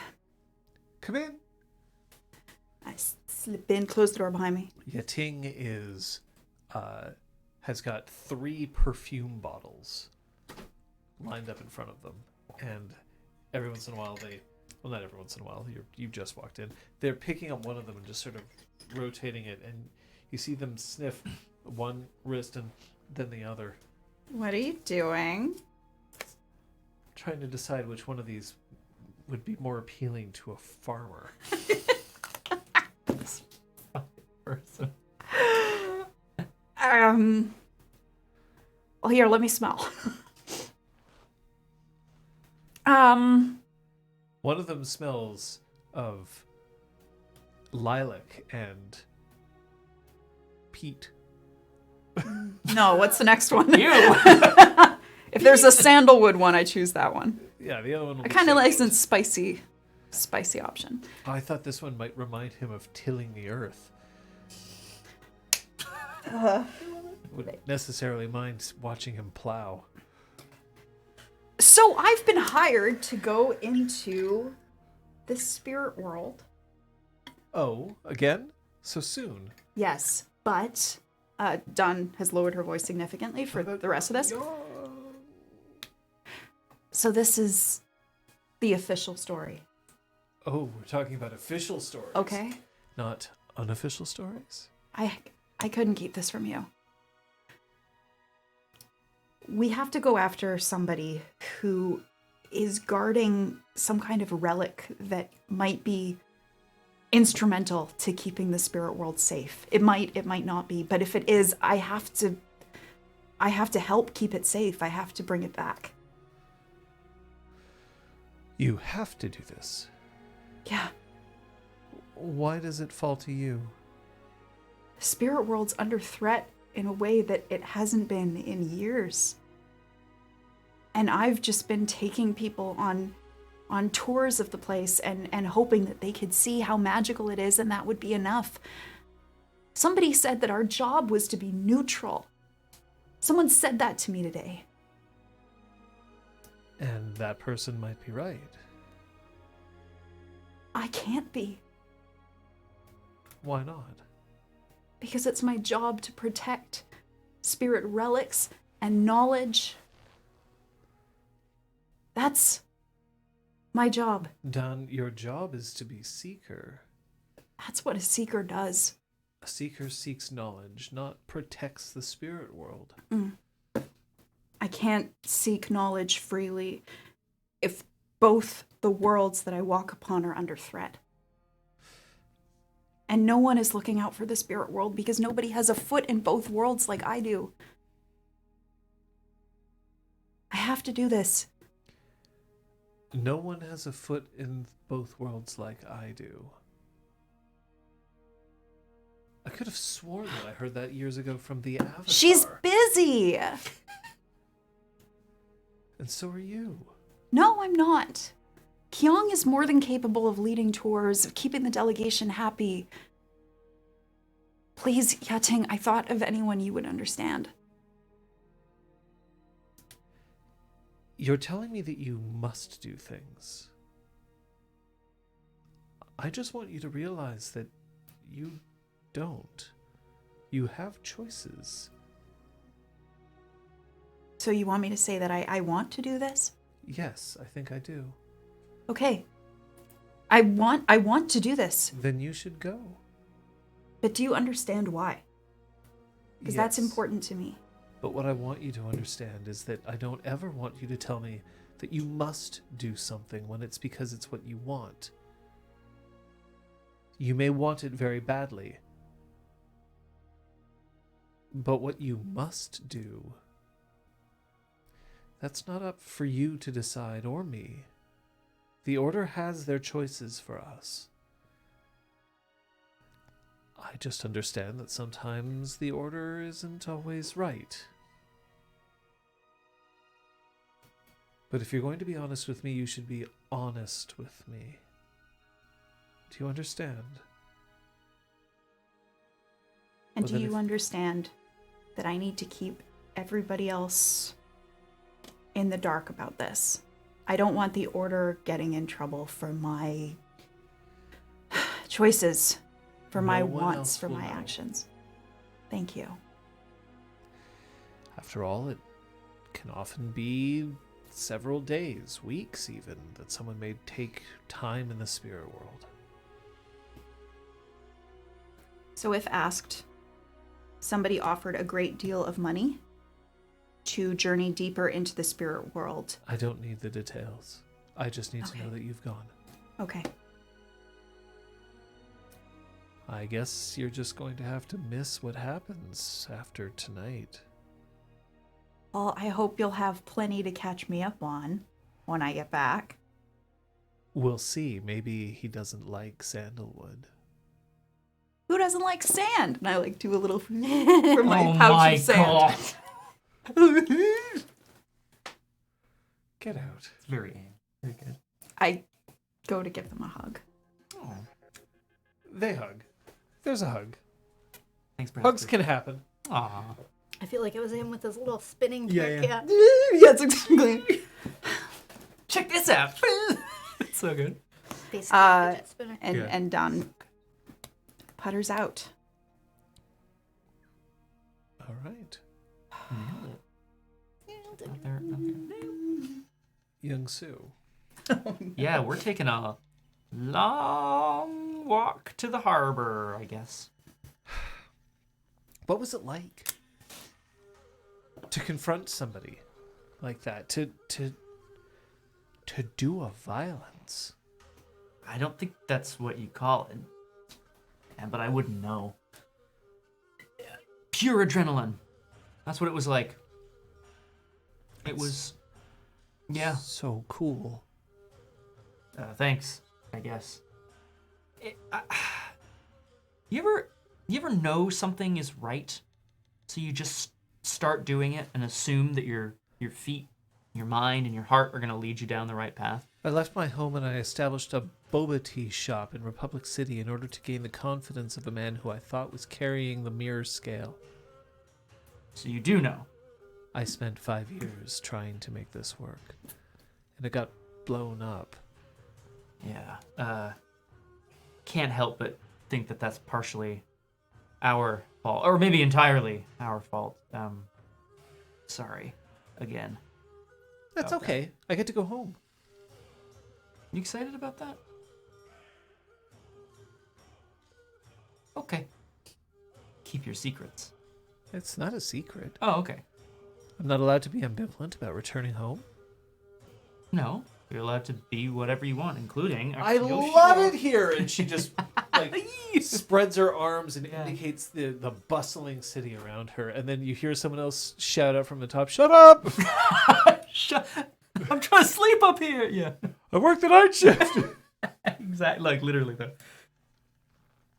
Come in. I slip in, close the door behind me. Yating has got 3 perfume bottles lined up in front of them, and every once in a while they well, not every once in a while. You've just walked in. They're picking up one of them and just sort of rotating it, and you see them sniff one wrist and then the other, What are you doing? trying to decide which one of these would be more appealing to a farmer. Person. Well, here, let me smell. One of them smells of lilac and peat. No, what's the next one? You. If there's a sandalwood one, I choose that one. Yeah, the other one will I be kind of like sandalwood. some spicy option. Oh, I thought this one might remind him of tilling the earth. Wouldn't necessarily mind watching him plow. So I've been hired to go into the spirit world. Oh, again? So soon? Yes, but Dunn has lowered her voice significantly for the rest of this. So this is the official story. Oh, we're talking about official stories. Okay. Not unofficial stories? I couldn't keep this from you. We have to go after somebody who is guarding some kind of relic that might be instrumental to keeping the spirit world safe. It might not be, but if it is, I have to help keep it safe. I have to bring it back. You have to do this. Yeah. Why does it fall to you? The spirit world's under threat in a way that it hasn't been in years. And I've just been taking people on tours of the place and hoping that they could see how magical it is, and that would be enough. Somebody said that our job was to be neutral. Someone said that to me today. And that person might be right. I can't be, Why not? because it's my job to protect spirit relics and knowledge. That's my job. Don, your job is to be seeker. That's what a seeker does. A seeker seeks knowledge, not protects the spirit world. I can't seek knowledge freely if both the worlds that I walk upon are under threat. And no one is looking out for the spirit world because nobody has a foot in both worlds like I do. I have to do this. No one has a foot in both worlds like I do. I could have sworn that I heard that years ago from the Avatar. She's busy. And so are you. No, I'm not. Kyung is more than capable of leading tours, of keeping the delegation happy. Please, Yating, I thought of anyone you would understand. You're telling me that you must do things. I just want you to realize that you don't. You have choices. So you want me to say that I want to do this? Yes, I think I do. Okay. I want to do this. Then you should go. But do you understand why? Because that's Yes. important to me. But what I want you to understand is that I don't ever want you to tell me that you must do something when it's because it's what you want. You may want it very badly. But what you must do, that's not up for you to decide or me. The Order has their choices for us. I just understand that sometimes the Order isn't always right. But if you're going to be honest with me, you should be honest with me. Do you understand? And Well, do then you if- understand that I need to keep everybody else in the dark about this? I don't want the Order getting in trouble for my choices, for my No one wants, else for will my know. actions. Thank you. After all, it can often be several days, weeks even, that someone may take time in the spirit world. So if asked, somebody offered a great deal of money to journey deeper into the spirit world. I don't need the details. I just need to Okay. know that you've gone. Okay. I guess you're just going to have to miss what happens after tonight. Well, I hope you'll have plenty to catch me up on when I get back. We'll see. Maybe he doesn't like sandalwood. Who doesn't like sand? And I like do a little from my Oh pouch my of sand. god. Get out. It's very good. I go to give them a hug. Oh, They hug. There's a hug. thanks, Brad. Hugs can happen. Aw. I feel like it was him with his little spinning Yeah, trick. yeah. Yes, exactly. Check this out. It's so good. Basically, a fidget spinner. And Yeah. and Don putters out. All right. Out there. Yeong-Soo. Yeah, we're taking a long walk to the harbor, I guess. What was it like to confront somebody like that? To do a violence? I don't think that's what you call it. But I wouldn't know. Pure adrenaline. That's what it was like. It was... Yeah. So cool. Thanks, I guess. You ever know something is right, so you just start doing it and assume that your feet, your mind, and your heart are gonna lead you down the right path? I left my home and I established a boba tea shop in Republic City in order to gain the confidence of a man who I thought was carrying the mirror scale. So you do know. I spent 5 years trying to make this work, and it got blown up. Yeah. Can't help but think that that's partially our fault, or maybe entirely our fault. Sorry, again. That's Okay. okay. I get to go home. You excited about that? Okay. Keep your secrets. It's not a secret. Oh, okay. I'm not allowed to be ambivalent about returning home. No, you're allowed to be whatever you want, including. I love it here, and she just like spreads her arms and indicates the bustling city around her, and then you hear someone else shout out from the top, "Shut up! I'm trying to sleep up here. Yeah. I work the night shift." Exactly. Like literally though.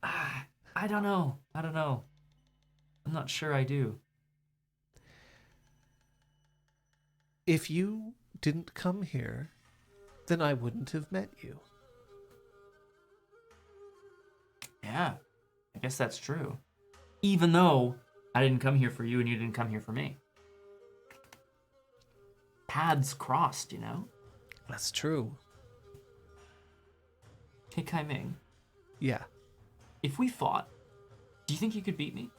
I don't know. I'm not sure I do. If you didn't come here, then I wouldn't have met you. Yeah, I guess that's true. Even though I didn't come here for you and you didn't come here for me. Paths crossed, you know? That's true. Hey, Kai Ming, Yeah. if we fought, do you think you could beat me?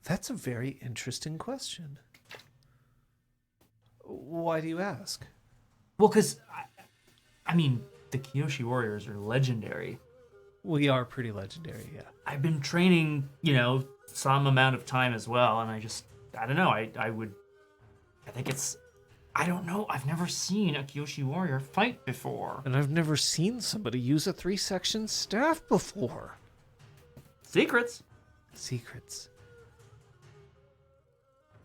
That's a very interesting question. Why do you ask? Well, because, I mean, the Kyoshi Warriors are legendary. We are pretty legendary, yeah. I've been training, some amount of time as well, and I don't know, I think it's, I don't know, I've never seen a Kyoshi Warrior fight before. And I've never seen somebody use a 3-section staff before. Secrets. Secrets.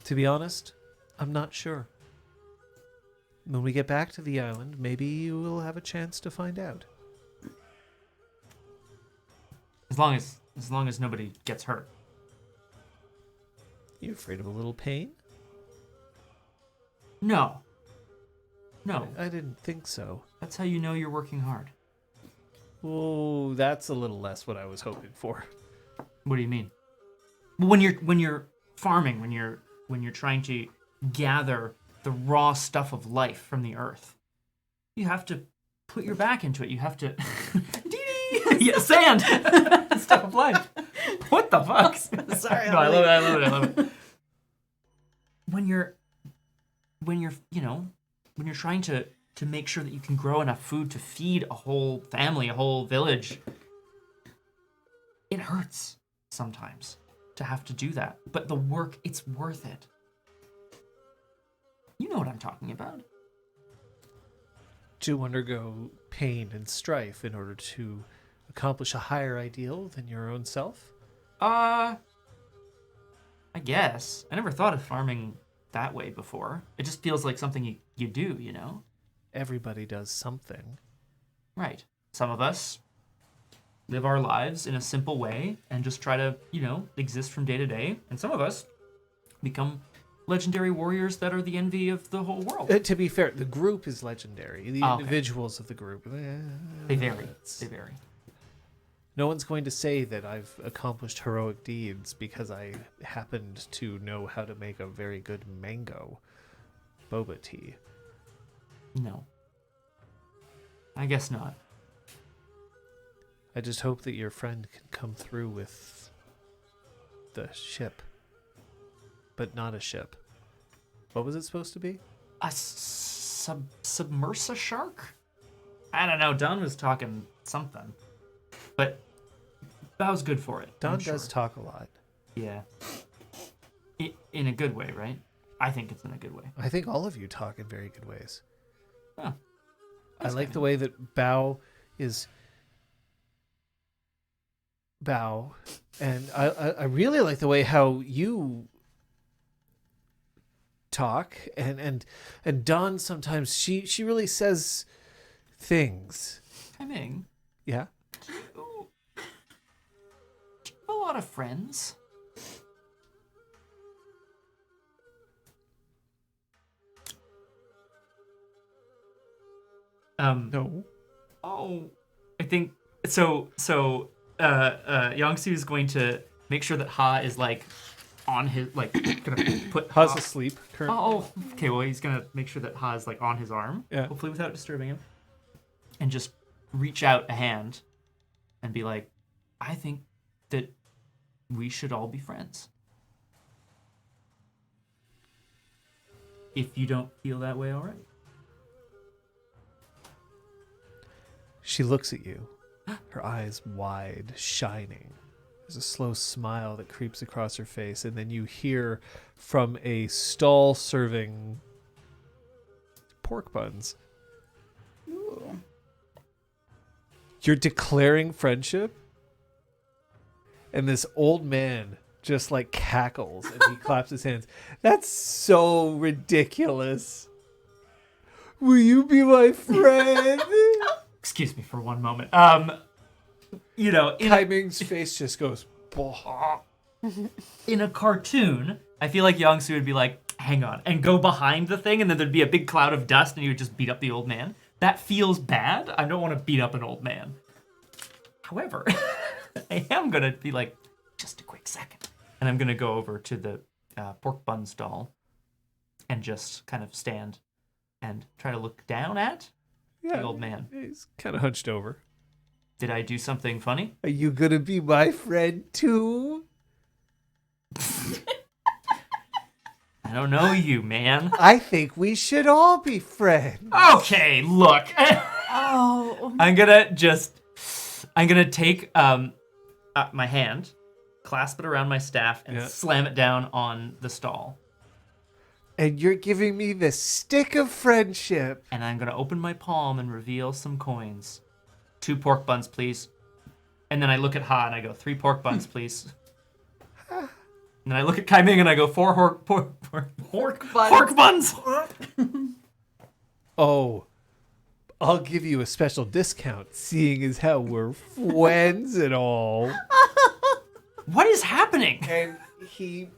To be honest, I'm not sure. When we get back to the island, maybe you will have a chance to find out. As long as nobody gets hurt. You afraid of a little pain? No, I didn't think so. that's how you know you're working hard. Oh, that's a little less what I was hoping for. What do you mean? When you're farming, when you're trying to gather the raw stuff of life from the earth, you have to put your back into it. You have to. Yeah, sand. double lunch. What the fuck? Sorry, No, I love it. When you're trying to make sure that you can grow enough food to feed a whole family, a whole village, it hurts sometimes to have to do that. But the work, it's worth it. You know what I'm talking about. To undergo pain and strife in order to accomplish a higher ideal than your own self? I guess. I never thought of farming that way before. It just feels like something you do, you know? Everybody does something. Right. Some of us live our lives in a simple way and just try to, exist from day to day. And some of us become legendary warriors that are the envy of the whole world. To be fair, the group is legendary. The Okay. individuals of the group. They vary. They vary. No one's going to say that I've accomplished heroic deeds because I happened to know how to make a very good mango boba tea. No. I guess not. I just hope that your friend can come through with the ship. But not a ship. What was it supposed to be? A submersa shark? I don't know. Don was talking something. But Bao's good for it. Don I'm does sure. talk a lot. Yeah. In a good way, right? I think it's in a good way. I think all of you talk in very good ways. Oh. I like the way that Bao is Bao. And I really like the way how you talk and Dawn sometimes she really says things. Ming, Yeah. do you have a lot of friends? No. Oh, I think so. Yeong-Soo is going to make sure that Ha is on his gonna put Ha's Ha. asleep currently. Oh, okay. Well, he's gonna make sure that Ha is on his arm, Yeah. hopefully without disturbing him, and just reach out a hand and be like, "I think that we should all be friends. If you don't feel that way already." She looks at you, her eyes wide, shining. There's a slow smile that creeps across her face, and then you hear from a stall serving pork buns. Ooh. You're declaring friendship? And this old man just cackles and he claps his hands. That's so ridiculous. Will you be my friend? Excuse me for one moment. Kai Ming's face just goes, "Bah." in a cartoon, I feel like Yeong-Soo would be like, hang on, and go behind the thing, and then there'd be a big cloud of dust, and he would just beat up the old man. That feels bad. I don't want to beat up an old man. However, I am going to be like, just a quick second. And I'm going to go over to the pork bun stall and just kind of stand and try to look down at the old man. He's kind of hunched over. Did I do something funny? Are you gonna be my friend too? I don't know you, man. I think we should all be friends. Okay, look. Oh. I'm gonna take my hand, clasp it around my staff, and slam it down on the stall. And you're giving me the stick of friendship. And I'm gonna open my palm and reveal some coins. 2 pork buns, please. And then I look at Ha and I go, 3 pork buns, please. And then I look at Kai Ming and I go, 4 pork buns. Oh, I'll give you a special discount, seeing as how we're friends and all. What is happening? And he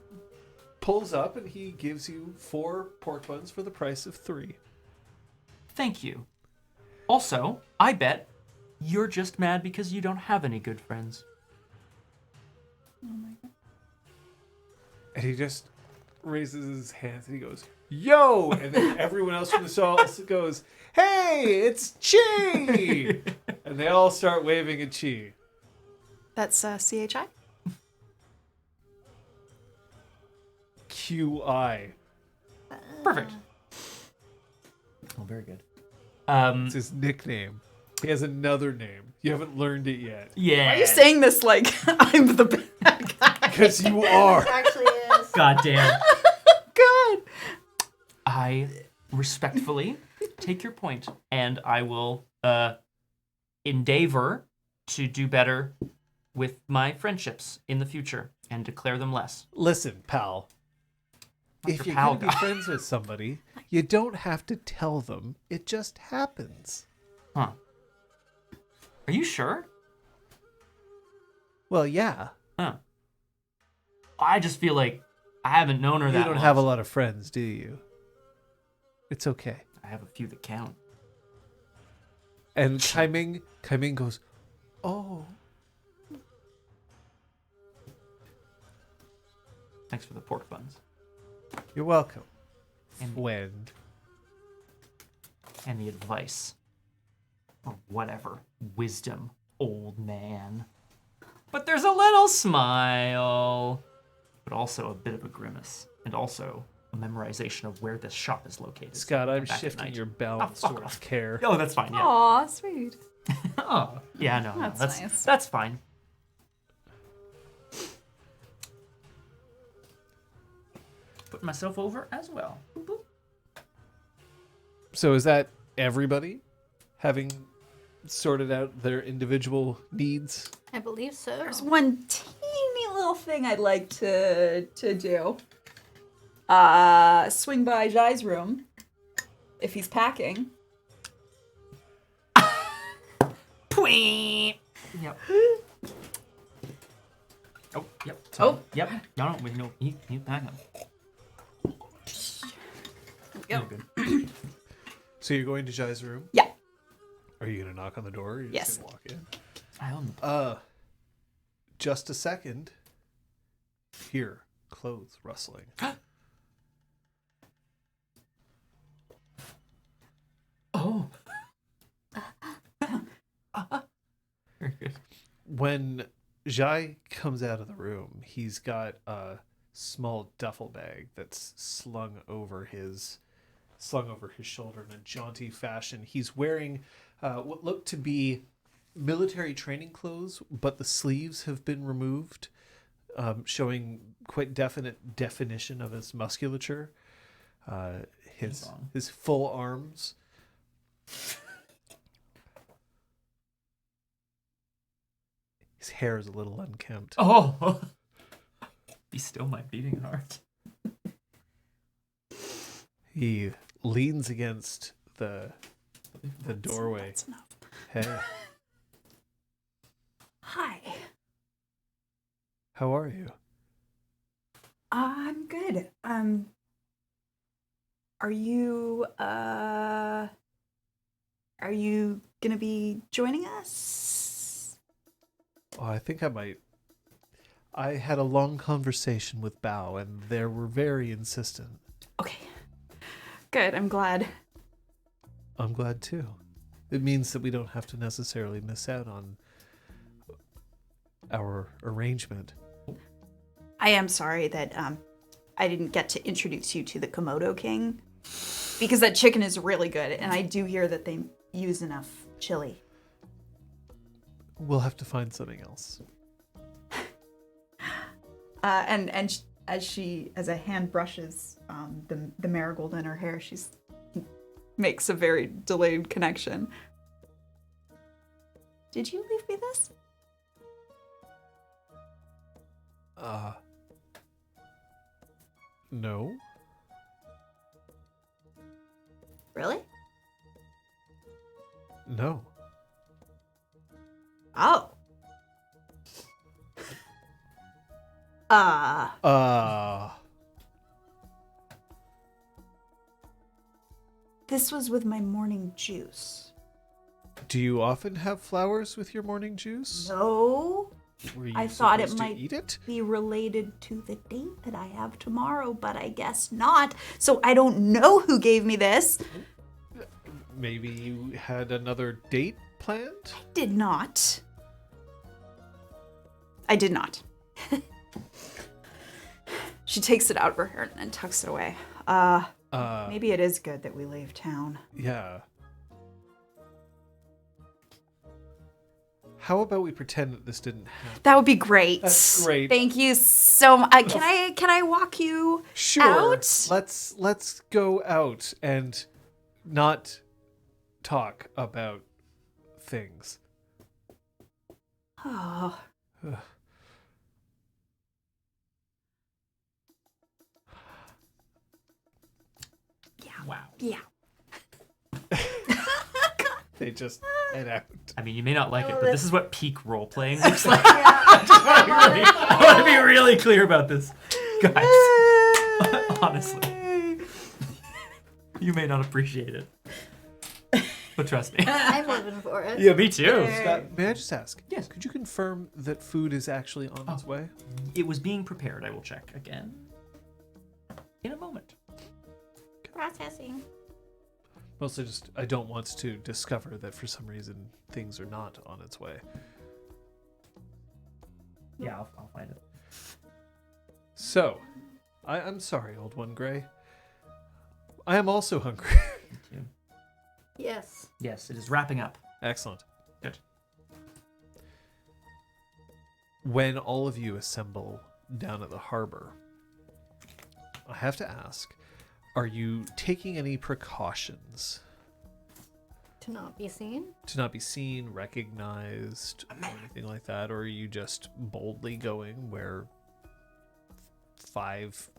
pulls up and he gives you 4 pork buns for the price of 3. Thank you. Also, I bet you're just mad because you don't have any good friends. And he just raises his hands and he goes, "Yo!" And then everyone else from the stall goes, "Hey, it's Chi!" And they all start waving at Chi. That's CHI. QI. Perfect. Oh, very good. It's his nickname. He has another name. You haven't learned it yet. Yeah. Why are you saying this like I'm the bad guy? Because you are. Actually is. God damn. God. I respectfully take your point, and I will endeavor to do better with my friendships in the future and declare them less. Listen, pal. If your you're pal going to be guy. friends with somebody, you don't have to tell them. It just happens. Huh. Are you sure? Well, yeah. Huh. I just feel like I haven't known her that You don't long. have a lot of friends, do you? It's okay. I have a few that count. And Kaiming goes, oh. Thanks for the pork buns. You're welcome. And- Friend. And the advice. Or whatever. Wisdom, old man. But there's a little smile. But also a bit of a grimace. And also a memorization of where this shop is located. Scott, I'm Back at shifting night. your balance fuck towards off. care. Oh, that's fine, yeah. Aw, sweet. Oh, yeah, no, That's nice. That's fine. Put myself over as well. Boop, boop. So is that everybody having sorted out their individual needs? I believe so. There's one teeny little thing I'd like to do. Swing by Jai's room if he's packing. Pwee! Yep. Oh, yep. Oh. Yep. No, wait, no. He's packing. Yep. Good. So you're going to Jai's room? Yeah. Are you going to knock on the door? Or are you Yes. just going to walk in? I own the Just a second. Hear clothes rustling. Oh. Very good. When Jai comes out of the room, he's got a small duffel bag that's slung over his shoulder in a jaunty fashion. He's wearing what look to be military training clothes, but the sleeves have been removed, showing quite definite definition of his musculature. His full arms. His hair is a little unkempt. Oh. Be still my beating heart. He leans against the doorway. That's enough. Hey, Hi. how are you? I'm good. Are you gonna be joining us? Oh, I think I might. I had a long conversation with Bao, and they were very insistent. Okay. Good. I'm glad. I'm glad too. It means that we don't have to necessarily miss out on our arrangement. I am sorry that I didn't get to introduce you to the Komodo King, because that chicken is really good, and I do hear that they use enough chili. We'll have to find something else. And as a hand brushes the marigold in her hair, she's makes a very delayed connection. Did you leave me this? No. Really? No. Oh. This was with my morning juice. Do you often have flowers with your morning juice? No. Were you I thought it supposed to might eat it? be related to the date that I have tomorrow, but I guess not. So I don't know who gave me this. Maybe you had another date planned? Did not. I did not. She takes it out of her hair and tucks it away. Maybe it is good that we leave town. Yeah. How about we pretend that this didn't happen? That would be great. That's great. Thank you so much. Can I walk you Sure. out? Let's go out and not talk about things. Oh. Wow. Yeah. They just head out. I mean, you may not like it, but this is what peak role playing looks like. I want to be really clear about this, guys. Honestly, you may not appreciate it, but trust me. I'm living for it. Yeah, me too. Scott, may I just ask? Yes. Could you confirm that food is actually on its way? It was being prepared. I will check again in a moment. Processing. Mostly just, I don't want to discover that for some reason things are not on its way. Yeah, I'll find it. So, I'm sorry, old one, Gray. I am also hungry. Yes. Yes, it is wrapping up. Excellent. Good. When all of you assemble down at the harbor, I have to ask, are you taking any precautions To not be seen. to not be seen, recognized, or anything like that? Or are you just boldly going where 5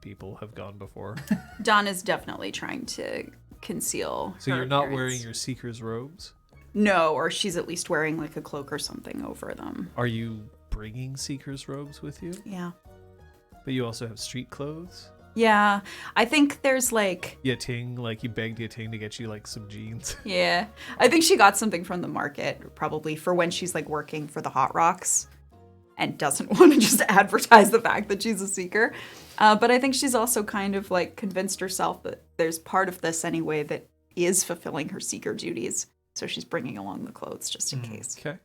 people have gone before? Dawn is definitely trying to conceal. So her you're not appearance. wearing your seeker's robes? No, or she's at least wearing like a cloak or something over them. Are you bringing seeker's robes with you? Yeah. But you also have street clothes? Yeah. I think there's like, Yating, like you begged Yating to get you like some jeans. yeah. I think she got something from the market probably for when she's like working for the Hot Rocks and doesn't want to just advertise the fact that she's a seeker. But I think she's also kind of like convinced herself that there's part of this anyway that is fulfilling her seeker duties. So she's bringing along the clothes just in case. Okay.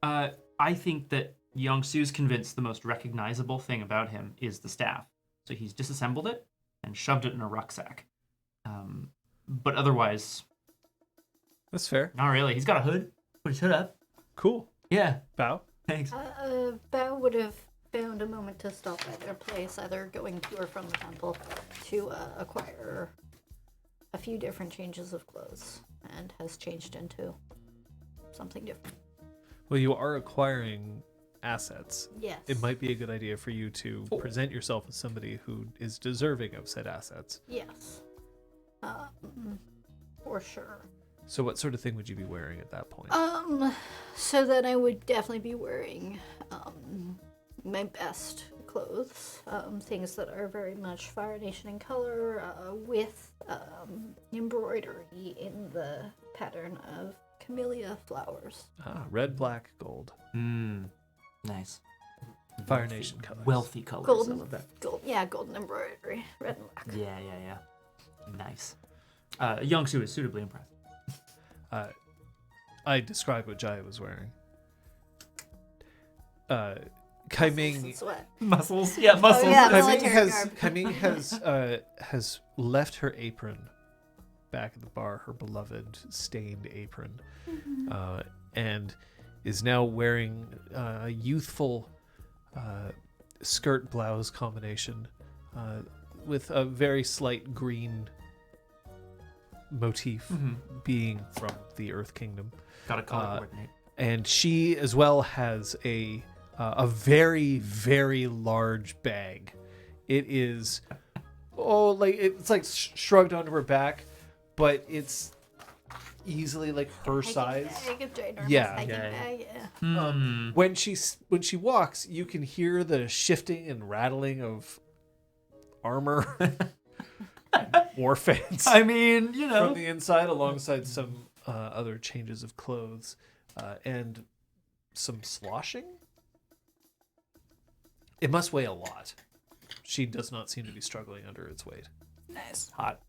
I think that Yeong-Soo's convinced the most recognizable thing about him is the staff. So he's disassembled it and shoved it in a rucksack. But otherwise, That's fair. not really. He's got a hood. Put his hood up. Cool. Yeah. Bow. Thanks. Bao would have found a moment to stop at their place, either going to or from the temple, to acquire a few different changes of clothes, and has changed into something different. Well, you are acquiring assets. Yes. It might be a good idea for you to present yourself as somebody who is deserving of said assets. Yes. For sure. So what sort of thing would you be wearing at that point? So then I would definitely be wearing my best clothes, things that are very much Fire Nation in color, with embroidery in the pattern of camellia flowers. Red, black, gold. Nice. Fire Nation colors. Wealthy colors. Golden, I love that. golden embroidery, red and black. Yeah. Nice. Yeong-Soo is suitably impressed. I described what Jaya was wearing. Kaiming Sweat. Muscles. Yeah, muscles. yeah. Kaiming Military garb. has left her apron back at the bar, her beloved stained apron, and is now wearing a youthful skirt blouse combination with a very slight green motif, being from the Earth Kingdom. Gotta color coordinate. And she as well has a very, very large bag. It is, it's like shrugged onto her back, but it's easily like her size. Yeah. When she walks, you can hear the shifting and rattling of armor, war fans. I mean, you know. From the inside, alongside some other changes of clothes and some sloshing. It must weigh a lot. She does not seem to be struggling under its weight. Nice. Hot.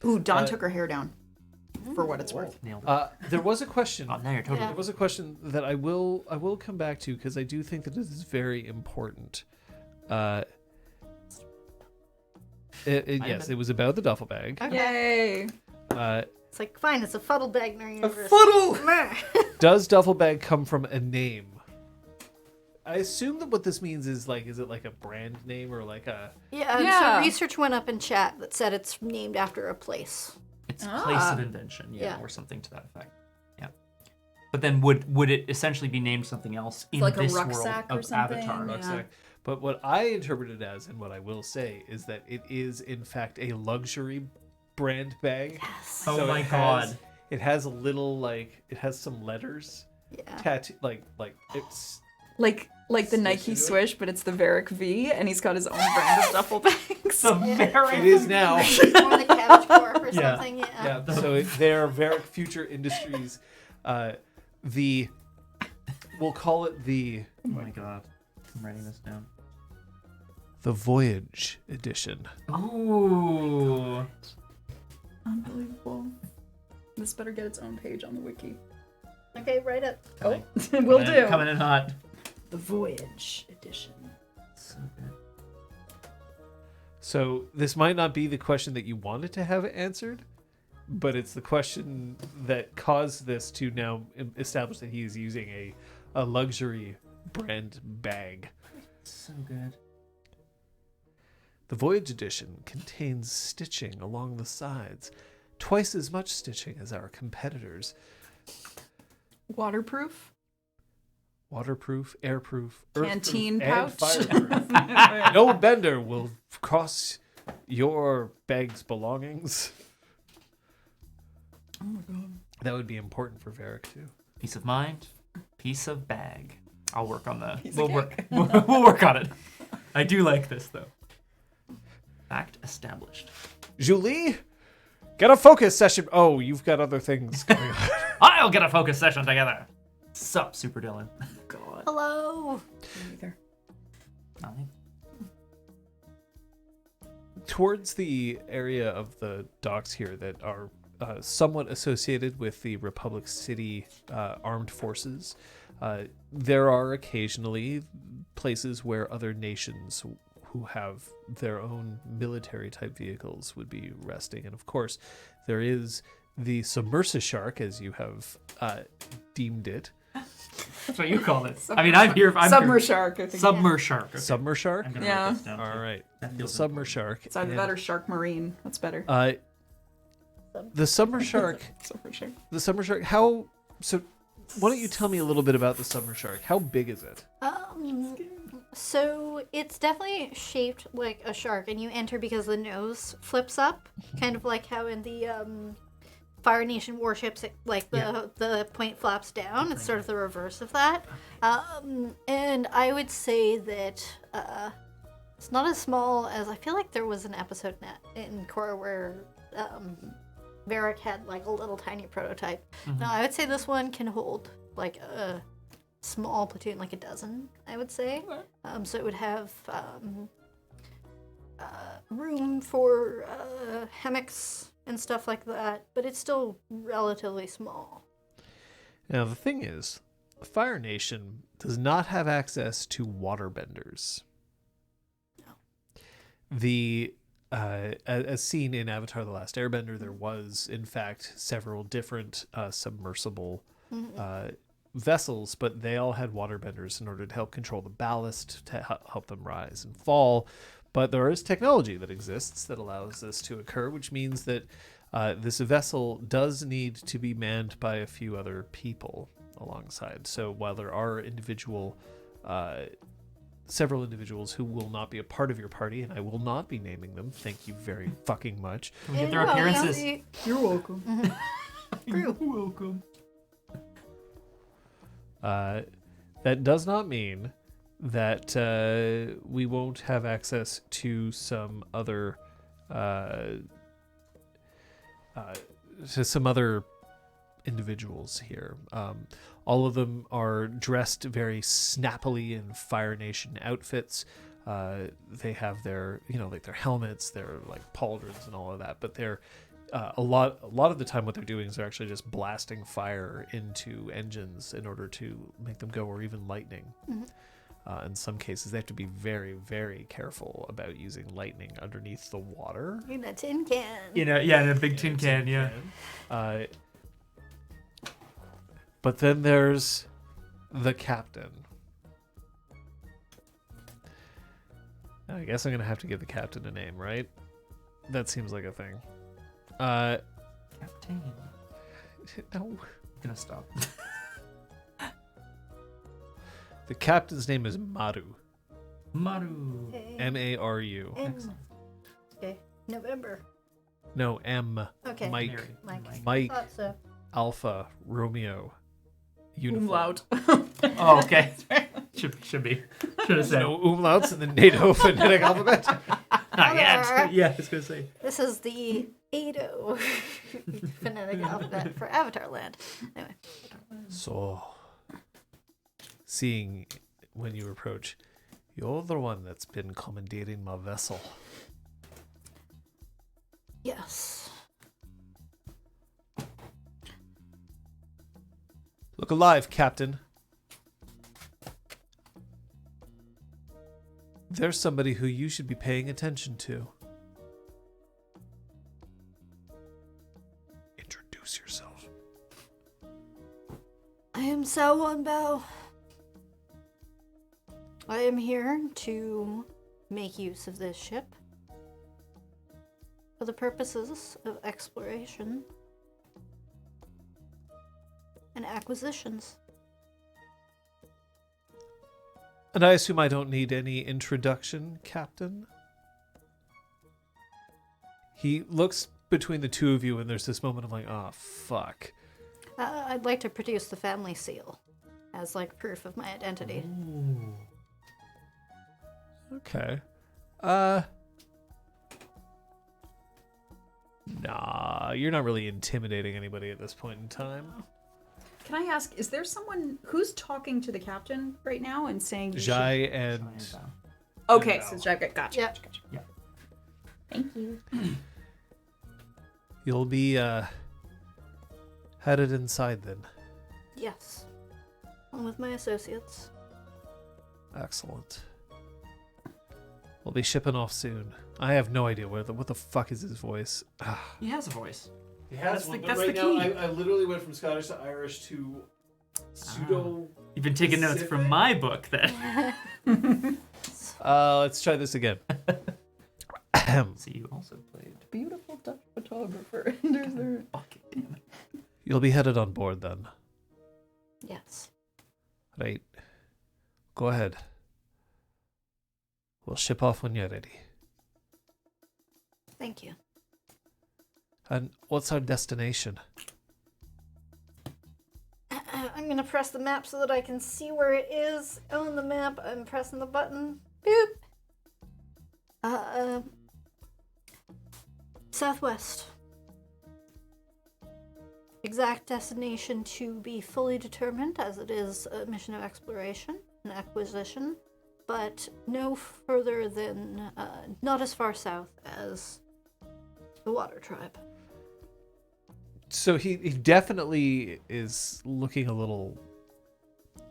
Ooh, Dawn took her hair down. for what it's worth. Nailed it. There was a question. Oh, now you're totally. Yeah. There was a question that I will come back to because I do think that this is very important. Yes, it was about the duffel bag. Okay. Yay! It's like, fine, it's a fuddle bag in our universe. fuddle! Meh. Does duffel bag come from a name? I assume that what this means is like, is it like a brand name or like a? Yeah. So research went up in chat that said it's named after a place. It's place of invention, Yeah. or something to that effect. Yeah. But then would it essentially be named something else in like a this world rucksack or of something? Avatar? Yeah. Rucksack. But what I interpret it as, and what I will say, is that it is in fact a luxury brand bag. Yes. Oh So my it god. has- It has a little it has some letters Yeah. tattoo like it's Like the Nike swish, but it's the Varric V, and he's got his own brand of duffel bags. The very it is now. Or the Cabbage Corp or Yeah. something. Yeah. Yeah, so they're Varick Future Industries. We'll call it Oh my god. I'm writing this down. the Voyage Edition. Ooh. Unbelievable. This better get its own page on the wiki. Okay, right up. Coming, Will do. Coming in hot. The Voyage Edition. So good. So this might not be the question that you wanted to have answered, but it's the question that caused this to now establish that he is using a luxury brand bag. So good. The Voyage Edition contains stitching along the sides, twice as much stitching as our competitors. Waterproof? Waterproof, airproof, Canteen earthproof, pouch. and fireproof. No bender will cross your bag's belongings. Oh my god. That would be important for Varric too. Peace of mind, piece of bag. I'll work on the. Piece We'll of work. We'll work on it. I do like this though. Fact established. Julie, get a focus session. Oh, you've got other things going on. I'll get a focus session together. Sup, Super Dylan. God. Hello. Neither. Nothing. Towards the area of the docks here that are somewhat associated with the Republic City armed forces, there are occasionally places where other nations who have their own military type vehicles would be resting. And of course, there is the Submersa Shark, as you have deemed it. That's what you call it. I mean, I'm here. Submer shark, I think. Submer shark. Okay. Submer Shark? I'm gonna Yeah. write this down. All too. right. That The feels Submer Shark. It's either that or shark marine. That's better. The Submer Shark. Submer shark. The Submer Shark. How? So, why don't you tell me a little bit about the Submer Shark? How big is it? So it's definitely shaped like a shark, and you enter because the nose flips up, kind of like how in the Fire Nation warships, the point flaps down. It's sort of the reverse of that. And I would say that it's not as small as I feel like there was an episode in Korra where Varric had like a little tiny prototype. No, I would say this one can hold like a small platoon, like a dozen, I would say. So it would have room for hammocks and stuff like that, but it's still relatively small. Now, the thing is, the Fire Nation does not have access to waterbenders. The as seen in Avatar: The Last Airbender, there was, in fact, several different submersible vessels, but they all had waterbenders in order to help control the ballast, to help them rise and fall. But there is technology that exists that allows this to occur, which means that this vessel does need to be manned by a few other people alongside. So while there are several individuals who will not be a part of your party, and I will not be naming them, thank you very fucking much. Can we get their appearances? You're welcome. You're welcome. That does not mean that we won't have access to some other individuals here. All of them are dressed very snappily in Fire Nation outfits. They have their, like their helmets, their like pauldrons and all of that, but they're a lot of the time what they're doing is they're actually just blasting fire into engines in order to make them go, or even lightning. In some cases, they have to be very, very careful about using lightning underneath the water. In a tin can. In a big tin can, yeah. But then there's the captain. I guess I'm going to have to give the captain a name, right? That seems like a thing. Captain. No. I'm gonna stop. The captain's name is Maru. Maru. Okay. M-A-R-U. Okay. November. No, M. Okay. Mike. Mary. Mike. Thought so. Alpha. Romeo. Uniform. Umlaut. Oh, okay. Should be. Should have said. No umlauts in the NATO phonetic alphabet. Not yet. Yeah, I was gonna say. This is the Ado phonetic alphabet for Avatar Land. Anyway. So, seeing when you approach, you're the one that's been commandeering my vessel. Yes. Look alive, Captain. There's somebody who you should be paying attention to. Introduce yourself. I am Sao Wonbao. I am here to make use of this ship for the purposes of exploration and acquisitions. And I assume I don't need any introduction, Captain? He looks between the two of you, and there's this moment of like, oh, fuck. I'd like to produce the family seal as like proof of my identity. Ooh. Okay. Nah, you're not really intimidating anybody at this point in time. Can I ask, is there someone who's talking to the captain right now and saying... Jai and... Okay, and so Val. Jai, gotcha. Yeah. Gotcha. Yeah. Thank you. You'll be headed inside then. Yes. Along with my associates. Excellent. We'll be shipping off soon. I have no idea what the fuck is his voice. He has a voice. He has one, but right now I literally went from Scottish to Irish to pseudo. You've been taking notes from my book then. Let's try this again. So you also played. Beautiful Dutch photographer. There's their... Fucking damn it. You'll be headed on board then. Yes. Right. Go ahead. We'll ship off when you're ready. Thank you. And what's our destination? I'm gonna press the map so that I can see where it is on the map. I'm pressing the button. Boop. Southwest. Exact destination to be fully determined, as it is a mission of exploration and acquisition, but no further than, not as far south as the Water Tribe. So he definitely is looking a little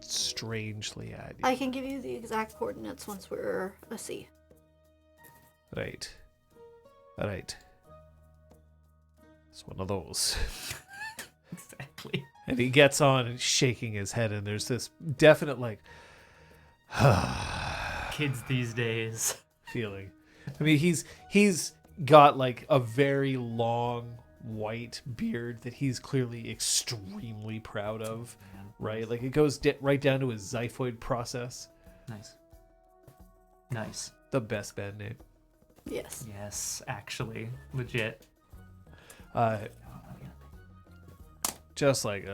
strangely at you. I can give you the exact coordinates once we're a sea. Right. Alright. It's one of those. Exactly. And he gets on and shaking his head, and there's this definite, like, Kids these days. feeling. I mean, he's got, like, a very long white beard that he's clearly extremely proud of, right? Like, it goes right down to his xiphoid process. Nice. Nice. The best band name. Yes. Yes, actually. Legit. Just like,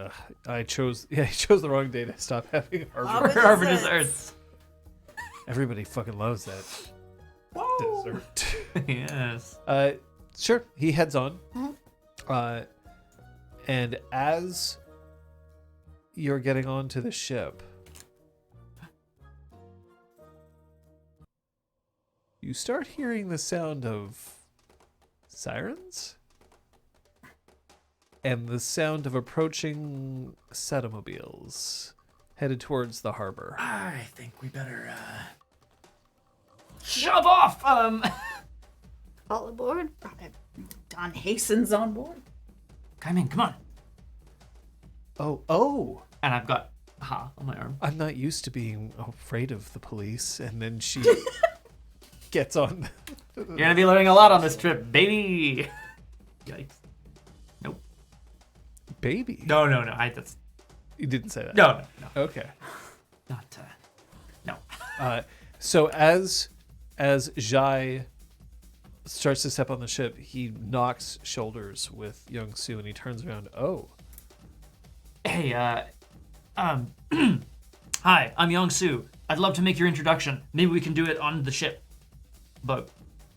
I chose the wrong day to stop having Harvard. Harvard desserts. Everybody fucking loves that dessert. Yes. Sure, he heads on. Mhm. And as you're getting onto the ship, you start hearing the sound of sirens. and the sound of approaching setomobiles headed towards the harbor. I think we better shove off. All aboard. Don hastens on board. Kaimin, come on. Oh, And I've got Ha on my arm. I'm not used to being afraid of the police. And then she gets on. You're gonna be learning a lot on this trip, baby. Yikes. Nope. Baby. No. That's You didn't say that. no. Okay. Not. No. So as Jai starts to step on the ship, he knocks shoulders with Yeong-Soo and he turns around. Oh. Hey, hi, I'm Yeong-Soo. I'd love to make your introduction. Maybe we can do it on the ship. But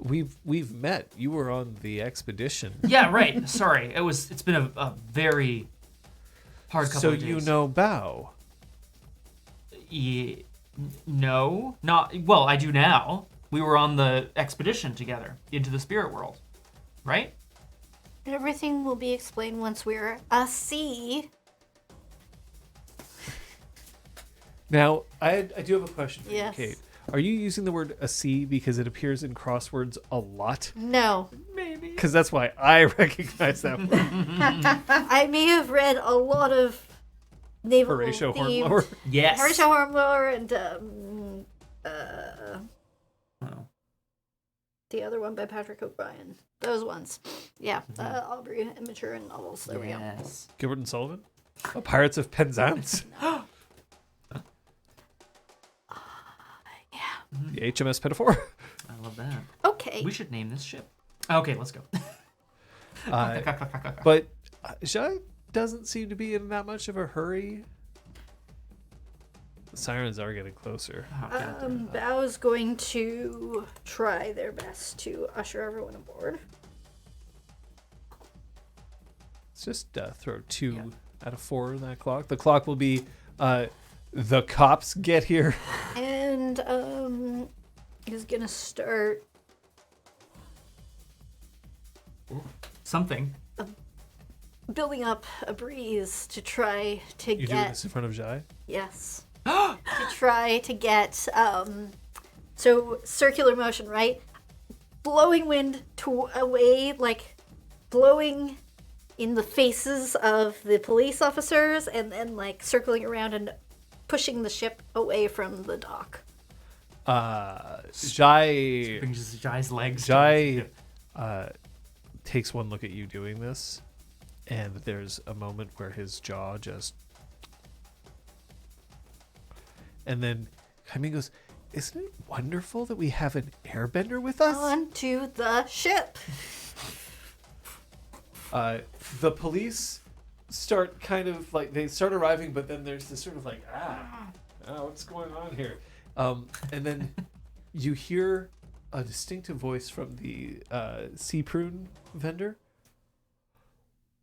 We've met. You were on the expedition. yeah, right. Sorry, it's been a very hard couple So of days. you know Bao. No, not well. I do now. We were on the expedition together into the spirit world, right? Everything will be explained once we're a sea. Now, I do have a question for Yes. you, Kate. Are you using the word a sea because it appears in crosswords a lot? No. Maybe. Because that's why I recognize that word. I may have read a lot of naval Horatio themed- Hornblower. Yes. Horatio Hornblower and Oh. the other one by Patrick O'Brien. Those ones. Yeah. Aubrey and Maturin novels. There we go. Yes. Gilbert and Sullivan? Oh, Pirates of Penzance? The HMS Pinafore? I love that. Okay. We should name this ship. Okay, let's go. But Jai doesn't seem to be in that much of a hurry. The sirens are getting closer. Bao's going to try their best to usher everyone aboard. Let's just throw 2 out of 4 on that clock. The clock will be the cops get here. And he's gonna start Something. building up a breeze to try to You're doing get this in front of Jai? yes. To try to get so circular motion, right? Blowing wind away, like blowing in the faces of the police officers and then like circling around and pushing the ship away from the dock. Jai Brings Jai's legs. Jai takes one look at you doing this, and there's a moment where his jaw just... And then Jaime goes, isn't it wonderful that we have an airbender with us? Onto the ship. The police start kind of like, they start arriving, but then there's this sort of like, what's going on here? And then you hear a distinctive voice from the sea prune vendor.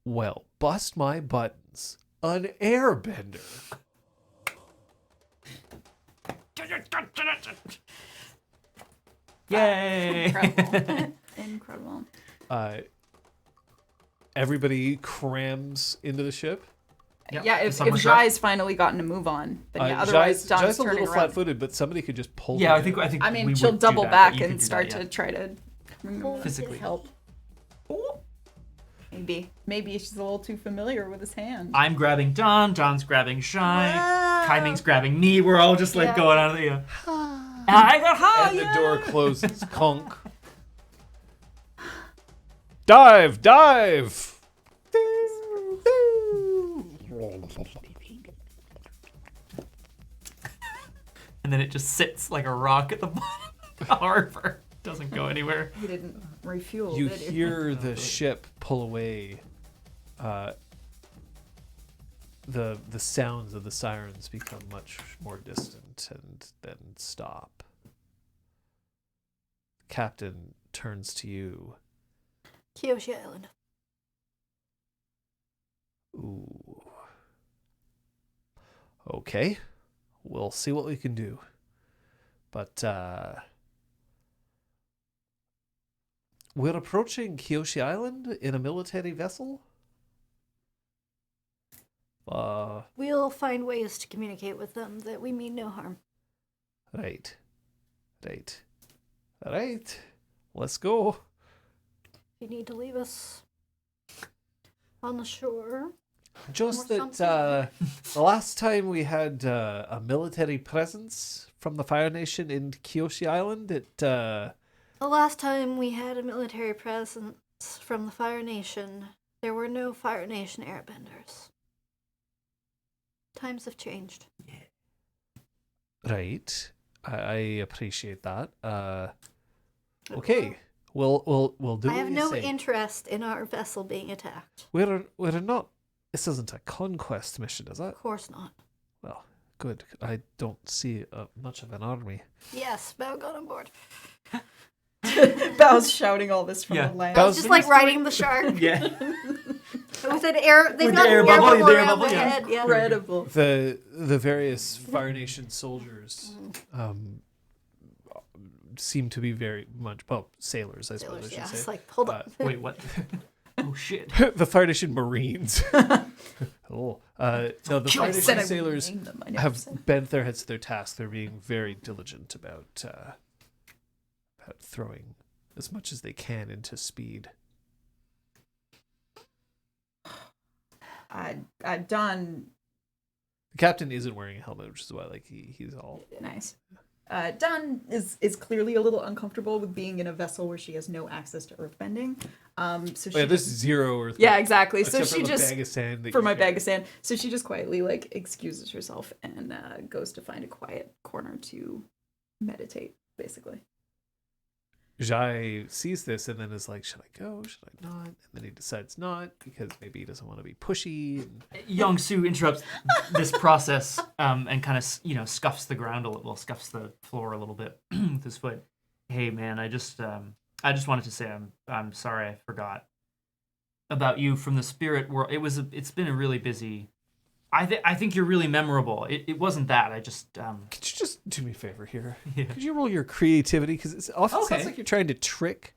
Well, bust my buttons. An airbender. Yay! Incredible. Incredible. Everybody crams into the ship. Yep, Yeah, the if summer Jai's finally gotten a move on, then yeah, otherwise Jai's Don's a turning little around. flat-footed, but somebody could just pull Yeah, her I think. in. I mean, we she'll would do double that, back but you and could do start that, to try to physically help. Maybe she's a little too familiar with his hand. I'm grabbing Don. Don's grabbing Shai. Kaiming's grabbing me. We're all just like going on the. I got high. And the door closes. Conk. Dive! Dive! And then it just sits like a rock at the bottom of the harbor. Doesn't go anywhere. He didn't refuel. You did he? hear the ship pull away. The sounds of the sirens become much more distant and then stop. Captain turns to you. Kyoshi Island. Ooh. Okay. We'll see what we can do. But we're approaching Kyoshi Island in a military vessel? We'll find ways to communicate with them that we mean no harm. Right. Let's go. If you need to leave us on the shore. Just Or that something. the last time we had a military presence from the Fire Nation in Kyoshi Island, The last time we had a military presence from the Fire Nation, there were no Fire Nation airbenders. Times have changed. right. I appreciate that. Okay, we'll do. I what have you no say. interest in our vessel being attacked. We're not. This isn't a conquest mission, is it? Of course not. Well, good. I don't see much of an army. Yes, Bao got on board. Bao's shouting all this from Yeah. the land. Bao's- Just like riding the shark. Yeah. With an air, they've With got the air an air bubble, bubble the air around bubble, the yeah. head. Yeah. Incredible. The various Fire Nation soldiers seem to be very much sailors, I suppose Sailors, I should yeah. say. It's like, hold up. Wait, what? Oh shit. The Fire Nation Marines. No, the Fire I said Nation I wouldn't sailors name them, I never have said. bent their heads to their task. They're being very diligent about throwing as much as they can into speed. I've done The captain isn't wearing a helmet, which is why he's all nice. Dawn is clearly a little uncomfortable with being in a vessel where she has no access to earthbending. So she there's zero earth. yeah, exactly. So except she for the just bag of sand that for you my carry. bag of sand. So she just quietly excuses herself and goes to find a quiet corner to meditate, basically. Jai sees this and then is like, should I go? Should I not? And then he decides not because maybe he doesn't want to be pushy. And Yeong-Soo interrupts this process and kind of, scuffs the ground a little, scuffs the floor a little bit with his foot. Hey, man, I just wanted to say I'm sorry I forgot about you from the spirit world. It's been a really busy. I think you're really memorable. It wasn't that. I just could you just do me a favor here? Yeah. Could you roll your creativity? Because it often Okay. sounds like you're trying to trick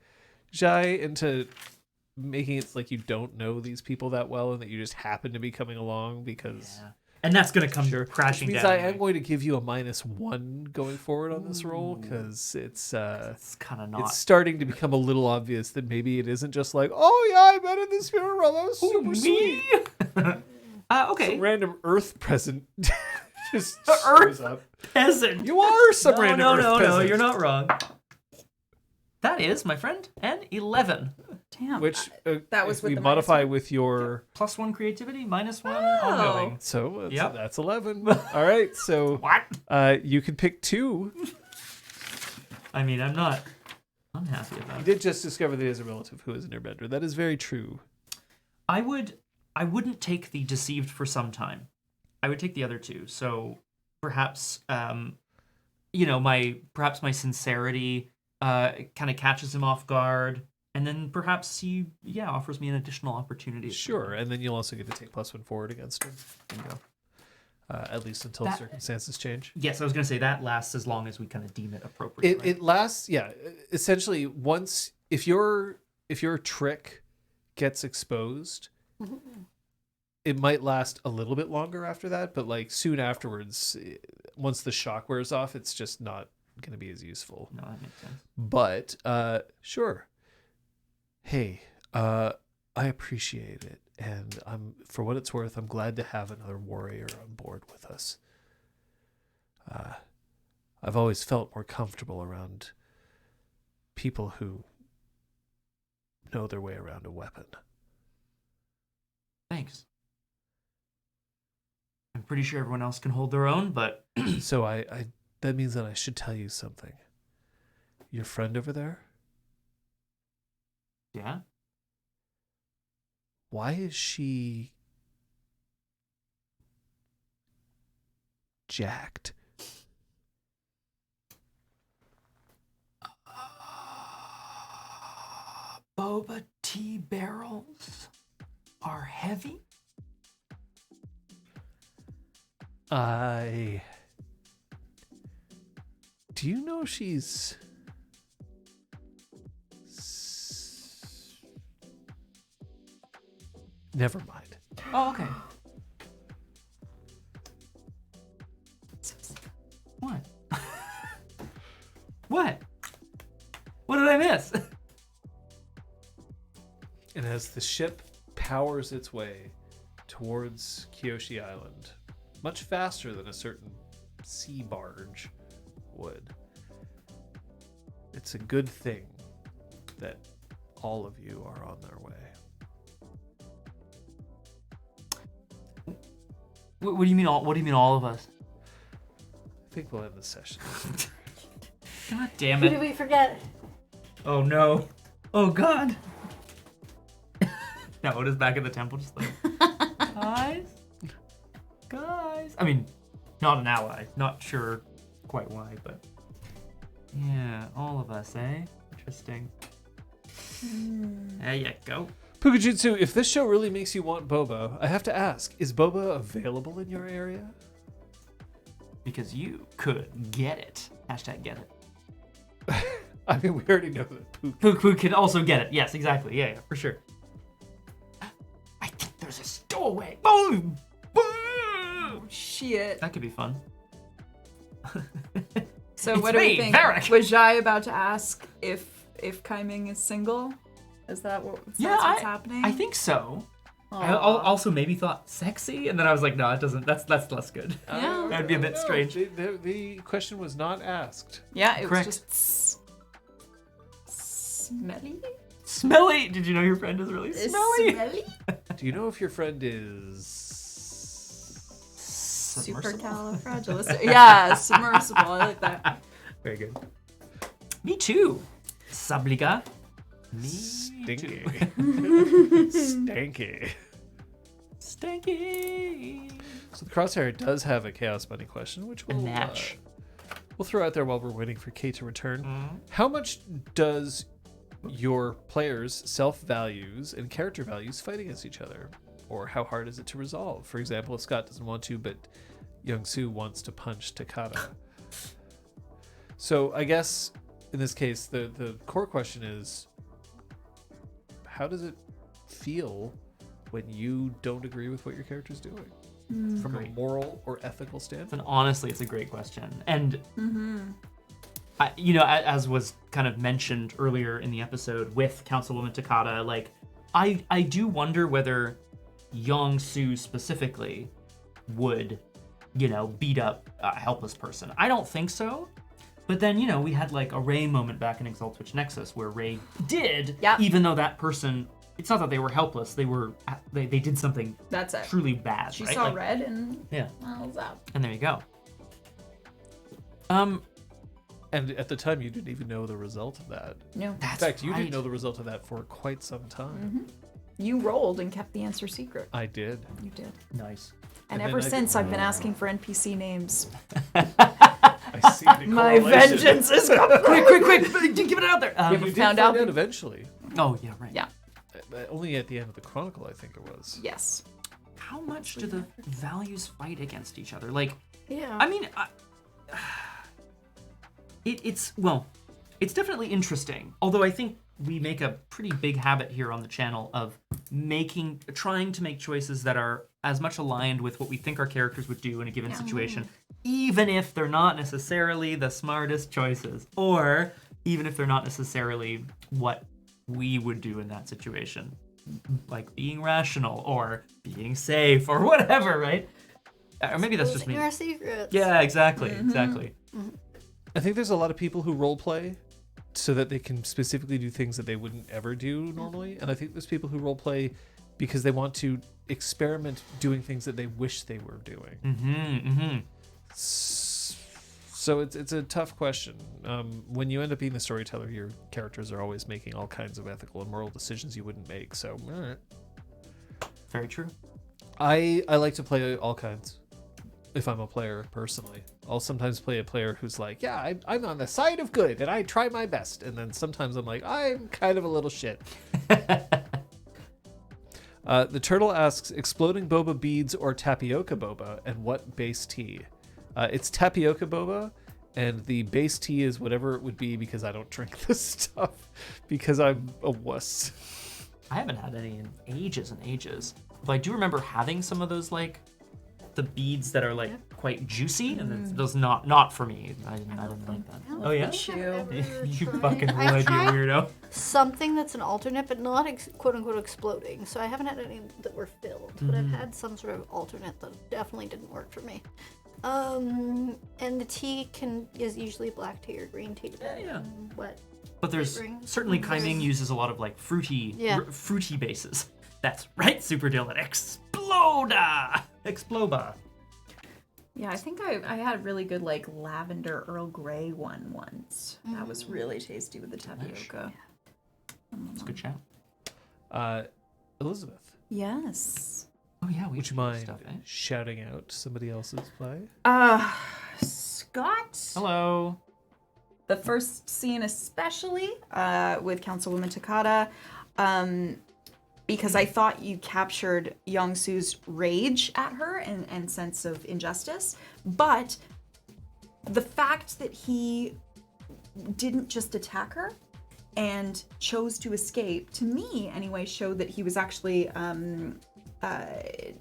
Jai into making it like you don't know these people that well and that you just happen to be coming along because. Yeah. And that's gonna come Sure. crashing Which means down. I anyway. am going to give you a -1 going forward on this roll because it's It's kind of not. it's starting to become a little obvious that maybe it isn't just like, oh yeah, I met in the spirit world. That was super sweet. Okay. Some random Earth present just Earth shows up. Peasant. You are some No, random no, Earth no, no. peasant. You're not wrong. That is, my friend, an 11. Damn. Which That was if with we the modify -1? with your +1 creativity, -1 ongoing. so Yep. that's 11. All right, so What? you can pick 2. I mean, I'm not unhappy You about it. did just discover that he has a relative who is an airbender. That is very true. I wouldn't take the deceived for some time. I would take the other two. So perhaps perhaps my sincerity kind of catches him off guard, and then perhaps he offers me an additional opportunity. at some Sure, point. and then you'll also get to take +1 forward against him. Bingo. At least until That- circumstances change. Yes, I was gonna say that lasts as long as we kind of deem it appropriate. right? It lasts, yeah. Essentially, once if your trick gets exposed, it might last a little bit longer after that, but like soon afterwards, once the shock wears off, it's just not going to be as useful. No, that makes sense. But sure. Hey, I appreciate it, and for what it's worth, I'm glad to have another warrior on board with us. I've always felt more comfortable around people who know their way around a weapon. Thanks. I'm pretty sure everyone else can hold their own, but So I that means that I should tell you something. Your friend over there, yeah. why is she jacked? Boba tea barrels are heavy? Do you know she's never mind. Oh, okay. What? What did I miss? And as the ship powers its way towards Kyoshi Island, much faster than a certain sea barge would, it's a good thing that all of you are on their way. What do you mean all? What do you mean all of us? I think we'll end the session. God damn Who did it! we forget? Oh no! Oh God! Now Oda's back at the temple, just like guys. I mean, not an ally. Not sure quite why, but yeah, all of us, eh? Interesting. There you go. Pukajitsu, if this show really makes you want boba, I have to ask, is boba available in your area? Because you could get it. Hashtag get it. I mean, we already know that Pook can also get it. Yes, exactly. Yeah, for sure. I think there's a stowaway. Boom! Boom! Shit. That could be fun. So It's what do we me, think? Varric. Was Jai about to ask if Kaiming is single? Is that what's happening? I think so. I Aw. also maybe thought sexy, and then I was like, no, it doesn't. That's less good. Yeah. That'd be a bit No, strange. The question was not asked. Yeah, it Correct. was just smelly. Smelly. Did you know your friend is really smelly? Do you know if your friend is... Supercalifragilistic. Yeah, submersible. I like that. Very good. Me too. Sabliga. Stinky. Stanky. Stanky. So the crosshair does have a Chaos Bunny question, which we'll throw out there while we're waiting for Kate to return. How much does your players' self-values and character values fight against each other? Or how hard is it to resolve? For example, if Scott doesn't want to, but Yeong-Soo wants to punch Takata. So I guess in this case, the core question is, how does it feel when you don't agree with what your character's doing? From a moral or ethical standpoint? And honestly, it's a great question. And, as was kind of mentioned earlier in the episode with Councilwoman Takata, like, I do wonder whether Yeong-Soo specifically would, beat up a helpless person. I don't think so. But then, we had like a Rey moment back in Exalt Switch Nexus where Rey did, even though that person, it's not that they were helpless, they did something That's it. truly bad, She right? saw red and Yeah. well, was out. And there you go. And at the time, you didn't even know the result of that. No. In That's fact, you right. didn't know the result of that for quite some time. You rolled and kept the answer secret. I did. You did. Nice. And And ever then I since, I've been asking for NPC names. I see the My correlation. vengeance is coming. quick, give it out there. Yeah, you did found find out- out eventually. Oh, yeah, right. Yeah. Only at the end of the Chronicle, I think it was. Yes. How much do the values fight against each other? Like, Yeah. I mean, it's definitely interesting. Although I think we make a pretty big habit here on the channel of trying to make choices that are as much aligned with what we think our characters would do in a given situation, even if they're not necessarily the smartest choices, or even if they're not necessarily what we would do in that situation, like being rational or being safe or whatever, right? Or maybe that's just me. Your secrets. Yeah, exactly, exactly. I think there's a lot of people who role play so that they can specifically do things that they wouldn't ever do normally. And I think there's people who role play because they want to experiment doing things that they wish they were doing. So it's a tough question. When you end up being the storyteller, your characters are always making all kinds of ethical and moral decisions you wouldn't make. So Very true. I like to play all kinds. If I'm a player personally, I'll sometimes play a player who's like, yeah, I'm on the side of good and I try my best. And then sometimes I'm like, I'm kind of a little shit. The turtle asks, exploding boba beads or tapioca boba, and what base tea? It's tapioca boba, and the base tea is whatever it would be because I don't drink this stuff because I'm a wuss. I haven't had any in ages and ages. But I do remember having some of those, like, the beads that are like quite juicy, and those not for me. I didn't like that. Oh yeah, you fucking I've would, you tried weirdo. something that's an alternate, but not quote unquote exploding. So I haven't had any that were filled, but I've had some sort of alternate that definitely didn't work for me. And the tea is usually black tea or green tea. Yeah. What? But there's flavoring. certainly Kaiming uses a lot of like fruity bases. That's right, Super Dylan. Exploba. Yeah, I think I had a really good like lavender Earl Grey one once. That was really tasty with the tapioca. That's a good shout. Elizabeth, Yes. Oh yeah, we would you do mind stuff, eh? shouting out somebody else's play? Scott. Hello. The first scene especially with Councilwoman Takada, because I thought you captured Yeong-Soo's rage at her and sense of injustice, but the fact that he didn't just attack her and chose to escape, to me anyway, showed that he was actually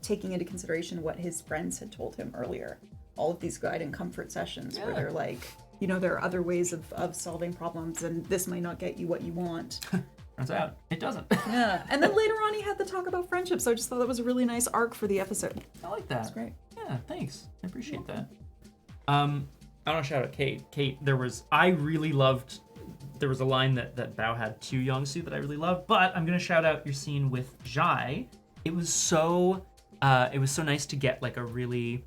taking into consideration what his friends had told him earlier. All of these guide and comfort sessions where they're like, there are other ways of solving problems, and this might not get you what you want. Turns out it doesn't. Yeah. And then later on he had the talk about friendship, so I just thought that was a really nice arc for the episode. I like that. That's great. Yeah, thanks. I appreciate that. I want to shout out Kate. Kate, there was a line that Bao had to Yeong-Soo that I really loved, but I'm gonna shout out your scene with Jai. It was so nice to get like a really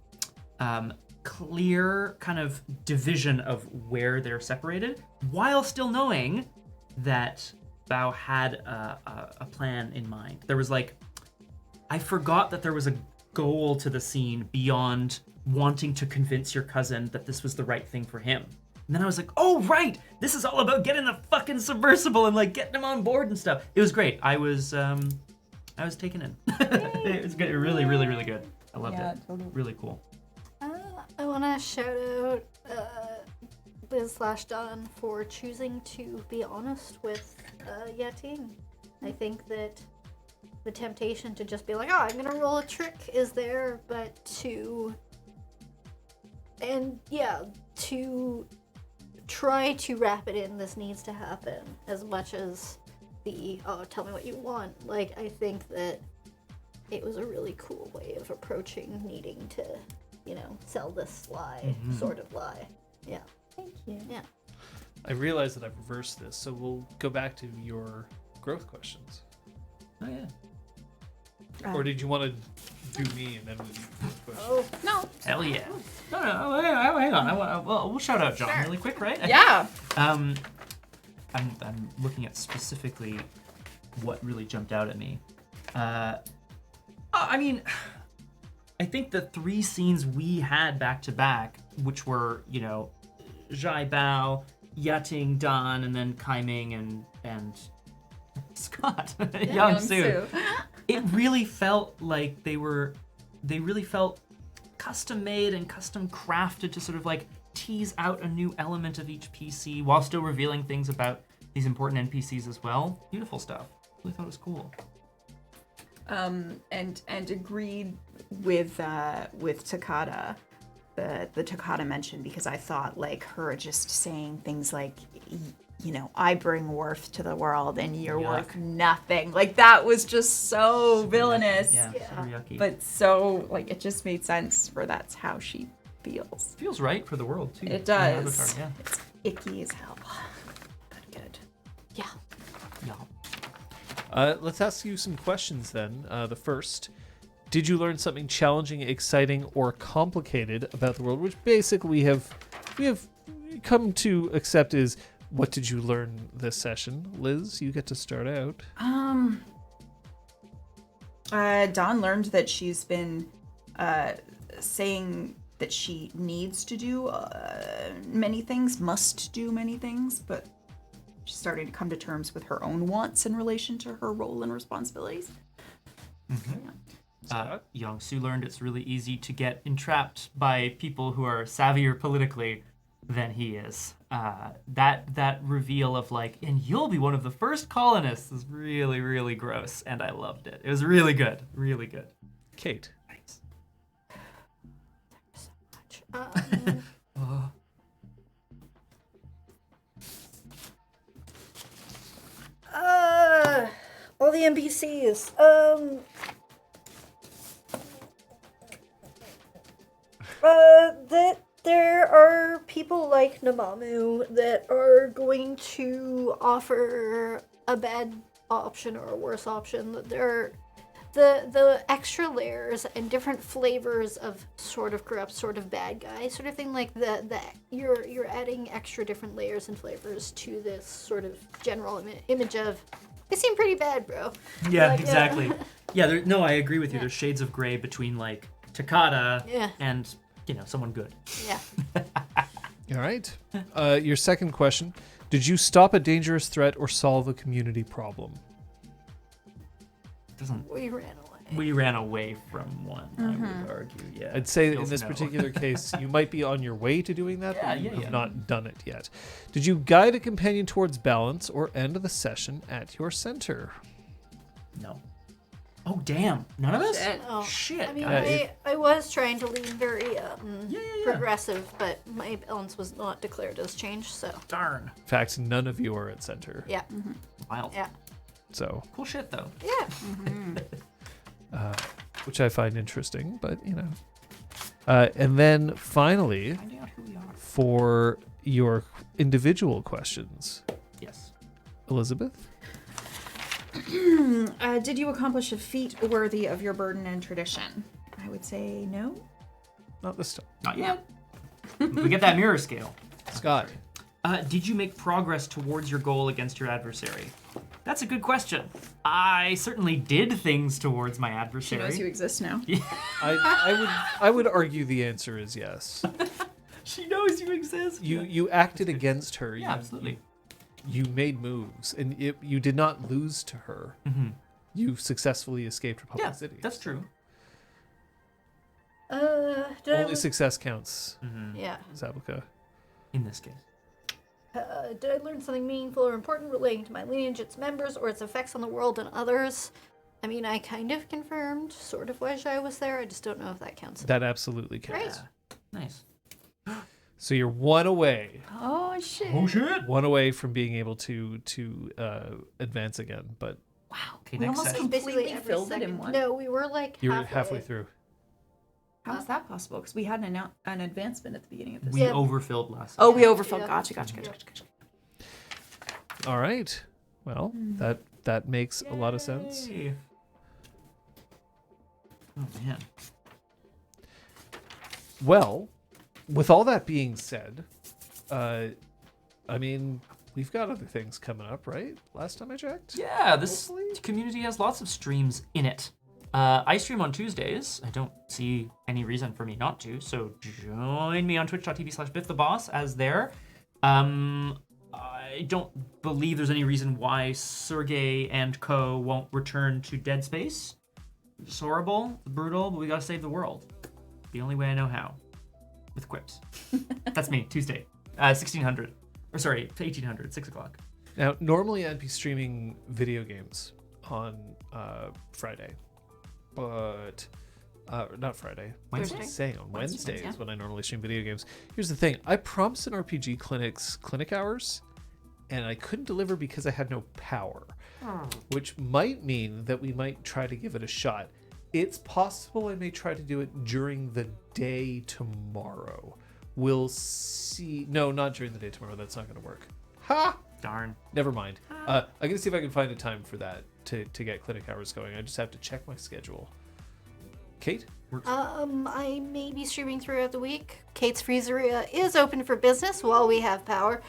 clear kind of division of where they're separated, while still knowing that Bao had a plan in mind. There was like, I forgot that there was a goal to the scene beyond wanting to convince your cousin that this was the right thing for him. And then I was like, oh right, this is all about getting the fucking submersible and like getting him on board and stuff. It was great. I was taken in. It was good. Really, really, really good. I loved it. Totally. Really cool. I want to shout out Liz/Don for choosing to be honest with Yating. I think that the temptation to just be like, oh, I'm gonna roll a trick is there, but to try to wrap it in, this needs to happen, as much as tell me what you want. Like, I think that it was a really cool way of approaching needing to, sell this lie, sort of lie. Yeah. Thank you. Yeah. I realize that I've reversed this, so we'll go back to your growth questions. Oh yeah. Or did you want to do me and then we'll do growth questions? Oh, No. Hell yeah. No, hang on. We'll shout out John really quick, right? Yeah. I'm looking at specifically what really jumped out at me. I mean, I think the three scenes we had back to back, which were, Zhai Bao, Yating Dan, and then Kaiming and Scott, Yeong-Soo. It really felt like they really felt custom made and custom crafted to sort of like tease out a new element of each PC while still revealing things about these important NPCs as well. Beautiful stuff. Really thought it was cool. And agreed with Takada, the Takada mention, because I thought like her just saying things like, I bring worth to the world and you're worth nothing. Like that was just so villainous. Yeah, super yucky. But so like it just made sense for that's how she feels. Feels right for the world too. It For an does. Avatar, yeah. It's icky as hell. But good. yeah. Yeah. Let's ask you some questions then. The first, did you learn something challenging, exciting, or complicated about the world? Which basically we have come to accept is, what did you learn this session? Liz, you get to start out. Dawn learned that she's been saying that she needs to do many things, must do many things, but she's starting to come to terms with her own wants in relation to her role and responsibilities. Yeong-Soo learned it's really easy to get entrapped by people who are savvier politically than he is. That reveal of like, and you'll be one of the first colonists is really, really gross, and I loved it. It was really good. Really good. Kate. All the NPCs. That there are people like Namamu that are going to offer a bad option or a worse option. That there, the extra layers and different flavors of sort of corrupt, sort of bad guy, sort of thing. Like you're adding extra different layers and flavors to this sort of general image of. They seem pretty bad, bro. Yeah, Like, exactly. Yeah, no, I agree with you. There's shades of gray between like Takata and someone good. Yeah. All right. Your second question: did you stop a dangerous threat or solve a community problem? We ran away. We ran away from one. I would argue. Yeah. I'd say in Feels this no. particular case, you might be on your way to doing that, but you Yeah. have not done it yet. Did you guide a companion towards balance or end the session at your center? No. Oh damn! None of us. Shit. Oh, Shit. I mean, guys. I was trying to lean very Yeah. progressive, but my balance was not declared as changed, so Darn. In fact, none of you are at center. yeah. Wild. Yeah. So, Cool shit though. Yeah. which I find interesting, but and then finally, Finding out who we are. for your individual questions, Yes. Elizabeth. Did you accomplish a feat worthy of your burden and tradition? I would say no. Not this time. Not yet. We get that mirror scale. Scott. Did you make progress towards your goal against your adversary? That's a good question. I certainly did things towards my She adversary. knows you exist now. I would argue the answer is yes. She knows you exist. You acted against her. Yeah, absolutely. You made moves, and you did not lose to her. Mm-hmm. You successfully escaped Republic Yeah, City. that's true. Did I Only success counts, yeah. Zabuka. In this case. Did I learn something meaningful or important relating to my lineage, its members, or its effects on the world and others? I mean, I kind of confirmed sort of why I was there. I just don't know if that counts. That absolutely counts. Great. Nice. So you're one away. Oh shit. Oh shit. One away from being able to advance again, but Wow. Okay, We next almost session. Basically completely every filled it in second. one. No, we were like you were halfway through. How is that possible? Because we had an advancement at the beginning of this. We Yeah. overfilled last Oh, we overfilled. Yeah. Gotcha. All right. Well, that makes a lot of sense. Yay. Oh man. Well, with all that being said, I mean, we've got other things coming up, right? Last time I checked. Yeah, this Hopefully. community has lots of streams in it. I stream on Tuesdays. I don't see any reason for me not to, so join me on twitch.tv/BiffTheBoss as there. I don't believe there's any reason why Sergey and co won't return to Dead Space. It's horrible, brutal, but we gotta save the world. The only way I know how. With quips. That's me, Tuesday. 1600. Or sorry, 1800, 6 o'clock. Now, normally I'd be streaming video games on Friday, but not Friday. Wednesday? What am I saying? On Wednesdays yeah. when I normally stream video games. Here's the thing: I promised an RPGClinic's clinic hours, and I couldn't deliver because I had no power, which might mean that we might try to give it a shot. It's possible I may try to do it during the day tomorrow. We'll see. No, not during the day tomorrow. That's not going to work. Ha! Darn. Never mind. I'm going to see if I can find a time for that to get clinic hours going. I just have to check my schedule. Kate? I may be streaming throughout the week. Kate's Freezeria is open for business while we have power.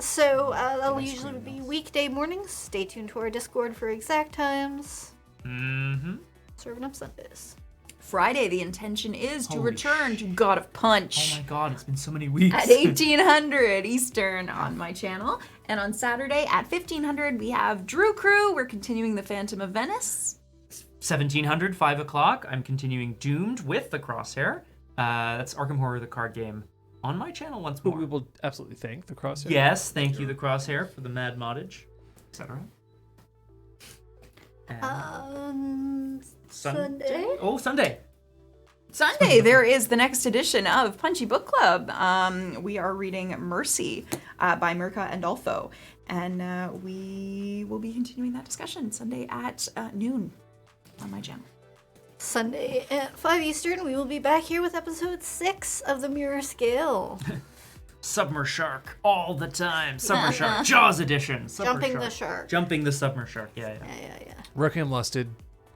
So that'll usually be weekday mornings. Stay tuned to our Discord for exact times. Mm-hmm. Serving up Sundays. Friday, the intention is to Holy return to God of Punch. Oh my god, it's been so many weeks. At 1800 Eastern on my channel. And on Saturday at 1500, we have Drew Crew. We're continuing the Phantom of Venice. 1700, 5 o'clock. I'm continuing Doomed with the Crosshair. That's Arkham Horror, the card game, on my channel once Who more. we will absolutely thank the Crosshair. Yes, thank you, the Crosshair, for the mad moddage, etc. Sunday? Oh, Sunday. Sunday, there is the next edition of Punchy Book Club. We are reading Mercy by Mirka Andolfo. And we will be continuing that discussion Sunday at noon on my channel. Sunday at 5 Eastern, we will be back here with episode 6 of the Mirror Scale. Submer Shark all the time. Submer Shark. Jaws edition. Submer Jumping the shark. Jumping the Submer Shark. Yeah. Yeah. Requiem Lost did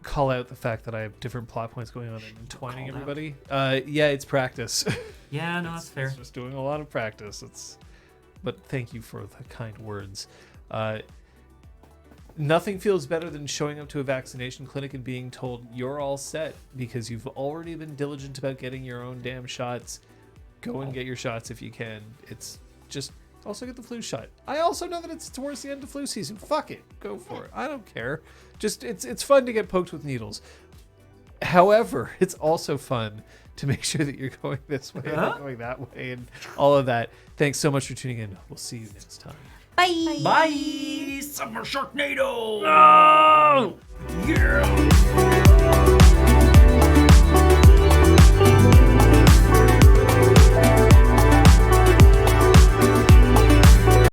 call out the fact that I have different plot points going on and entwining Called out. everybody. Yeah, it's practice. Yeah, no, that's fair. It's just doing a lot of practice. But thank you for the kind words. Nothing feels better than showing up to a vaccination clinic and being told you're all set because you've already been diligent about getting your own damn shots. Go and get your shots if you can. It's just also get the flu shot. I also know that it's towards the end of flu season. Fuck it. Go for it. I don't care. Just it's fun to get poked with needles. However, it's also fun to make sure that you're going this way and going that way and all of that. Thanks so much for tuning in. We'll see you next time. Bye. Bye. Submer Sharknado. Oh! Yeah.